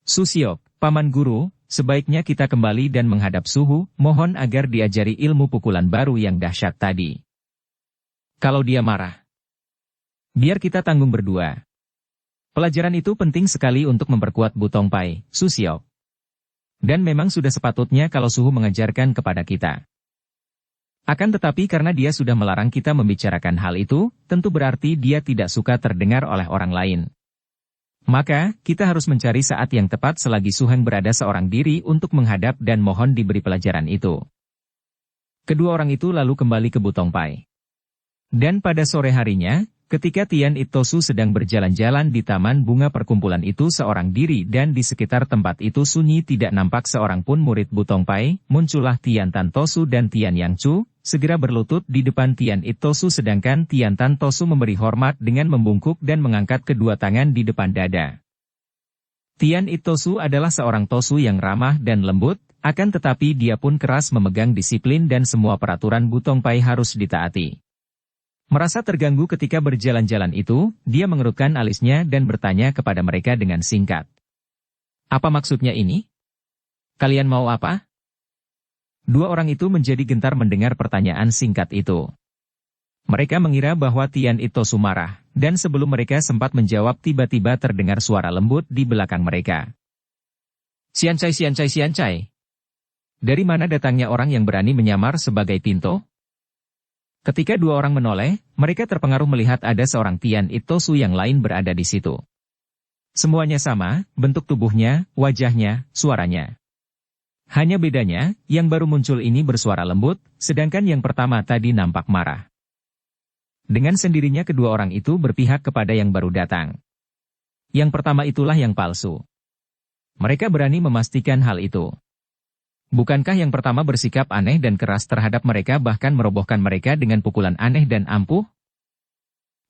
Su Siok, paman guru, sebaiknya kita kembali dan menghadap Suhu, mohon agar diajari ilmu pukulan baru yang dahsyat tadi. Kalau dia marah, biar kita tanggung berdua. Pelajaran itu penting sekali untuk memperkuat Butongpai, Su Siok. Dan memang sudah sepatutnya kalau Suhu mengajarkan kepada kita. Akan tetapi karena dia sudah melarang kita membicarakan hal itu, tentu berarti dia tidak suka terdengar oleh orang lain. Maka, kita harus mencari saat yang tepat selagi Su Heng berada seorang diri untuk menghadap dan mohon diberi pelajaran itu. Kedua orang itu lalu kembali ke Butongpai. Dan pada sore harinya, ketika Tian Itosu sedang berjalan-jalan di taman bunga perkumpulan itu seorang diri dan di sekitar tempat itu sunyi tidak nampak seorang pun murid Butongpai, muncullah Tiantan Tosu dan Tian Yangchu, segera berlutut di depan Tian Itosu sedangkan Tiantan Tosu memberi hormat dengan membungkuk dan mengangkat kedua tangan di depan dada. Tian Itosu adalah seorang Tosu yang ramah dan lembut, akan tetapi dia pun keras memegang disiplin dan semua peraturan Butongpai harus ditaati. Merasa terganggu ketika berjalan-jalan itu, dia mengerutkan alisnya dan bertanya kepada mereka dengan singkat. Apa maksudnya ini? Kalian mau apa? Dua orang itu menjadi gentar mendengar pertanyaan singkat itu. Mereka mengira bahwa Tian Itosu marah, dan sebelum mereka sempat menjawab tiba-tiba terdengar suara lembut di belakang mereka. Siancai, siancai, siancai. Dari mana datangnya orang yang berani menyamar sebagai Pinto? Ketika dua orang menoleh, mereka terpengaruh melihat ada seorang Tian Itosu yang lain berada di situ. Semuanya sama, bentuk tubuhnya, wajahnya, suaranya. Hanya bedanya, yang baru muncul ini bersuara lembut, sedangkan yang pertama tadi nampak marah. Dengan sendirinya kedua orang itu berpihak kepada yang baru datang. Yang pertama itulah yang palsu. Mereka berani memastikan hal itu. Bukankah yang pertama bersikap aneh dan keras terhadap mereka bahkan merobohkan mereka dengan pukulan aneh dan ampuh?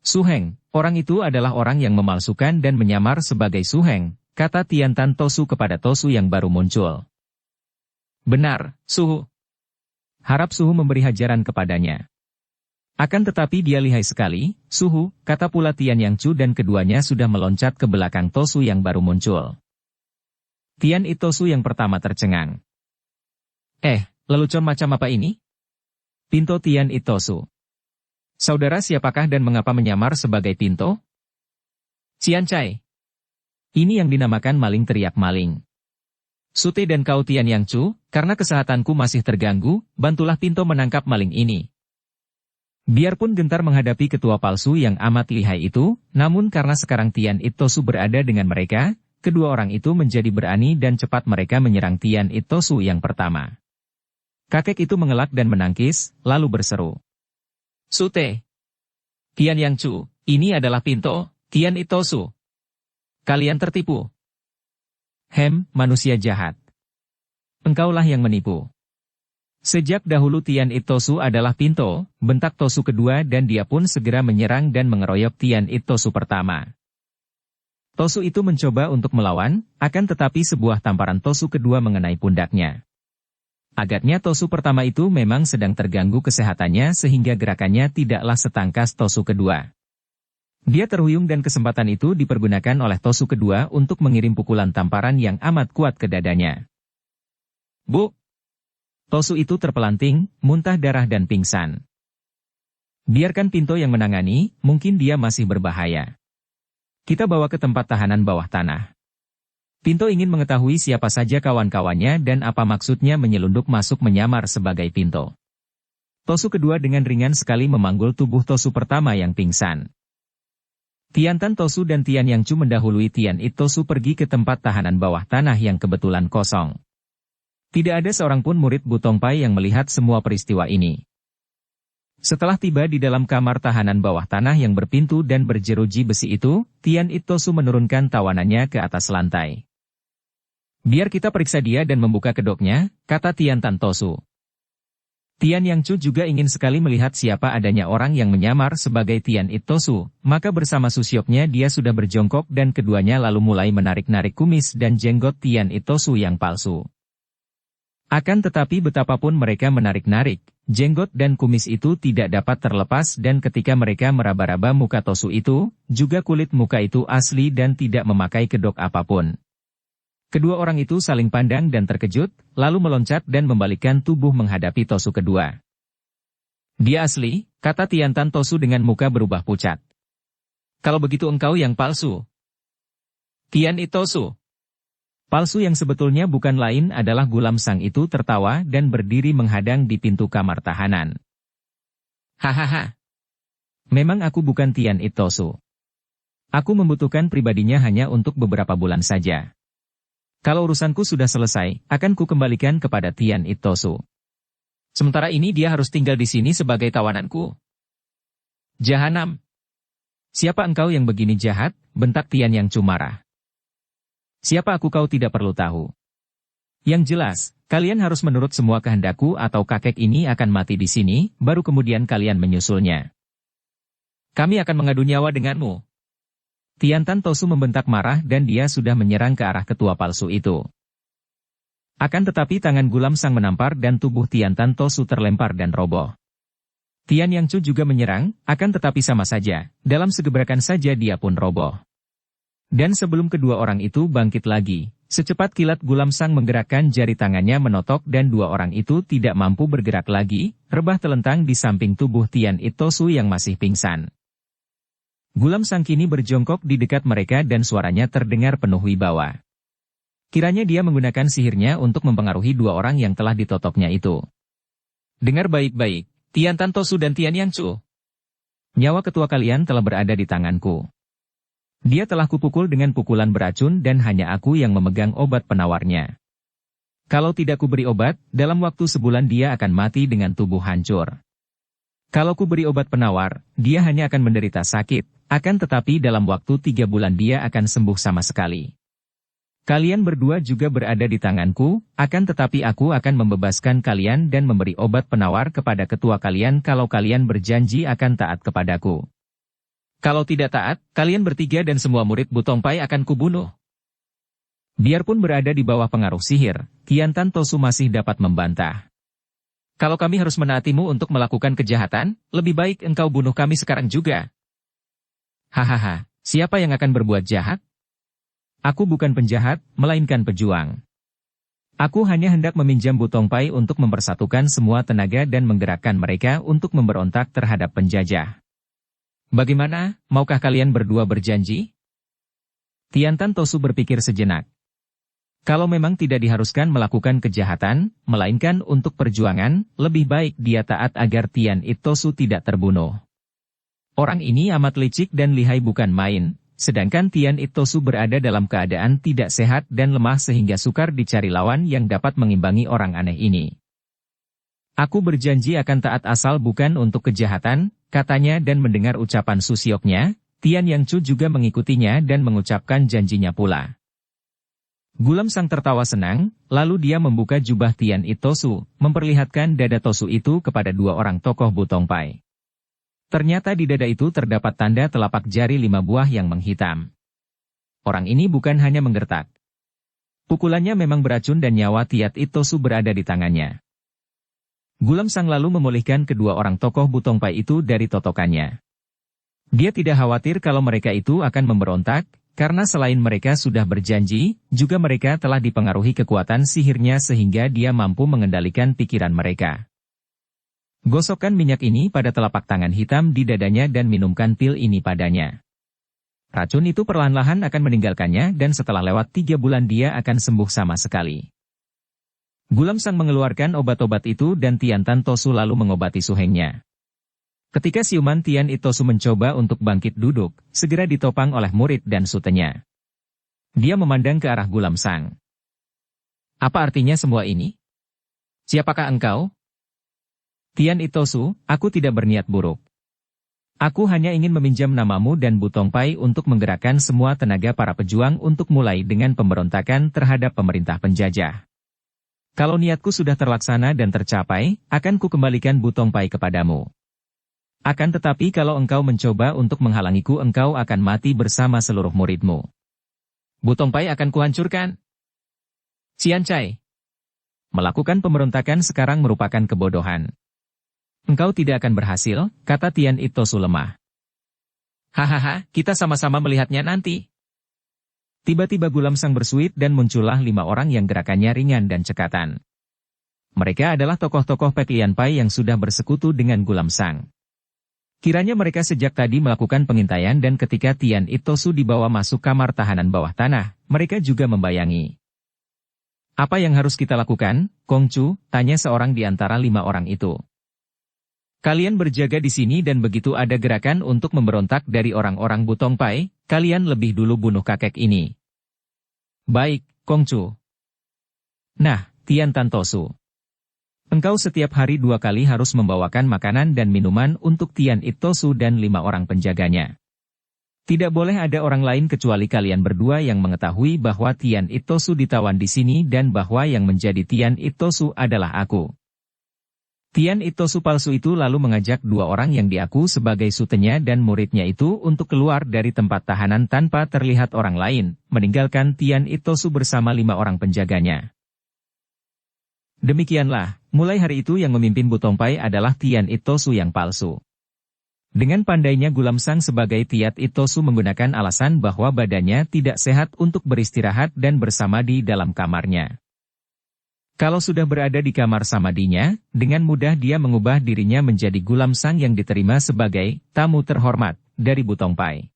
Su Heng, orang itu adalah orang yang memalsukan dan menyamar sebagai Su Heng, kata Tiantan Tosu kepada Tosu yang baru muncul. Benar, Suhu. Harap Suhu memberi hajaran kepadanya. Akan tetapi dia lihai sekali, Suhu, kata pula Tian Yang Chu dan keduanya sudah meloncat ke belakang Tosu yang baru muncul. Tian Itosu yang pertama tercengang. Lelucon macam apa ini? Pinto Tian Itosu. Saudara siapakah dan mengapa menyamar sebagai Pinto? Cian Cai. Ini yang dinamakan maling teriak maling. Sute dan kau Tian Yang Chu, karena kesehatanku masih terganggu, bantulah Pinto menangkap maling ini. Biarpun gentar menghadapi ketua palsu yang amat lihai itu, namun karena sekarang Tian Itosu berada dengan mereka, kedua orang itu menjadi berani dan cepat mereka menyerang Tian Itosu yang pertama. Kakek itu mengelak dan menangkis, lalu berseru. Sute! Tian Yang Chu, ini adalah Pinto, Tian Itosu. Kalian tertipu. Manusia jahat. Engkaulah yang menipu. Sejak dahulu Tian Itosu adalah Pinto, bentak Tosu kedua dan dia pun segera menyerang dan mengeroyok Tian Itosu pertama. Tosu itu mencoba untuk melawan, akan tetapi sebuah tamparan Tosu kedua mengenai pundaknya. Agaknya Tosu pertama itu memang sedang terganggu kesehatannya sehingga gerakannya tidaklah setangkas Tosu kedua. Dia terhuyung dan kesempatan itu dipergunakan oleh Tosu kedua untuk mengirim pukulan tamparan yang amat kuat ke dadanya. Bu! Tosu itu terpelanting, muntah darah dan pingsan. Biarkan Pinto yang menangani, mungkin dia masih berbahaya. Kita bawa ke tempat tahanan bawah tanah. Pinto ingin mengetahui siapa saja kawan-kawannya dan apa maksudnya menyelundup masuk menyamar sebagai Pinto. Tosu kedua dengan ringan sekali memanggul tubuh Tosu pertama yang pingsan. Tiantan Tosu dan Tian Yang Chu mendahului Tian Itosu pergi ke tempat tahanan bawah tanah yang kebetulan kosong. Tidak ada seorang pun murid Butong Pai yang melihat semua peristiwa ini. Setelah tiba di dalam kamar tahanan bawah tanah yang berpintu dan berjeruji besi itu, Tian Itosu menurunkan tawanannya ke atas lantai. Biar kita periksa dia dan membuka kedoknya, kata Tiantan Tosu. Tian Yang Chu juga ingin sekali melihat siapa adanya orang yang menyamar sebagai Tian Itosu, maka bersama susyoknya dia sudah berjongkok dan keduanya lalu mulai menarik-narik kumis dan jenggot Tian Itosu yang palsu. Akan tetapi betapapun mereka menarik-narik, jenggot dan kumis itu tidak dapat terlepas dan ketika mereka meraba-raba muka Tosu itu, juga kulit muka itu asli dan tidak memakai kedok apapun. Kedua orang itu saling pandang dan terkejut, lalu meloncat dan membalikkan tubuh menghadapi Tosu kedua. Dia asli, kata Tiantan Tosu dengan muka berubah pucat. Kalau begitu engkau yang palsu. Tian Itosu. Palsu yang sebetulnya bukan lain adalah Gulam Sang itu tertawa dan berdiri menghadang di pintu kamar tahanan. Hahaha. Memang aku bukan Tian Itosu. Aku membutuhkan pribadinya hanya untuk beberapa bulan saja. Kalau urusanku sudah selesai, akan ku kembalikan kepada Tian Itosu. Sementara ini dia harus tinggal di sini sebagai tawananku. Jahanam. Siapa engkau yang begini jahat? Bentak Tian Yang Chu marah. Siapa aku kau tidak perlu tahu. Yang jelas, kalian harus menurut semua kehendakku atau kakek ini akan mati di sini, baru kemudian kalian menyusulnya. Kami akan mengadu nyawa denganmu. Tiantan Tosu membentak marah dan dia sudah menyerang ke arah ketua palsu itu. Akan tetapi tangan Gulam Sang menampar dan tubuh Tiantan Tosu terlempar dan roboh. Tian Yang Chu juga menyerang, akan tetapi sama saja, dalam segebrakan saja dia pun roboh. Dan sebelum kedua orang itu bangkit lagi, secepat kilat Gulam Sang menggerakkan jari tangannya menotok dan dua orang itu tidak mampu bergerak lagi, rebah telentang di samping tubuh Tian Itosu yang masih pingsan. Gulam Sang kini berjongkok di dekat mereka dan suaranya terdengar penuh wibawa. Kiranya dia menggunakan sihirnya untuk mempengaruhi dua orang yang telah ditotoknya itu. Dengar baik-baik, Tian Tan Tosu dan Tian Yang Chu. Nyawa ketua kalian telah berada di tanganku. Dia telah kupukul dengan pukulan beracun dan hanya aku yang memegang obat penawarnya. Kalau tidak kuberi obat, dalam waktu sebulan dia akan mati dengan tubuh hancur. Kalau kuberi obat penawar, dia hanya akan menderita sakit, akan tetapi dalam waktu 3 bulan dia akan sembuh sama sekali. Kalian berdua juga berada di tanganku, akan tetapi aku akan membebaskan kalian dan memberi obat penawar kepada ketua kalian kalau kalian berjanji akan taat kepadaku. Kalau tidak taat, kalian bertiga dan semua murid Butongpai akan kubunuh. Biarpun berada di bawah pengaruh sihir, Tian Tan Tosu masih dapat membantah. Kalau kami harus menaatimu untuk melakukan kejahatan, lebih baik engkau bunuh kami sekarang juga. Hahaha, siapa yang akan berbuat jahat? Aku bukan penjahat, melainkan pejuang. Aku hanya hendak meminjam Butongpai untuk mempersatukan semua tenaga dan menggerakkan mereka untuk memberontak terhadap penjajah. Bagaimana, maukah kalian berdua berjanji? Tian Tan Tosu berpikir sejenak. Kalau memang tidak diharuskan melakukan kejahatan, melainkan untuk perjuangan, lebih baik dia taat agar Tian Tosu tidak terbunuh. Orang ini amat licik dan lihai bukan main, sedangkan Tian Tosu berada dalam keadaan tidak sehat dan lemah sehingga sukar dicari lawan yang dapat mengimbangi orang aneh ini. Aku berjanji akan taat asal bukan untuk kejahatan, katanya dan mendengar ucapan Susioknya, Tian Yang Chu juga mengikutinya dan mengucapkan janjinya pula. Gulam Sang tertawa senang, lalu dia membuka jubah Tian Tosu, memperlihatkan dada Tosu itu kepada 2 orang tokoh Butongpai. Ternyata di dada itu terdapat tanda telapak jari 5 buah yang menghitam. Orang ini bukan hanya menggertak. Pukulannya memang beracun dan nyawa Tian Tosu berada di tangannya. Gulam Sang lalu memulihkan kedua orang tokoh Butongpai itu dari totokannya. Dia tidak khawatir kalau mereka itu akan memberontak, karena selain mereka sudah berjanji, juga mereka telah dipengaruhi kekuatan sihirnya sehingga dia mampu mengendalikan pikiran mereka. Gosokkan minyak ini pada telapak tangan hitam di dadanya dan minumkan pil ini padanya. Racun itu perlahan-lahan akan meninggalkannya dan setelah lewat 3 bulan dia akan sembuh sama sekali. Gulam Sang mengeluarkan obat-obat itu dan Tian Tan Tosu lalu mengobati suhengnya. Ketika siuman Tian Tosu mencoba untuk bangkit duduk, segera ditopang oleh murid dan sutenya. Dia memandang ke arah Gulam Sang. Apa artinya semua ini? Siapakah engkau? Tian Tosu, aku tidak berniat buruk. Aku hanya ingin meminjam namamu dan Butongpai untuk menggerakkan semua tenaga para pejuang untuk mulai dengan pemberontakan terhadap pemerintah penjajah. Kalau niatku sudah terlaksana dan tercapai, akan kukembalikan Butongpai kepadamu. Akan tetapi kalau engkau mencoba untuk menghalangiku engkau akan mati bersama seluruh muridmu. Butongpai akan kuhancurkan. Xian Cai. Melakukan pemberontakan sekarang merupakan kebodohan. Engkau tidak akan berhasil, kata Tian Tosu lemah. Hahaha, kita sama-sama melihatnya nanti. Tiba-tiba Gulam Sang bersuit dan muncullah 5 orang yang gerakannya ringan dan cekatan. Mereka adalah tokoh-tokoh Pek Lian Pai yang sudah bersekutu dengan Gulam Sang. Kiranya mereka sejak tadi melakukan pengintaian dan ketika Tian Tosu dibawa masuk kamar tahanan bawah tanah, mereka juga membayangi. Apa yang harus kita lakukan, Kongcu? Tanya seorang di antara 5 orang itu. Kalian berjaga di sini dan begitu ada gerakan untuk memberontak dari orang-orang Butongpai, kalian lebih dulu bunuh kakek ini. Baik, Kongcu. Nah, Tian Tan Tosu. Engkau setiap hari 2 kali harus membawakan makanan dan minuman untuk Tian Tosu dan 5 orang penjaganya. Tidak boleh ada orang lain kecuali kalian berdua yang mengetahui bahwa Tian Tosu ditawan di sini dan bahwa yang menjadi Tian Tosu adalah aku. Tian Tosu palsu itu lalu mengajak 2 orang yang diaku sebagai sutenya dan muridnya itu untuk keluar dari tempat tahanan tanpa terlihat orang lain, meninggalkan Tian Tosu bersama 5 orang penjaganya. Demikianlah, mulai hari itu yang memimpin Butongpai adalah Tian Tosu yang palsu. Dengan pandainya Gulam Sang sebagai Tian Tosu menggunakan alasan bahwa badannya tidak sehat untuk beristirahat dan bersama di dalam kamarnya. Kalau sudah berada di kamar samadinya, dengan mudah dia mengubah dirinya menjadi Gulam Sang yang diterima sebagai tamu terhormat dari Butongpai.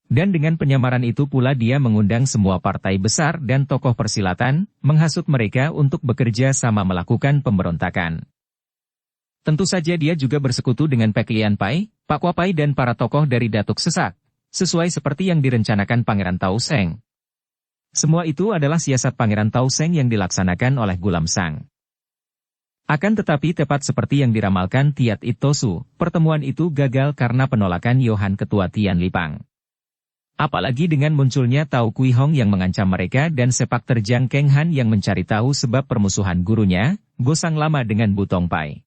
Dan dengan penyamaran itu pula dia mengundang semua partai besar dan tokoh persilatan, menghasut mereka untuk bekerja sama melakukan pemberontakan. Tentu saja dia juga bersekutu dengan Pek Lian Pai, Pak Kwa Pai dan para tokoh dari Datuk Sesak, sesuai seperti yang direncanakan Pangeran Tau Seng. Semua itu adalah siasat Pangeran Tau Seng yang dilaksanakan oleh Gulam Sang. Akan tetapi tepat seperti yang diramalkan Tiat Itosu, pertemuan itu gagal karena penolakan Yohan Ketua Tian Lipang. Apalagi dengan munculnya Tau Kui Hong yang mengancam mereka dan sepak terjang Keng Han yang mencari tahu sebab permusuhan gurunya, Gosang Lama dengan Butong Pai.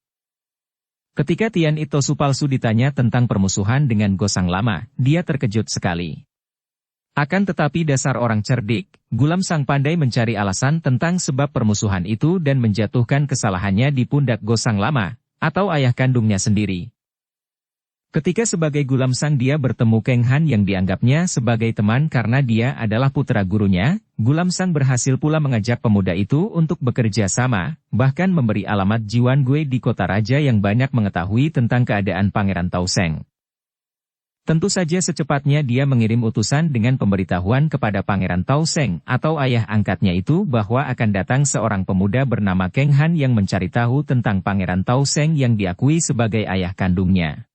Ketika Tian Itosu palsu ditanya tentang permusuhan dengan Gosang Lama, dia terkejut sekali. Akan tetapi dasar orang cerdik, Gulam Sang pandai mencari alasan tentang sebab permusuhan itu dan menjatuhkan kesalahannya di pundak Gosang Lama, atau ayah kandungnya sendiri. Ketika sebagai Gulam Sang dia bertemu Keng Han yang dianggapnya sebagai teman karena dia adalah putra gurunya, Gulam Sang berhasil pula mengajak pemuda itu untuk bekerja sama, bahkan memberi alamat Jiwan Gue di kota raja yang banyak mengetahui tentang keadaan Pangeran Tau Seng. Tentu saja secepatnya dia mengirim utusan dengan pemberitahuan kepada Pangeran Tau Seng atau ayah angkatnya itu bahwa akan datang seorang pemuda bernama Keng Han yang mencari tahu tentang Pangeran Tau Seng yang diakui sebagai ayah kandungnya.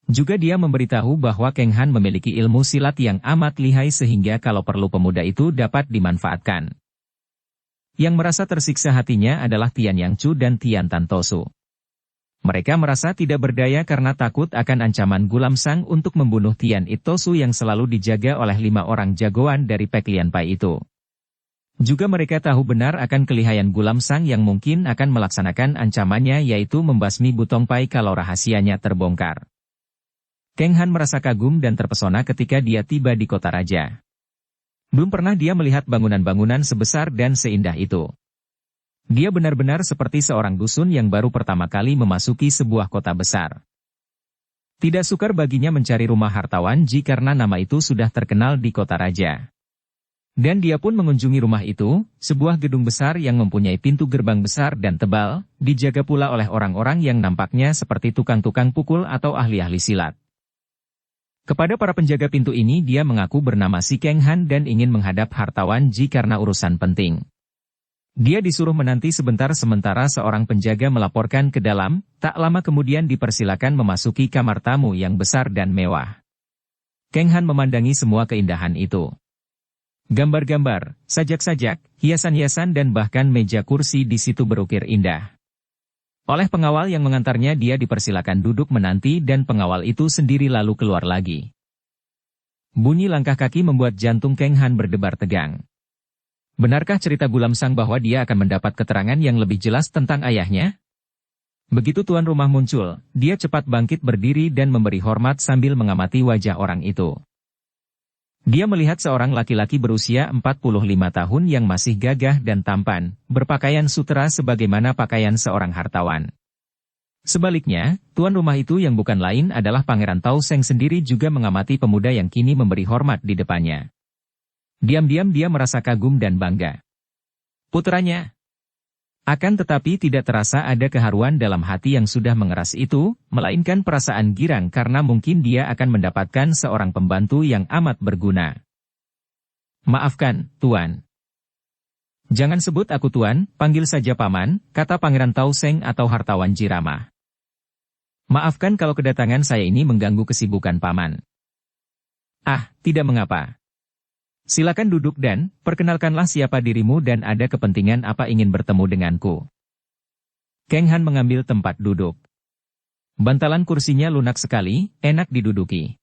Juga dia memberitahu bahwa Keng Han memiliki ilmu silat yang amat lihai sehingga kalau perlu pemuda itu dapat dimanfaatkan. Yang merasa tersiksa hatinya adalah Tian Yang Chu dan Tian Tan Tosu. Mereka merasa tidak berdaya karena takut akan ancaman Gulam Sang untuk membunuh Tian Itosu yang selalu dijaga oleh 5 orang jagoan dari Pek Lian Pai itu. Juga mereka tahu benar akan kelihayan Gulam Sang yang mungkin akan melaksanakan ancamannya yaitu membasmi Butong Pai kalau rahasianya terbongkar. Keng Han merasa kagum dan terpesona ketika dia tiba di kota raja. Belum pernah dia melihat bangunan-bangunan sebesar dan seindah itu. Dia benar-benar seperti seorang dusun yang baru pertama kali memasuki sebuah kota besar. Tidak sukar baginya mencari rumah hartawan Ji karena nama itu sudah terkenal di kota raja. Dan dia pun mengunjungi rumah itu, sebuah gedung besar yang mempunyai pintu gerbang besar dan tebal, dijaga pula oleh orang-orang yang nampaknya seperti tukang-tukang pukul atau ahli-ahli silat. Kepada para penjaga pintu ini dia mengaku bernama si Keng Han dan ingin menghadap hartawan Ji karena urusan penting. Dia disuruh menanti sebentar sementara seorang penjaga melaporkan ke dalam, tak lama kemudian dipersilakan memasuki kamar tamu yang besar dan mewah. Keng Han memandangi semua keindahan itu. Gambar-gambar, sajak-sajak, hiasan-hiasan dan bahkan meja kursi di situ berukir indah. Oleh pengawal yang mengantarnya dia dipersilakan duduk menanti dan pengawal itu sendiri lalu keluar lagi. Bunyi langkah kaki membuat jantung Keng Han berdebar tegang. Benarkah cerita Gulam Sang bahwa dia akan mendapat keterangan yang lebih jelas tentang ayahnya? Begitu tuan rumah muncul, dia cepat bangkit berdiri dan memberi hormat sambil mengamati wajah orang itu. Dia melihat seorang laki-laki berusia 45 tahun yang masih gagah dan tampan, berpakaian sutera sebagaimana pakaian seorang hartawan. Sebaliknya, tuan rumah itu yang bukan lain adalah Pangeran Tau Seng sendiri juga mengamati pemuda yang kini memberi hormat di depannya. Diam-diam dia merasa kagum dan bangga. Putranya. Akan tetapi tidak terasa ada keharuan dalam hati yang sudah mengeras itu, melainkan perasaan girang karena mungkin dia akan mendapatkan seorang pembantu yang amat berguna. Maafkan, Tuan. Jangan sebut aku Tuan, panggil saja Paman, kata Pangeran Tau Seng atau hartawan Jirama. Maafkan kalau kedatangan saya ini mengganggu kesibukan Paman. Ah, tidak mengapa. Silakan duduk dan, perkenalkanlah siapa dirimu dan ada kepentingan apa ingin bertemu denganku. Keng Han mengambil tempat duduk. Bantalan kursinya lunak sekali, enak diduduki.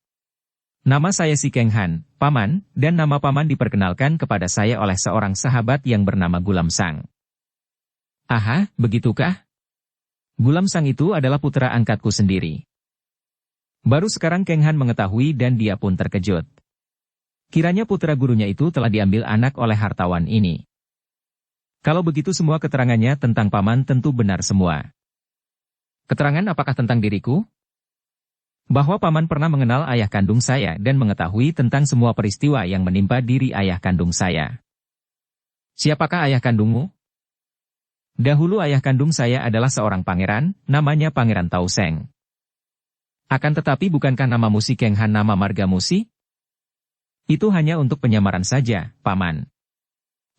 Nama saya si Keng Han, Paman, dan nama Paman diperkenalkan kepada saya oleh seorang sahabat yang bernama Gulam Sang. Aha, begitukah? Gulam Sang itu adalah putra angkatku sendiri. Baru sekarang Keng Han mengetahui dan dia pun terkejut. Kiranya putra gurunya itu telah diambil anak oleh hartawan ini. Kalau begitu semua keterangannya tentang Paman tentu benar semua. Keterangan apakah tentang diriku? Bahwa Paman pernah mengenal ayah kandung saya dan mengetahui tentang semua peristiwa yang menimpa diri ayah kandung saya. Siapakah ayah kandungmu? Dahulu ayah kandung saya adalah seorang pangeran, namanya Pangeran Tau Seng. Akan tetapi bukankah namamu si Keng Han nama margamu si? Itu hanya untuk penyamaran saja, Paman.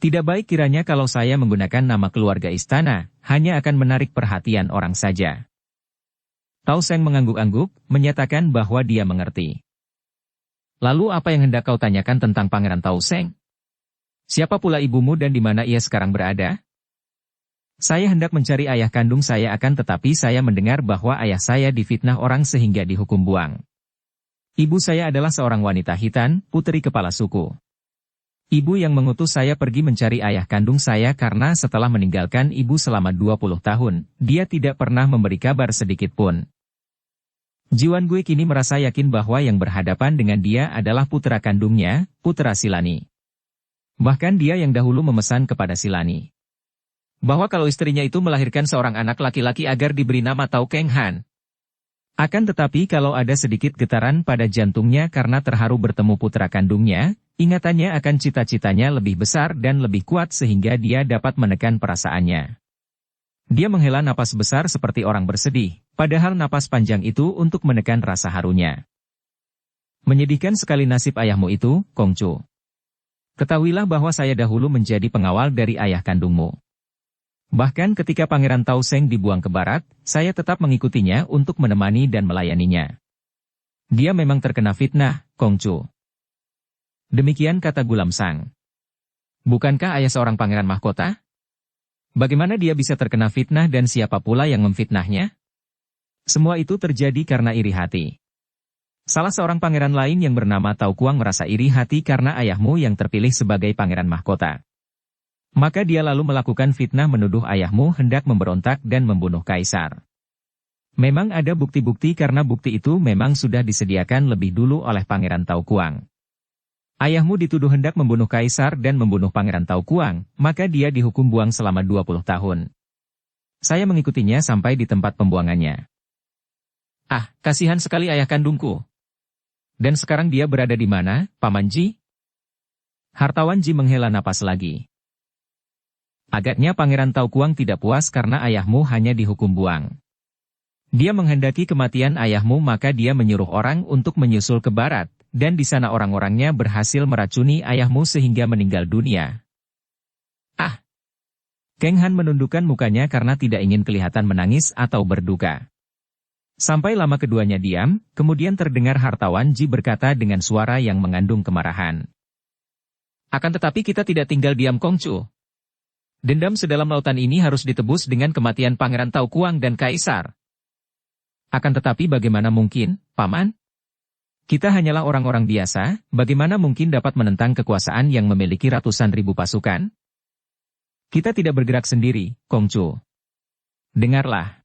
Tidak baik kiranya kalau saya menggunakan nama keluarga istana, hanya akan menarik perhatian orang saja. Tao Seng mengangguk-angguk, menyatakan bahwa dia mengerti. Lalu apa yang hendak kau tanyakan tentang Pangeran Tao Seng? Siapa pula ibumu dan di mana ia sekarang berada? Saya hendak mencari ayah kandung saya tetapi saya mendengar bahwa ayah saya difitnah orang sehingga dihukum buang. Ibu saya adalah seorang wanita hitan, putri kepala suku. Ibu yang mengutus saya pergi mencari ayah kandung saya karena setelah meninggalkan ibu selama 20 tahun, dia tidak pernah memberi kabar sedikit pun. Jiwan Gue kini merasa yakin bahwa yang berhadapan dengan dia adalah putra kandungnya, putra Silani. Bahkan dia yang dahulu memesan kepada Silani bahwa kalau istrinya itu melahirkan seorang anak laki-laki agar diberi nama Tao Keng Han. Akan tetapi kalau ada sedikit getaran pada jantungnya karena terharu bertemu putra kandungnya, ingatannya akan cita-citanya lebih besar dan lebih kuat sehingga dia dapat menekan perasaannya. Dia menghela napas besar seperti orang bersedih, padahal napas panjang itu untuk menekan rasa harunya. Menyedihkan sekali nasib ayahmu itu, Kongcu. Ketahuilah bahwa saya dahulu menjadi pengawal dari ayah kandungmu. Bahkan ketika Pangeran Tao Seng dibuang ke barat, saya tetap mengikutinya untuk menemani dan melayaninya. Dia memang terkena fitnah, Kongcu. Demikian kata Gulam Sang. Bukankah ayah seorang pangeran mahkota? Bagaimana dia bisa terkena fitnah dan siapa pula yang memfitnahnya? Semua itu terjadi karena iri hati. Salah seorang pangeran lain yang bernama Tao Kuang merasa iri hati karena ayahmu yang terpilih sebagai pangeran mahkota. Maka dia lalu melakukan fitnah menuduh ayahmu hendak memberontak dan membunuh kaisar. Memang ada bukti-bukti karena bukti itu memang sudah disediakan lebih dulu oleh Pangeran Tao Kuang. Ayahmu dituduh hendak membunuh kaisar dan membunuh Pangeran Tao Kuang, maka dia dihukum buang selama 20 tahun. Saya mengikutinya sampai di tempat pembuangannya. Ah, kasihan sekali ayah kandungku. Dan sekarang dia berada di mana, Paman Ji? Hartawan Ji menghela napas lagi. Agaknya Pangeran Tao Kuang tidak puas karena ayahmu hanya dihukum buang. Dia menghendaki kematian ayahmu maka dia menyuruh orang untuk menyusul ke barat, dan di sana orang-orangnya berhasil meracuni ayahmu sehingga meninggal dunia. Ah! Keng Han menundukkan mukanya karena tidak ingin kelihatan menangis atau berduka. Sampai lama keduanya diam, kemudian terdengar Hartawan Ji berkata dengan suara yang mengandung kemarahan. Akan tetapi kita tidak tinggal diam, Kongcu. Dendam sedalam lautan ini harus ditebus dengan kematian Pangeran Tao Kuang dan Kaisar. Akan tetapi bagaimana mungkin, Paman? Kita hanyalah orang-orang biasa, bagaimana mungkin dapat menentang kekuasaan yang memiliki ratusan ribu pasukan? Kita tidak bergerak sendiri, Kongcu. Dengarlah.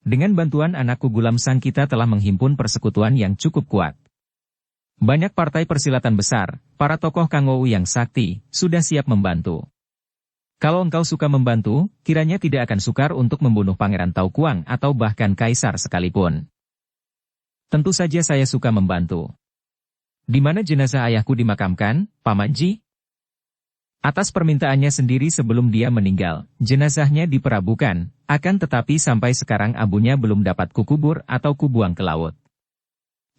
Dengan bantuan anakku Gulam Sang kita telah menghimpun persekutuan yang cukup kuat. Banyak partai persilatan besar, para tokoh Kangou yang sakti, sudah siap membantu. Kalau engkau suka membantu, kiranya tidak akan sukar untuk membunuh Pangeran Tao Kuang atau bahkan Kaisar sekalipun. Tentu saja saya suka membantu. Di mana jenazah ayahku dimakamkan, Paman Ji? Atas permintaannya sendiri sebelum dia meninggal, jenazahnya diperabukan, akan tetapi sampai sekarang abunya belum dapat kukubur atau kubuang ke laut.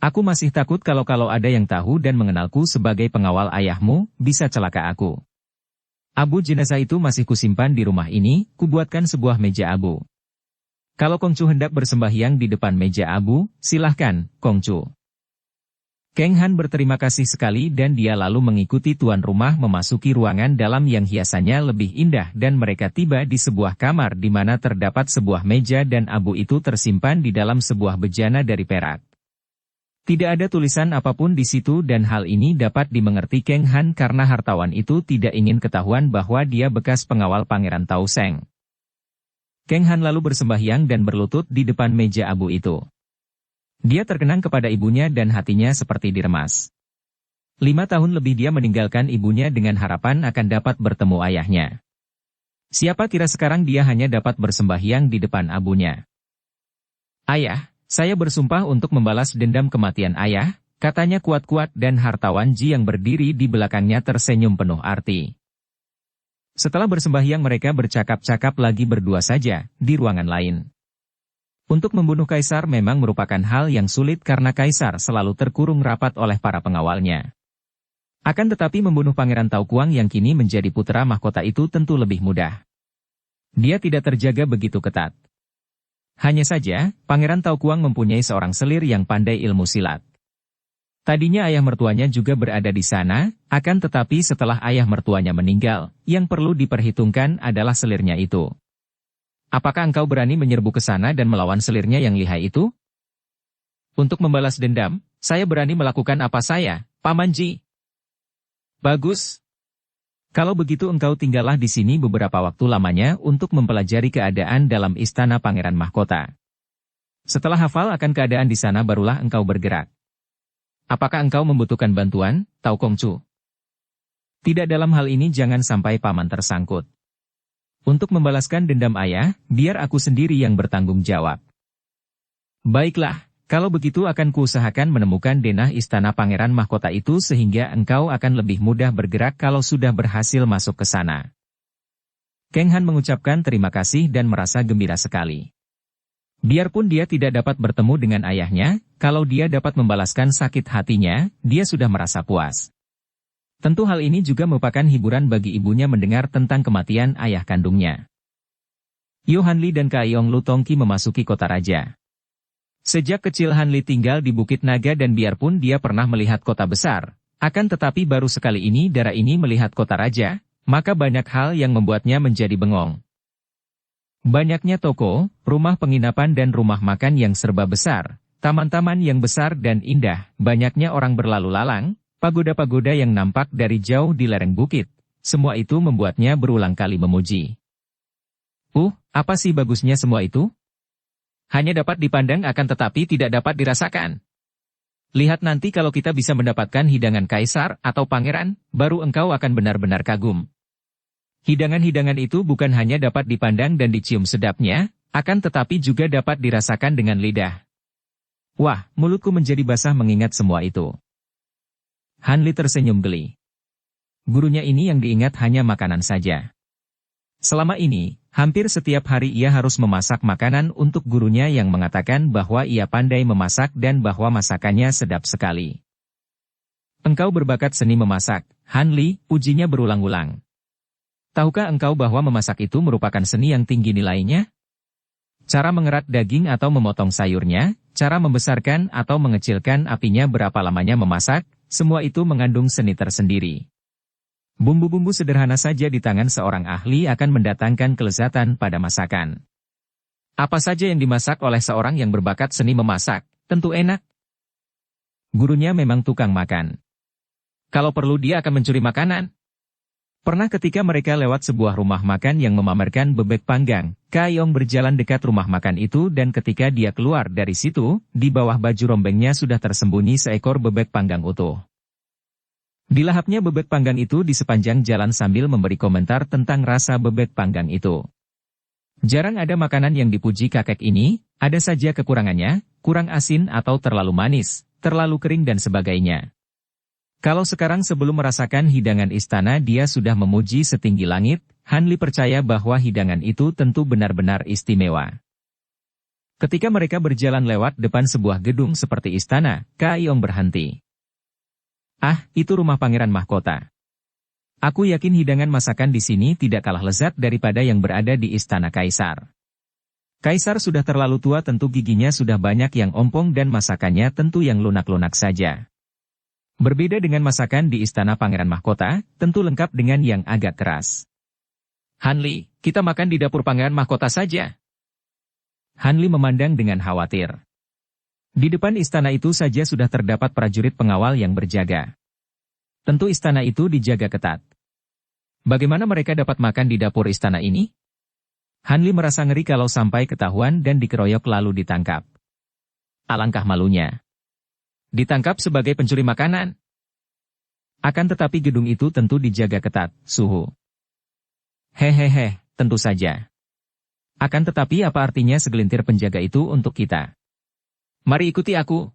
Aku masih takut kalau ada yang tahu dan mengenalku sebagai pengawal ayahmu, bisa celaka aku. Abu jenazah itu masih kusimpan di rumah ini, kubuatkan sebuah meja abu. Kalau Kongcu hendak bersembahyang di depan meja abu, silahkan, Kongcu. Keng Han berterima kasih sekali dan dia lalu mengikuti tuan rumah memasuki ruangan dalam yang hiasannya lebih indah dan mereka tiba di sebuah kamar di mana terdapat sebuah meja dan abu itu tersimpan di dalam sebuah bejana dari perak. Tidak ada tulisan apapun di situ dan hal ini dapat dimengerti Keng Han karena hartawan itu tidak ingin ketahuan bahwa dia bekas pengawal Pangeran Tao Seng. Keng Han lalu bersembahyang dan berlutut di depan meja abu itu. Dia terkenang kepada ibunya dan hatinya seperti diremas. 5 tahun lebih dia meninggalkan ibunya dengan harapan akan dapat bertemu ayahnya. Siapa kira sekarang dia hanya dapat bersembahyang di depan abunya. Ayah. Saya bersumpah untuk membalas dendam kematian ayah, katanya kuat-kuat dan hartawan Ji yang berdiri di belakangnya tersenyum penuh arti. Setelah bersembahyang mereka bercakap-cakap lagi berdua saja, di ruangan lain. Untuk membunuh kaisar memang merupakan hal yang sulit karena kaisar selalu terkurung rapat oleh para pengawalnya. Akan tetapi membunuh Pangeran Tao Kuang yang kini menjadi putra mahkota itu tentu lebih mudah. Dia tidak terjaga begitu ketat. Hanya saja, Pangeran Tao Kuang mempunyai seorang selir yang pandai ilmu silat. Tadinya ayah mertuanya juga berada di sana, akan tetapi setelah ayah mertuanya meninggal, yang perlu diperhitungkan adalah selirnya itu. Apakah engkau berani menyerbu ke sana dan melawan selirnya yang lihai itu? Untuk membalas dendam, saya berani melakukan apa saya, Paman Ji. Bagus. Kalau begitu engkau tinggallah di sini beberapa waktu lamanya untuk mempelajari keadaan dalam istana Pangeran Mahkota. Setelah hafal akan keadaan di sana barulah engkau bergerak. Apakah engkau membutuhkan bantuan, Tao Kongcu? Tidak, dalam hal ini jangan sampai paman tersangkut. Untuk membalaskan dendam ayah, biar aku sendiri yang bertanggung jawab. Baiklah. Kalau begitu akan kuusahakan menemukan denah istana Pangeran Mahkota itu sehingga engkau akan lebih mudah bergerak kalau sudah berhasil masuk ke sana. Kang Han mengucapkan terima kasih dan merasa gembira sekali. Biarpun dia tidak dapat bertemu dengan ayahnya, kalau dia dapat membalaskan sakit hatinya, dia sudah merasa puas. Tentu hal ini juga merupakan hiburan bagi ibunya mendengar tentang kematian ayah kandungnya. Yo Han Li dan Kaiyong Lu Tongki memasuki kota raja. Sejak kecil Han Li tinggal di Bukit Naga dan biarpun dia pernah melihat kota besar, akan tetapi baru sekali ini darah ini melihat kota raja, maka banyak hal yang membuatnya menjadi bengong. Banyaknya toko, rumah penginapan dan rumah makan yang serba besar, taman-taman yang besar dan indah, banyaknya orang berlalu lalang, pagoda-pagoda yang nampak dari jauh di lereng bukit, semua itu membuatnya berulang kali memuji. Apa sih bagusnya semua itu? Hanya dapat dipandang akan tetapi tidak dapat dirasakan. Lihat nanti kalau kita bisa mendapatkan hidangan kaisar atau pangeran, baru engkau akan benar-benar kagum. Hidangan-hidangan itu bukan hanya dapat dipandang dan dicium sedapnya, akan tetapi juga dapat dirasakan dengan lidah. Wah, mulutku menjadi basah mengingat semua itu. Han Li tersenyum geli. Gurunya ini yang diingat hanya makanan saja. Selama ini, hampir setiap hari ia harus memasak makanan untuk gurunya yang mengatakan bahwa ia pandai memasak dan bahwa masakannya sedap sekali. Engkau berbakat seni memasak, Han Li, ujinya berulang-ulang. Tahukah engkau bahwa memasak itu merupakan seni yang tinggi nilainya? Cara mengerat daging atau memotong sayurnya, cara membesarkan atau mengecilkan apinya, berapa lamanya memasak, semua itu mengandung seni tersendiri. Bumbu-bumbu sederhana saja di tangan seorang ahli akan mendatangkan kelezatan pada masakan. Apa saja yang dimasak oleh seorang yang berbakat seni memasak, tentu enak. Gurunya memang tukang makan. Kalau perlu dia akan mencuri makanan. Pernah ketika mereka lewat sebuah rumah makan yang memamerkan bebek panggang, Kaiyong berjalan dekat rumah makan itu dan ketika dia keluar dari situ, di bawah baju rombengnya sudah tersembunyi seekor bebek panggang utuh. Dilahapnya bebek panggang itu di sepanjang jalan sambil memberi komentar tentang rasa bebek panggang itu. Jarang ada makanan yang dipuji kakek ini, ada saja kekurangannya, kurang asin atau terlalu manis, terlalu kering dan sebagainya. Kalau sekarang sebelum merasakan hidangan istana dia sudah memuji setinggi langit, Han Li percaya bahwa hidangan itu tentu benar-benar istimewa. Ketika mereka berjalan lewat depan sebuah gedung seperti istana, Kaiyong berhenti. Itu rumah Pangeran Mahkota. Aku yakin hidangan masakan di sini tidak kalah lezat daripada yang berada di istana kaisar. Kaisar sudah terlalu tua, tentu giginya sudah banyak yang ompong dan masakannya tentu yang lunak-lunak saja. Berbeda dengan masakan di istana Pangeran Mahkota, tentu lengkap dengan yang agak keras. Han Li, kita makan di dapur Pangeran Mahkota saja. Han Li memandang dengan khawatir. Di depan istana itu saja sudah terdapat prajurit pengawal yang berjaga. Tentu istana itu dijaga ketat. Bagaimana mereka dapat makan di dapur istana ini? Han Li merasa ngeri kalau sampai ketahuan dan dikeroyok lalu ditangkap. Alangkah malunya. Ditangkap sebagai pencuri makanan. Akan tetapi gedung itu tentu dijaga ketat, suhu. Hehehe, tentu saja. Akan tetapi apa artinya segelintir penjaga itu untuk kita? Mari ikuti aku.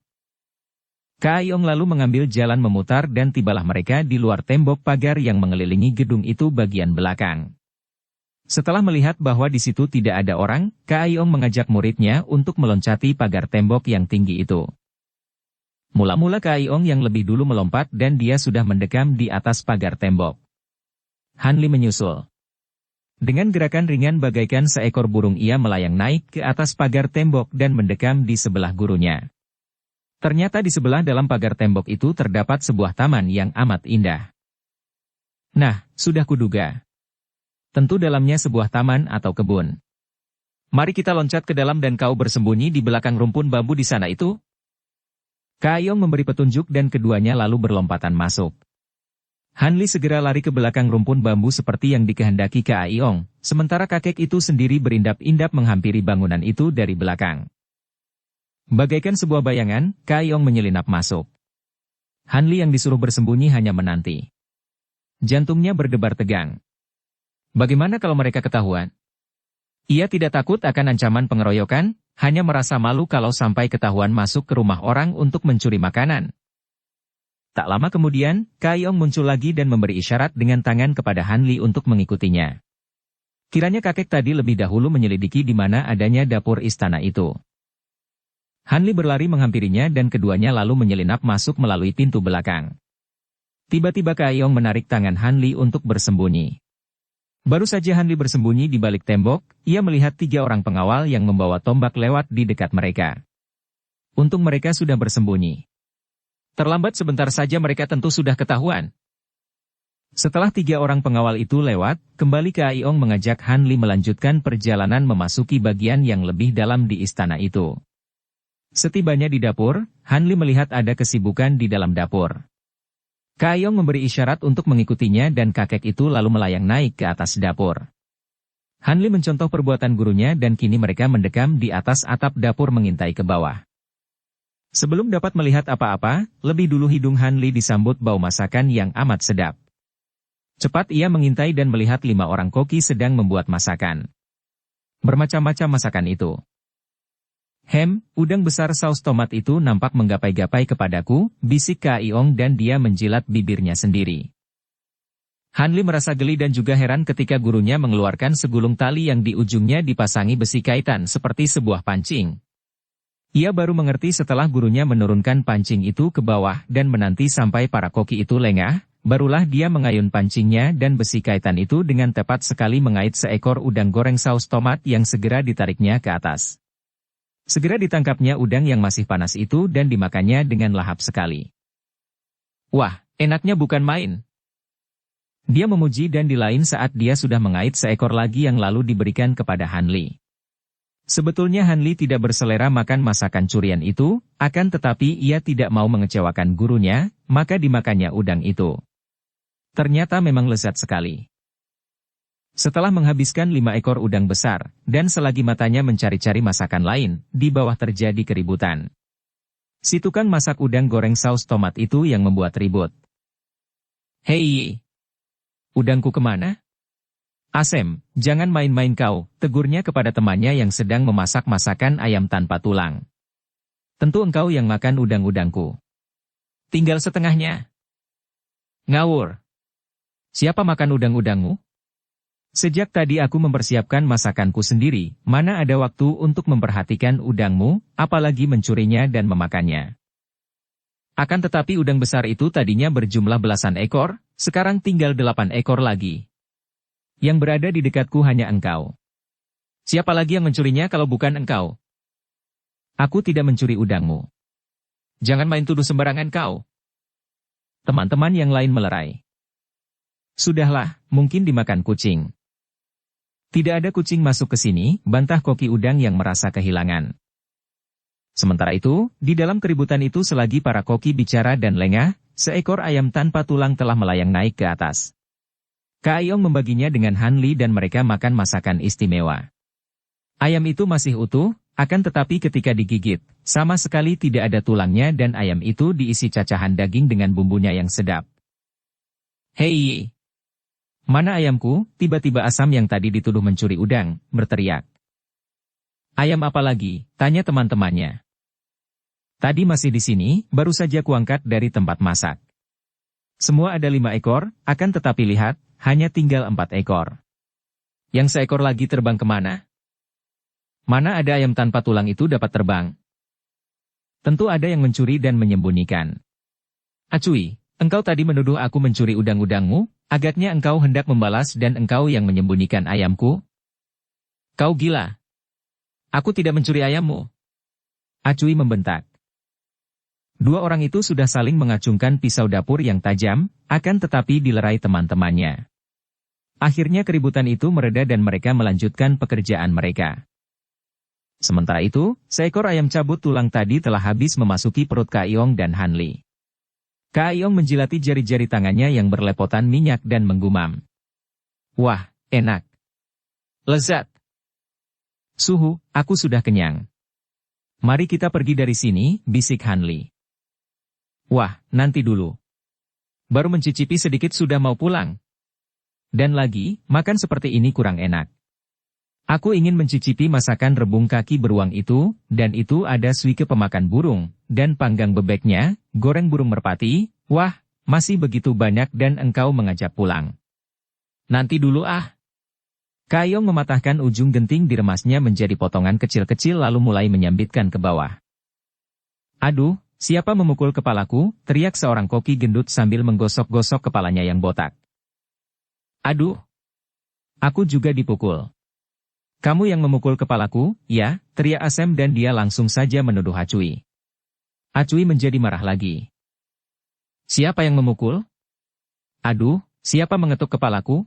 Kaiyong lalu mengambil jalan memutar dan tibalah mereka di luar tembok pagar yang mengelilingi gedung itu bagian belakang. Setelah melihat bahwa di situ tidak ada orang, Kaiyong mengajak muridnya untuk meloncati pagar tembok yang tinggi itu. Mula-mula Kaiyong yang lebih dulu melompat dan dia sudah mendekam di atas pagar tembok. Han Li menyusul. Dengan gerakan ringan bagaikan seekor burung ia melayang naik ke atas pagar tembok dan mendekam di sebelah gurunya. Ternyata di sebelah dalam pagar tembok itu terdapat sebuah taman yang amat indah. Nah, sudah kuduga. Tentu dalamnya sebuah taman atau kebun. Mari kita loncat ke dalam dan kau bersembunyi di belakang rumpun bambu di sana itu. Kak Ayong memberi petunjuk dan keduanya lalu berlompatan masuk. Hanli segera lari ke belakang rumpun bambu seperti yang dikehendaki Kak Ayong, sementara kakek itu sendiri berindap-indap menghampiri bangunan itu dari belakang. Bagaikan sebuah bayangan, Kak Ayong menyelinap masuk. Hanli yang disuruh bersembunyi hanya menanti. Jantungnya berdebar tegang. Bagaimana kalau mereka ketahuan? Ia tidak takut akan ancaman pengeroyokan, hanya merasa malu kalau sampai ketahuan masuk ke rumah orang untuk mencuri makanan. Tak lama kemudian, Kak Ayong muncul lagi dan memberi isyarat dengan tangan kepada Hanli untuk mengikutinya. Kiranya kakek tadi lebih dahulu menyelidiki di mana adanya dapur istana itu. Hanli berlari menghampirinya dan keduanya lalu menyelinap masuk melalui pintu belakang. Tiba-tiba Kak Ayong menarik tangan Hanli untuk bersembunyi. Baru saja Hanli bersembunyi di balik tembok, ia melihat 3 orang pengawal yang membawa tombak lewat di dekat mereka. Untung mereka sudah bersembunyi. Terlambat sebentar saja mereka tentu sudah ketahuan. Setelah 3 orang pengawal itu lewat, kembali Kak Ayong mengajak Hanli melanjutkan perjalanan memasuki bagian yang lebih dalam di istana itu. Setibanya di dapur, Hanli melihat ada kesibukan di dalam dapur. Kak Ayong memberi isyarat untuk mengikutinya dan kakek itu lalu melayang naik ke atas dapur. Hanli mencontoh perbuatan gurunya dan kini mereka mendekam di atas atap dapur mengintai ke bawah. Sebelum dapat melihat apa-apa, lebih dulu hidung Hanli disambut bau masakan yang amat sedap. Cepat ia mengintai dan melihat 5 orang koki sedang membuat masakan. Bermacam-macam masakan itu. Udang besar saus tomat itu nampak menggapai-gapai kepadaku, bisik Kak Ayong dan dia menjilat bibirnya sendiri. Hanli merasa geli dan juga heran ketika gurunya mengeluarkan segulung tali yang di ujungnya dipasangi besi kaitan seperti sebuah pancing. Ia baru mengerti setelah gurunya menurunkan pancing itu ke bawah dan menanti sampai para koki itu lengah, barulah dia mengayun pancingnya dan besi kaitan itu dengan tepat sekali mengait seekor udang goreng saus tomat yang segera ditariknya ke atas. Segera ditangkapnya udang yang masih panas itu dan dimakannya dengan lahap sekali. Wah, enaknya bukan main. Dia memuji dan di lain saat dia sudah mengait seekor lagi yang lalu diberikan kepada Hanli. Sebetulnya Hanli tidak berselera makan masakan curian itu, akan tetapi ia tidak mau mengecewakan gurunya, maka dimakannya udang itu. Ternyata memang lezat sekali. Setelah menghabiskan 5 ekor udang besar, dan selagi matanya mencari-cari masakan lain, di bawah terjadi keributan. Si tukang masak udang goreng saus tomat itu yang membuat ribut. Hei! Udangku kemana? Asem, jangan main-main kau, tegurnya kepada temannya yang sedang memasak masakan ayam tanpa tulang. Tentu engkau yang makan udang-udangku. Tinggal setengahnya. Ngawur. Siapa makan udang-udangmu? Sejak tadi aku mempersiapkan masakanku sendiri, mana ada waktu untuk memperhatikan udangmu, apalagi mencurinya dan memakannya. Akan tetapi udang besar itu tadinya berjumlah belasan ekor, sekarang tinggal 8 ekor lagi. Yang berada di dekatku hanya engkau. Siapa lagi yang mencurinya kalau bukan engkau? Aku tidak mencuri udangmu. Jangan main tuduh sembarangan kau. Teman-teman yang lain melerai. Sudahlah, mungkin dimakan kucing. Tidak ada kucing masuk ke sini, bantah koki udang yang merasa kehilangan. Sementara itu, di dalam keributan itu selagi para koki bicara dan lengah, seekor ayam tanpa tulang telah melayang naik ke atas. Kak Ayong membaginya dengan Hanli dan mereka makan masakan istimewa. Ayam itu masih utuh, akan tetapi ketika digigit, sama sekali tidak ada tulangnya dan ayam itu diisi cacahan daging dengan bumbunya yang sedap. Hei! Mana ayamku? Tiba-tiba Asam yang tadi dituduh mencuri udang, berteriak. Ayam apa lagi? Tanya teman-temannya. Tadi masih di sini, baru saja kuangkat dari tempat masak. Semua ada 5 ekor, akan tetapi lihat, hanya tinggal 4 ekor. Yang seekor lagi terbang kemana? Mana ada ayam tanpa tulang itu dapat terbang? Tentu ada yang mencuri dan menyembunyikan. Acui, Engkau tadi menuduh aku mencuri udang-udangmu, agaknya engkau hendak membalas dan engkau yang menyembunyikan ayamku? Kau gila. Aku tidak mencuri ayammu. Acui membentak. Dua orang itu sudah saling mengacungkan pisau dapur yang tajam, akan tetapi dilerai teman-temannya. Akhirnya keributan itu mereda dan mereka melanjutkan pekerjaan mereka. Sementara itu, seekor ayam cabut tulang tadi telah habis memasuki perut Kak Iong dan Hanli. Kak Iong menjilati jari-jari tangannya yang berlepotan minyak dan menggumam. Wah, enak. Lezat. Suhu, aku sudah kenyang. Mari kita pergi dari sini, bisik Hanli. Wah, nanti dulu. Baru mencicipi sedikit sudah mau pulang. Dan lagi, makan seperti ini kurang enak. Aku ingin mencicipi masakan rebung kaki beruang itu, dan itu ada suike pemakan burung, dan panggang bebeknya, goreng burung merpati, wah, masih begitu banyak dan engkau mengajak pulang. Nanti dulu ah. Kak Iong mematahkan ujung genting diremasnya menjadi potongan kecil-kecil lalu mulai menyambitkan ke bawah. Aduh, siapa memukul kepalaku, teriak seorang koki gendut sambil menggosok-gosok kepalanya yang botak. Aduh, aku juga dipukul. Kamu yang memukul kepalaku, ya, teriak Asem dan dia langsung saja menuduh Acui. Acui menjadi marah lagi. Siapa yang memukul? Aduh, siapa mengetuk kepalaku?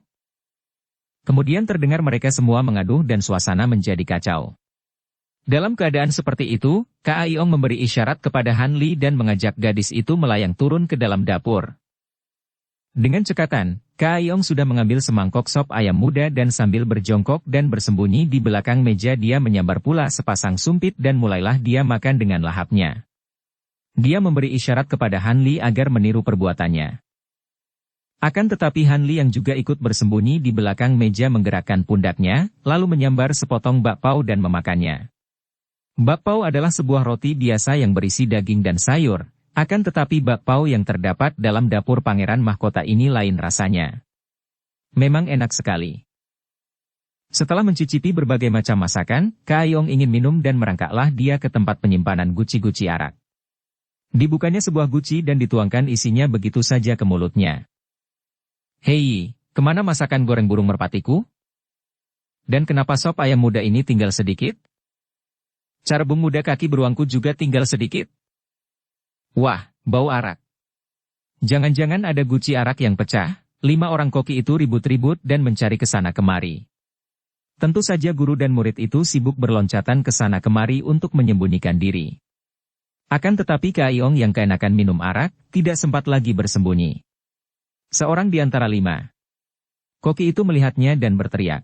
Kemudian terdengar mereka semua mengaduh dan suasana menjadi kacau. Dalam keadaan seperti itu, Kak Iong memberi isyarat kepada Hanli dan mengajak gadis itu melayang turun ke dalam dapur. Dengan cekatan, Kak Iong sudah mengambil semangkok sop ayam muda dan sambil berjongkok dan bersembunyi di belakang meja dia menyambar pula sepasang sumpit dan mulailah dia makan dengan lahapnya. Dia memberi isyarat kepada Hanli agar meniru perbuatannya. Akan tetapi Hanli yang juga ikut bersembunyi di belakang meja menggerakkan pundaknya, lalu menyambar sepotong bakpao dan memakannya. Bakpao adalah sebuah roti biasa yang berisi daging dan sayur. Akan tetapi bakpao yang terdapat dalam dapur pangeran mahkota ini lain rasanya. Memang enak sekali. Setelah mencicipi berbagai macam masakan, Kak Iong ingin minum dan merangkaklah dia ke tempat penyimpanan guci-guci arak. Dibukanya sebuah guci dan dituangkan isinya begitu saja ke mulutnya. Hei, kemana masakan goreng burung merpatiku? Dan kenapa sop ayam muda ini tinggal sedikit? Carebung muda kaki beruangku juga tinggal sedikit. Wah, bau arak. Jangan-jangan ada guci arak yang pecah, 5 orang koki itu ribut-ribut dan mencari ke sana kemari. Tentu saja guru dan murid itu sibuk berloncatan ke sana kemari untuk menyembunyikan diri. Akan tetapi Kak Iong yang keenakan minum arak, tidak sempat lagi bersembunyi. Seorang di antara 5 koki itu melihatnya dan berteriak.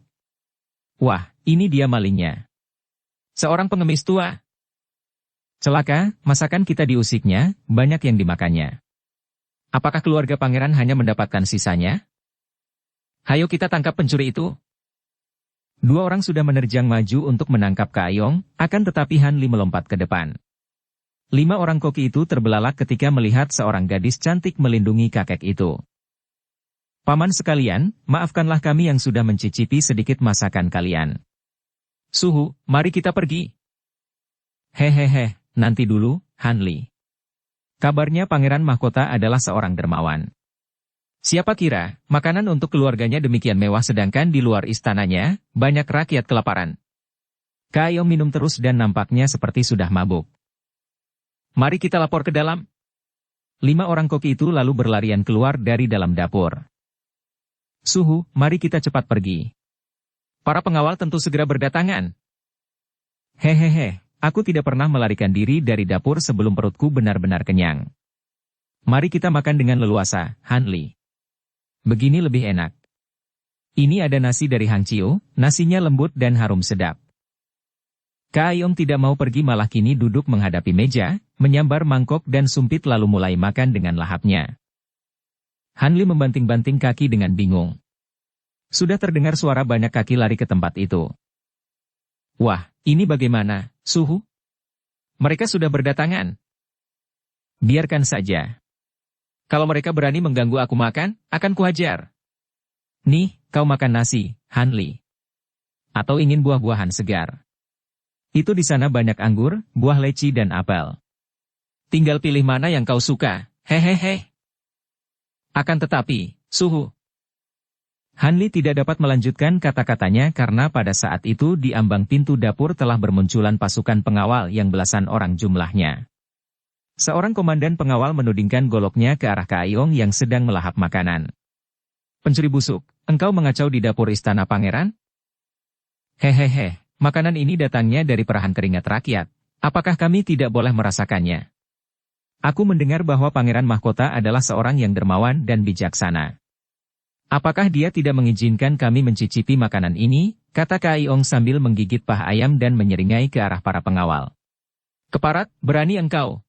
Wah, ini dia malingnya. Seorang pengemis tua. Celaka, masakan kita diusiknya, banyak yang dimakannya. Apakah keluarga pangeran hanya mendapatkan sisanya? Hayo kita tangkap pencuri itu. 2 orang sudah menerjang maju untuk menangkap Kak Iong, akan tetapi Hanli melompat ke depan. 5 orang koki itu terbelalak ketika melihat seorang gadis cantik melindungi kakek itu. Paman sekalian, maafkanlah kami yang sudah mencicipi sedikit masakan kalian. Suhu, mari kita pergi. Hehehe. Nanti dulu, Hanli. Kabarnya pangeran mahkota adalah seorang dermawan. Siapa kira, makanan untuk keluarganya demikian mewah sedangkan di luar istananya, banyak rakyat kelaparan. Kak Iong minum terus dan nampaknya seperti sudah mabuk. Mari kita lapor ke dalam. 5 orang koki itu lalu berlarian keluar dari dalam dapur. Suhu, mari kita cepat pergi. Para pengawal tentu segera berdatangan. Hehehe. Aku tidak pernah melarikan diri dari dapur sebelum perutku benar-benar kenyang. Mari kita makan dengan leluasa, Hanli. Begini lebih enak. Ini ada nasi dari Hang Chiu, nasinya lembut dan harum sedap. Kak Iong tidak mau pergi malah kini duduk menghadapi meja, menyambar mangkok dan sumpit lalu mulai makan dengan lahapnya. Hanli membanting-banting kaki dengan bingung. Sudah terdengar suara banyak kaki lari ke tempat itu. Wah, ini bagaimana, Suhu? Mereka sudah berdatangan. Biarkan saja. Kalau mereka berani mengganggu aku makan, akan kuhajar. Nih, kau makan nasi, Hanli. Atau ingin buah-buahan segar? Itu di sana banyak anggur, buah leci dan apel. Tinggal pilih mana yang kau suka, hehehe. Akan tetapi, suhu. Hanli tidak dapat melanjutkan kata-katanya karena pada saat itu di ambang pintu dapur telah bermunculan pasukan pengawal yang belasan orang jumlahnya. Seorang komandan pengawal menudingkan goloknya ke arah Kaiyong yang sedang melahap makanan. Pencuri busuk, engkau mengacau di dapur istana pangeran? Hehehe, makanan ini datangnya dari perahan keringat rakyat. Apakah kami tidak boleh merasakannya? Aku mendengar bahwa Pangeran Mahkota adalah seorang yang dermawan dan bijaksana. Apakah dia tidak mengizinkan kami mencicipi makanan ini? Kata Kaiyong sambil menggigit paha ayam dan menyeringai ke arah para pengawal. Keparat, berani engkau.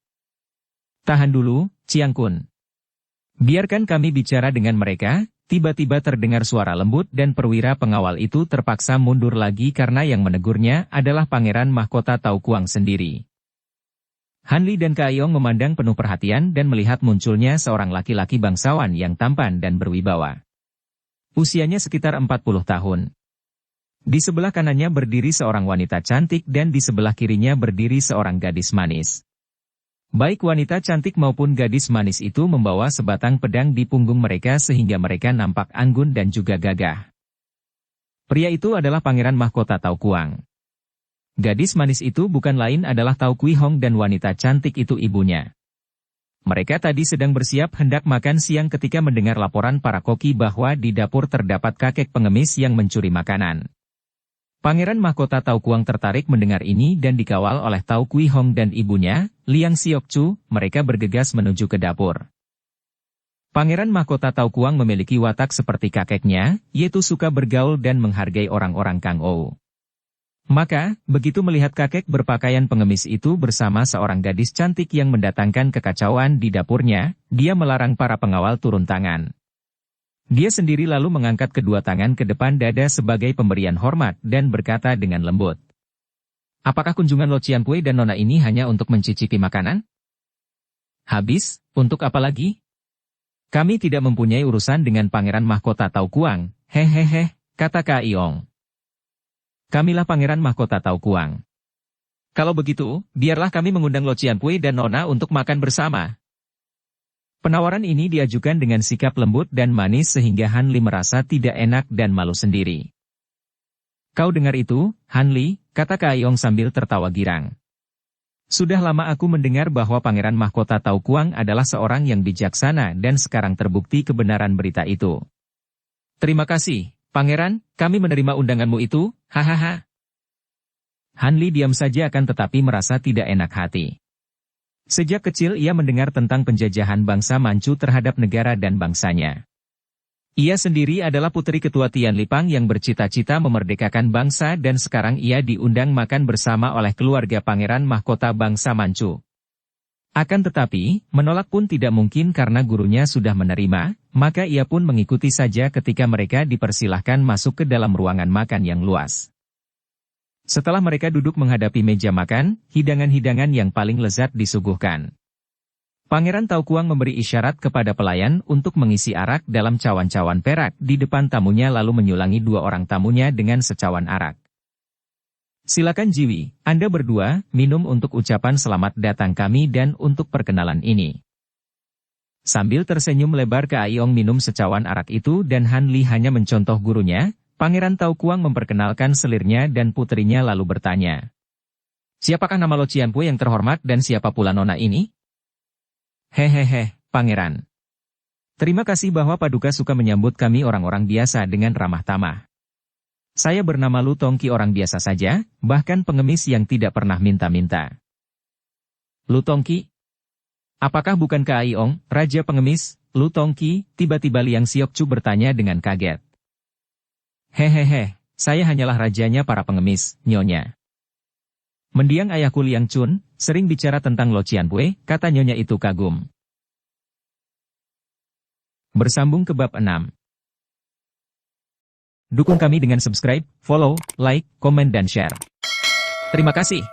Tahan dulu, Chiang Kun. Biarkan kami bicara dengan mereka. Tiba-tiba terdengar suara lembut dan perwira pengawal itu terpaksa mundur lagi karena yang menegurnya adalah Pangeran Mahkota Tau Kuang sendiri. Hanli dan Kaiyong memandang penuh perhatian dan melihat munculnya seorang laki-laki bangsawan yang tampan dan berwibawa. Usianya sekitar 40 tahun. Di sebelah kanannya berdiri seorang wanita cantik dan di sebelah kirinya berdiri seorang gadis manis. Baik wanita cantik maupun gadis manis itu membawa sebatang pedang di punggung mereka sehingga mereka nampak anggun dan juga gagah. Pria itu adalah Pangeran Mahkota Tau Kuang. Gadis manis itu bukan lain adalah Tau Kui Hong dan wanita cantik itu ibunya. Mereka tadi sedang bersiap hendak makan siang ketika mendengar laporan para koki bahwa di dapur terdapat kakek pengemis yang mencuri makanan. Pangeran Mahkota Tau Kuang tertarik mendengar ini dan dikawal oleh Tau Kui Hong dan ibunya, Liang Siok Chu, mereka bergegas menuju ke dapur. Pangeran Mahkota Tau Kuang memiliki watak seperti kakeknya, yaitu suka bergaul dan menghargai orang-orang Kang Ou. Maka, begitu melihat kakek berpakaian pengemis itu bersama seorang gadis cantik yang mendatangkan kekacauan di dapurnya, dia melarang para pengawal turun tangan. Dia sendiri lalu mengangkat kedua tangan ke depan dada sebagai pemberian hormat dan berkata dengan lembut. Apakah kunjungan Lo Cianpui dan Nona ini hanya untuk mencicipi makanan? Habis, untuk apa lagi? Kami tidak mempunyai urusan dengan Pangeran Mahkota Tau Kuang, hehehe, kata Kaiyong. Kamilah Pangeran Mahkota Tau Kuang. Kalau begitu, biarlah kami mengundang Lo Cianpui dan Nona untuk makan bersama. Penawaran ini diajukan dengan sikap lembut dan manis sehingga Hanli merasa tidak enak dan malu sendiri. Kau dengar itu, Hanli, kata Kaiyong sambil tertawa girang. Sudah lama aku mendengar bahwa Pangeran Mahkota Tau Kuang adalah seorang yang bijaksana dan sekarang terbukti kebenaran berita itu. Terima kasih, Pangeran, kami menerima undanganmu itu, hahaha. Hanli diam saja akan tetapi merasa tidak enak hati. Sejak kecil ia mendengar tentang penjajahan bangsa Manchu terhadap negara dan bangsanya. Ia sendiri adalah putri ketua Tian Lipang yang bercita-cita memerdekakan bangsa dan sekarang ia diundang makan bersama oleh keluarga Pangeran Mahkota bangsa Manchu. Akan tetapi, menolak pun tidak mungkin karena gurunya sudah menerima, maka ia pun mengikuti saja ketika mereka dipersilahkan masuk ke dalam ruangan makan yang luas. Setelah mereka duduk menghadapi meja makan, hidangan-hidangan yang paling lezat disuguhkan. Pangeran Tau Kuang memberi isyarat kepada pelayan untuk mengisi arak dalam cawan-cawan perak di depan tamunya lalu menyulangi dua orang tamunya dengan secawan arak. Silakan Jiwi, Anda berdua, minum untuk ucapan selamat datang kami dan untuk perkenalan ini. Sambil tersenyum lebar Kaiyong minum secawan arak itu dan Hanli hanya mencontoh gurunya. Pangeran Tau Kuang memperkenalkan selirnya dan putrinya lalu bertanya. Siapakah nama Lo Cianpui yang terhormat dan siapa pula Nona ini? Hehehe, Pangeran. Terima kasih bahwa Paduka suka menyambut kami orang-orang biasa dengan ramah tamah. Saya bernama Lu Tongki orang biasa saja, bahkan pengemis yang tidak pernah minta-minta. Lu Tongki? Apakah bukan Kaiyong, Raja Pengemis, Lu Tongki? Tiba-tiba Liang Siok Chu bertanya dengan kaget. Hehehe, saya hanyalah rajanya para pengemis, Nyonya. Mendiang ayahku Liang Chun, sering bicara tentang Lo Cianpui, kata Nyonya itu kagum. Bersambung ke bab 6. Dukung kami dengan subscribe, follow, like, komen dan share. Terima kasih.